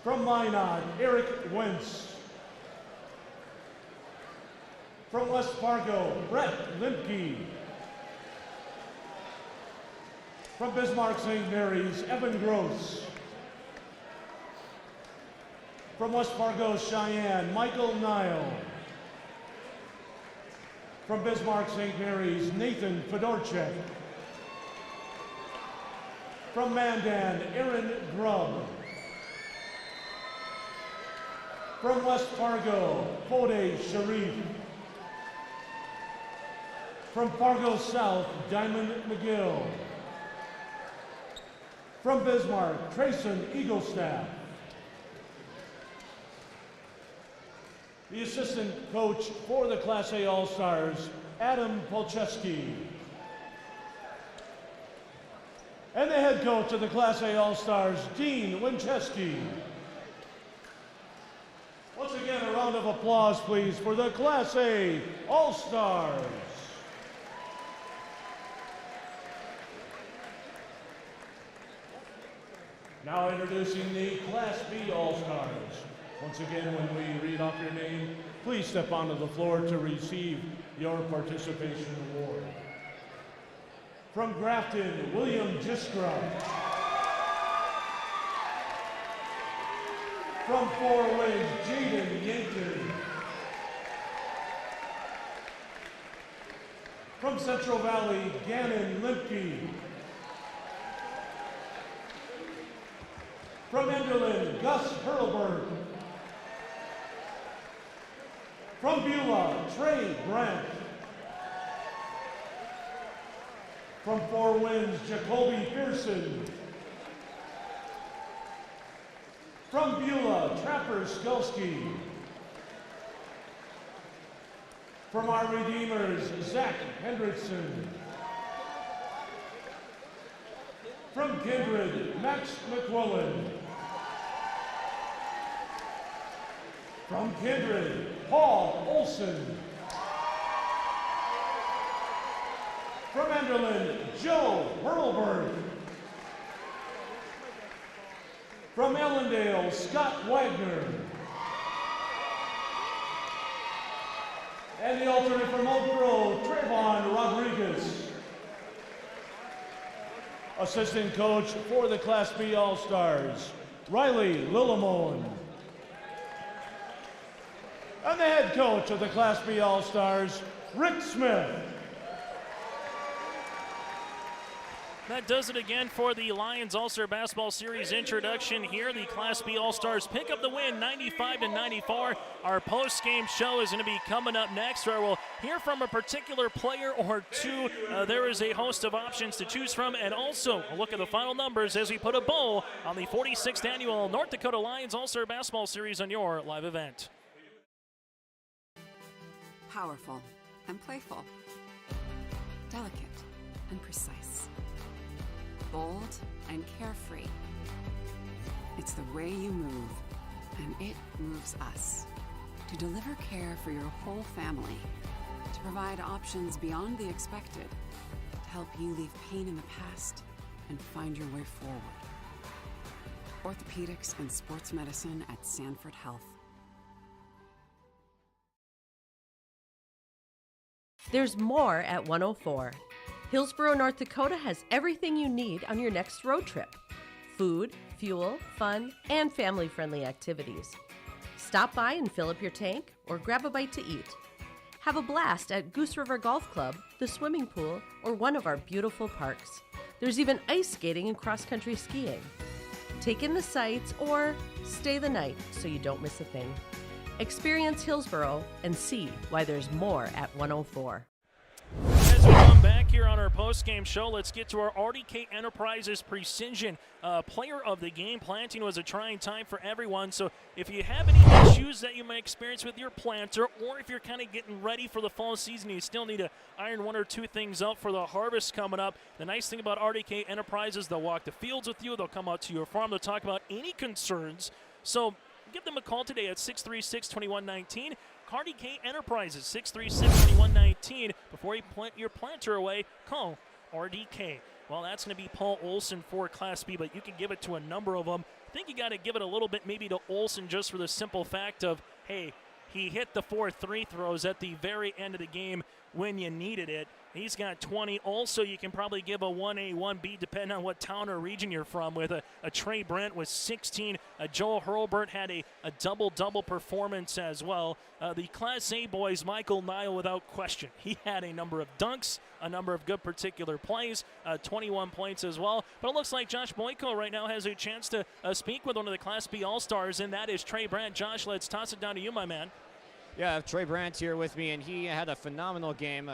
From Minot, Eric Wentz. From West Fargo, Brett Limke. From Bismarck St. Mary's, Evan Gross. From West Fargo, Cheyenne, Michael Nile. From Bismarck St. Mary's, Nathan Fedorchak. From Mandan, Aaron Grubb. From West Fargo, Fode Sharif. From Fargo South, Diamond McGill. From Bismarck, Trayson Eaglestaff. The assistant coach for the Class A All-Stars, Adam Polcheski. And the head coach of the Class A All-Stars, Dean Winchesky. Once again, a round of applause, please, for the Class A All-Stars. Now introducing the Class B All-Stars. Once again, when we read off your name, please step onto the floor to receive your participation award. From Grafton, William Jiskra. From Four Winds, Jaden Yankton. From Central Valley, Gannon Limke. From Enderlin, Gus Hurlbert. From Beulah, Trey Brandt. From Four Winds, Jacoby Pearson. From Beulah, Trapper Skulski. From our Redeemers, Zach Hendrickson. From Kindred, Max McQuillan. From Kindred, Paul Olson. From Enderlin, Joe Hurlbert. From Ellendale, Scott Wagner. And the alternate from Oak Grove, Trayvon Rodriguez. Assistant coach for the Class B All-Stars, Riley Lillimon. And the head coach of the Class B All-Stars, Rick Smith. That does it again for the Lions All-Star Basketball Series introduction here. The Class B All-Stars pick up the win 95-94. Our post-game show is going to be coming up next, where we'll hear from a particular player or two. There is a host of options to choose from, and also a look at the final numbers as we put a bow on the 46th annual North Dakota Lions All-Star Basketball Series on your live event. Powerful and playful. Delicate and precise. Bold and carefree. It's the way you move, and it moves us. To deliver care for your whole family, to provide options beyond the expected, to help you leave pain in the past and find your way forward. Orthopedics and sports medicine at Sanford Health. There's more at 104. Hillsborough, North Dakota has everything you need on your next road trip. Food, fuel, fun, and family-friendly activities. Stop by and fill up your tank or grab a bite to eat. Have a blast at Goose River Golf Club, the swimming pool, or one of our beautiful parks. There's even ice skating and cross-country skiing. Take in the sights or stay the night so you don't miss a thing. Experience Hillsborough and see why there's more at 104. As we come back here on our post-game show, let's get to our RDK Enterprises Precision Player of the Game. Planting was a trying time for everyone, so if you have any issues that you might experience with your planter, or if you're kind of getting ready for the fall season, you still need to iron one or two things out for the harvest coming up. The nice thing about RDK Enterprises, they'll walk the fields with you, they'll come out to your farm, they'll talk about any concerns. So give them a call today at 636-2119. RDK Enterprises, 636-2119. Before you plant your planter away, call RDK. Well, that's going to be Paul Olson for Class B, but you can give it to a number of them. I think you got to give it a little bit maybe to Olson just for the simple fact of, hey, he hit the 4 3 throws at the very end of the game when you needed it. He's got 20. Also, you can probably give a 1A, 1B, depending on what town or region you're from, with a Trey Brandt with 16. Joel Hurlbert had a double-double performance as well. The Class A boys, Michael Nile, without question. He had a number of dunks, a number of good particular plays, 21 points as well. But it looks like Josh Boyko right now has a chance to speak with one of the Class B All-Stars, and that is Trey Brandt. Josh, let's toss it down to you, my man. Yeah, I have Trey Brandt here with me, and he had a phenomenal game.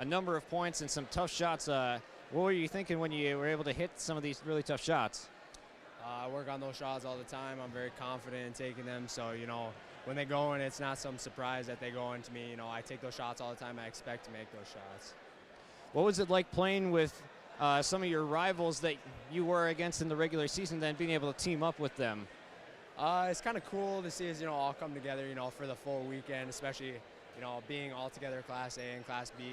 A number of points and some tough shots. What were you thinking when you were able to hit some of these really tough shots? I work on those shots all the time. I'm very confident in taking them. So, when they go in, it's not some surprise that they go into me. I take those shots all the time. I expect to make those shots. What was it like playing with some of your rivals that you were against in the regular season, then being able to team up with them? It's kind of cool to see us, all come together, for the full weekend, especially being all together, Class A and Class B,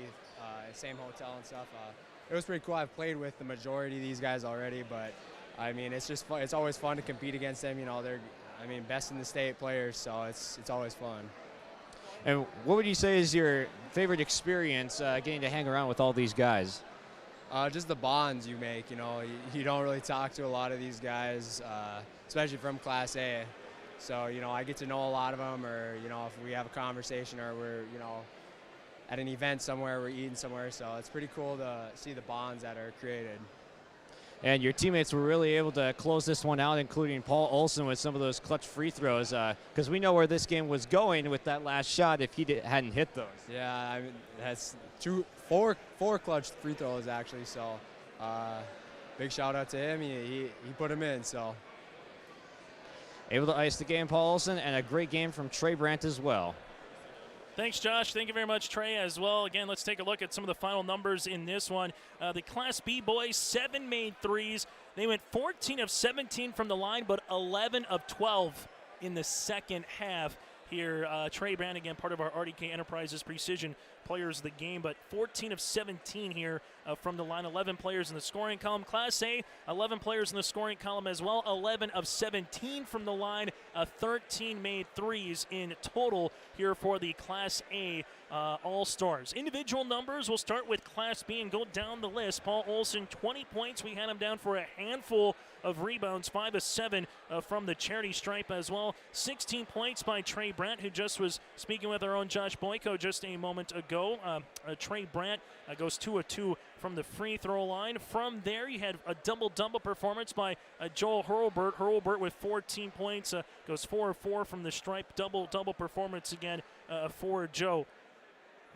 same hotel and stuff. It was pretty cool. I've played with the majority of these guys already, but I mean, it's just fun. It's always fun to compete against them. They're, best in the state players, so it's always fun. And what would you say is your favorite experience getting to hang around with all these guys? Just the bonds you make. You don't really talk to a lot of these guys, especially from Class A. So, I get to know a lot of them, or, if we have a conversation or we're, at an event somewhere, we're eating somewhere. So it's pretty cool to see the bonds that are created. And your teammates were really able to close this one out, including Paul Olson with some of those clutch free throws, because we know where this game was going with that last shot if he hadn't hit those. Yeah, that's four clutch free throws, actually. So big shout out to him. He put them in, so. Able to ice the game, Paul Olson, and a great game from Trey Brandt as well. Thanks, Josh. Thank you very much, Trey, as well. Again, let's take a look at some of the final numbers in this one. The Class B boys, 7 made threes. They went 14 of 17 from the line, but 11 of 12 in the second half. Here, Trey Brandt, again, part of our RDK Enterprises Precision Players of the Game, but 14 of 17 here from the line, 11 players in the scoring column. Class A, 11 players in the scoring column as well, 11 of 17 from the line, 13 made threes in total here for the Class A All-Stars. Individual numbers, we'll start with Class B and go down the list. Paul Olson, 20 points. We had him down for a handful of rebounds, 5 of 7 from the charity stripe as well. 16 points by Trey Brandt, who just was speaking with our own Josh Boyko just a moment ago. go. Trey Brandt goes 2 of 2 from the free throw line. From there, you had a double-double performance by Joel Hurlbert. Hurlbert with 14 points, goes 4 of 4 from the stripe. Double-double performance again for Joe.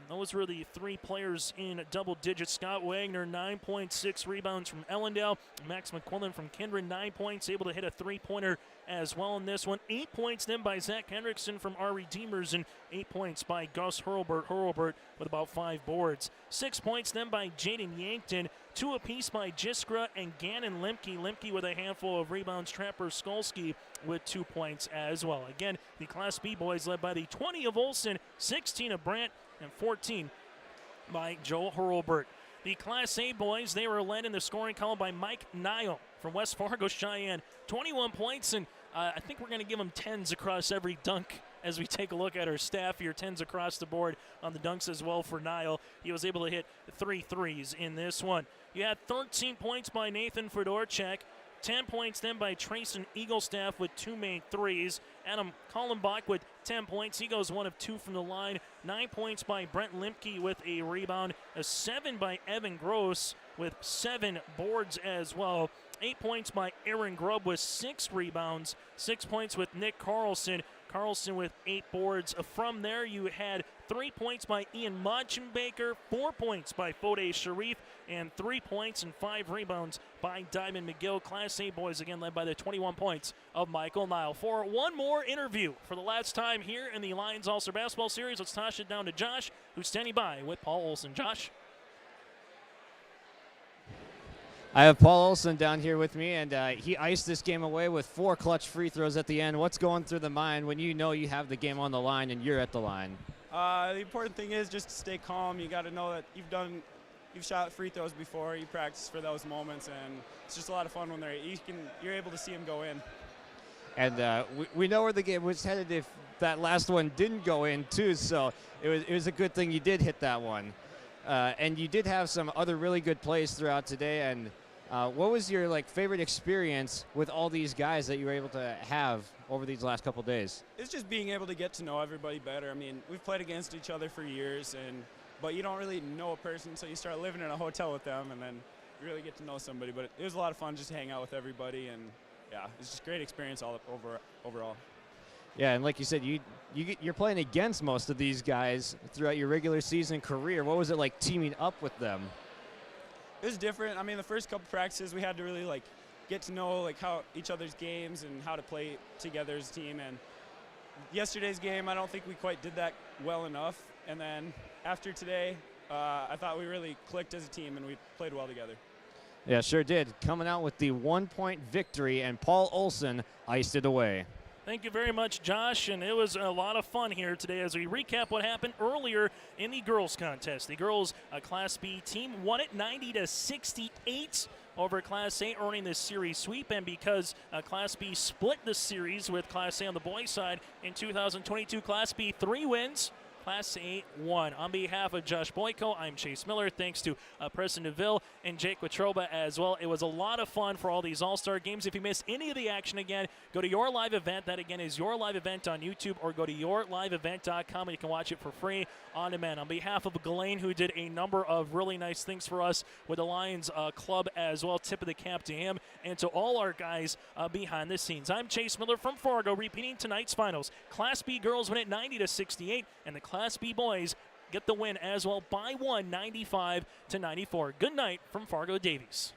Those were the 3 players in double digits. Scott Wagner, 9.6 rebounds from Ellendale. Max McQuillan from Kindred, 9 points, able to hit a 3-pointer as well in this one. 8 points then by Zach Hendrickson from our Redeemers, and 8 points by Gus Hurlbert. Hurlbert with about 5 boards. 6 points then by Jaden Yankton. 2 apiece by Jiskra and Gannon Limke. Limke with a handful of rebounds. Trapper Skolsky with 2 points as well. Again, the Class B boys led by the 20 of Olson, 16 of Brandt, and 14 by Joel Hurlbert. The Class A boys, they were led in the scoring column by Mike Nile from West Fargo Cheyenne. 21 points, and I think we're going to give him 10s across every dunk as we take a look at our staff here. 10s across the board on the dunks as well for Nile. He was able to hit 3 threes in this one. You had 13 points by Nathan Fedorchak. 10 points then by Trayson Eaglestaff with 2 made threes. Adam Kallenbach with 10 points. He goes 1 of 2 from the line. 9 points by Brent Limke with a rebound. A 7 by Evan Gross with 7 boards as well. 8 points by Aaron Grubb with 6 rebounds. 6 points with Nick Carlson. Carlson with 8 boards. From there, you had 3 points by Ian Modgenbaker, 4 points by Fode Sharif, and 3 points and 5 rebounds by Diamond McGill. Class A boys again led by the 21 points of Michael Nile. For one more interview for the last time here in the Lions All-Star Basketball Series, let's toss it down to Josh, who's standing by with Paul Olson. Josh? I have Paul Olson down here with me, and he iced this game away with 4 clutch free throws at the end. What's going through the mind when you know you have the game on the line and you're at the line? The important thing is just to stay calm. You got to know that you've shot free throws before. You practice for those moments, and it's just a lot of fun when you're able to see them go in. And we know where the game was headed if that last one didn't go in too. So it was a good thing you did hit that one, and you did have some other really good plays throughout today. And what was your favorite experience with all these guys that you were able to have over these last couple days? It's just being able to get to know everybody better. I mean, we've played against each other for years, but you don't really know a person until you start living in a hotel with them, and then you really get to know somebody. But it was a lot of fun just to hang out with everybody, and yeah, it's just a great experience overall. Yeah, and like you said, you're playing against most of these guys throughout your regular season career. What was it like teaming up with them? It was different. I mean, the first couple practices we had to really get to know how each other's games and how to play together as a team. And yesterday's game, I don't think we quite did that well enough. And then after today, I thought we really clicked as a team and we played well together. Yeah, sure did. Coming out with the 1-point victory, and Paul Olson iced it away. Thank you very much, Josh, and it was a lot of fun here today as we recap what happened earlier in the girls contest. The girls Class B team won it 90-68 over Class A, earning this series sweep, and because Class B split the series with Class A on the boys' side in 2022, Class B 3 wins, Class A 1. On behalf of Josh Boyko, I'm Chase Miller. Thanks to Preston DeVille and Jake Watroba as well. It was a lot of fun for all these All-Star games. If you missed any of the action again, go to Your Live Event. That, again, is Your Live Event on YouTube, or go to yourliveevent.com, and you can watch it for free on demand. On behalf of Ghislaine, who did a number of really nice things for us with the Lions Club as well, tip of the cap to him, and to all our guys behind the scenes. I'm Chase Miller from Fargo, repeating tonight's finals. Class B girls win it 90-68, and the Class B boys get the win as well by 1, 95-94. Good night from Fargo Davies.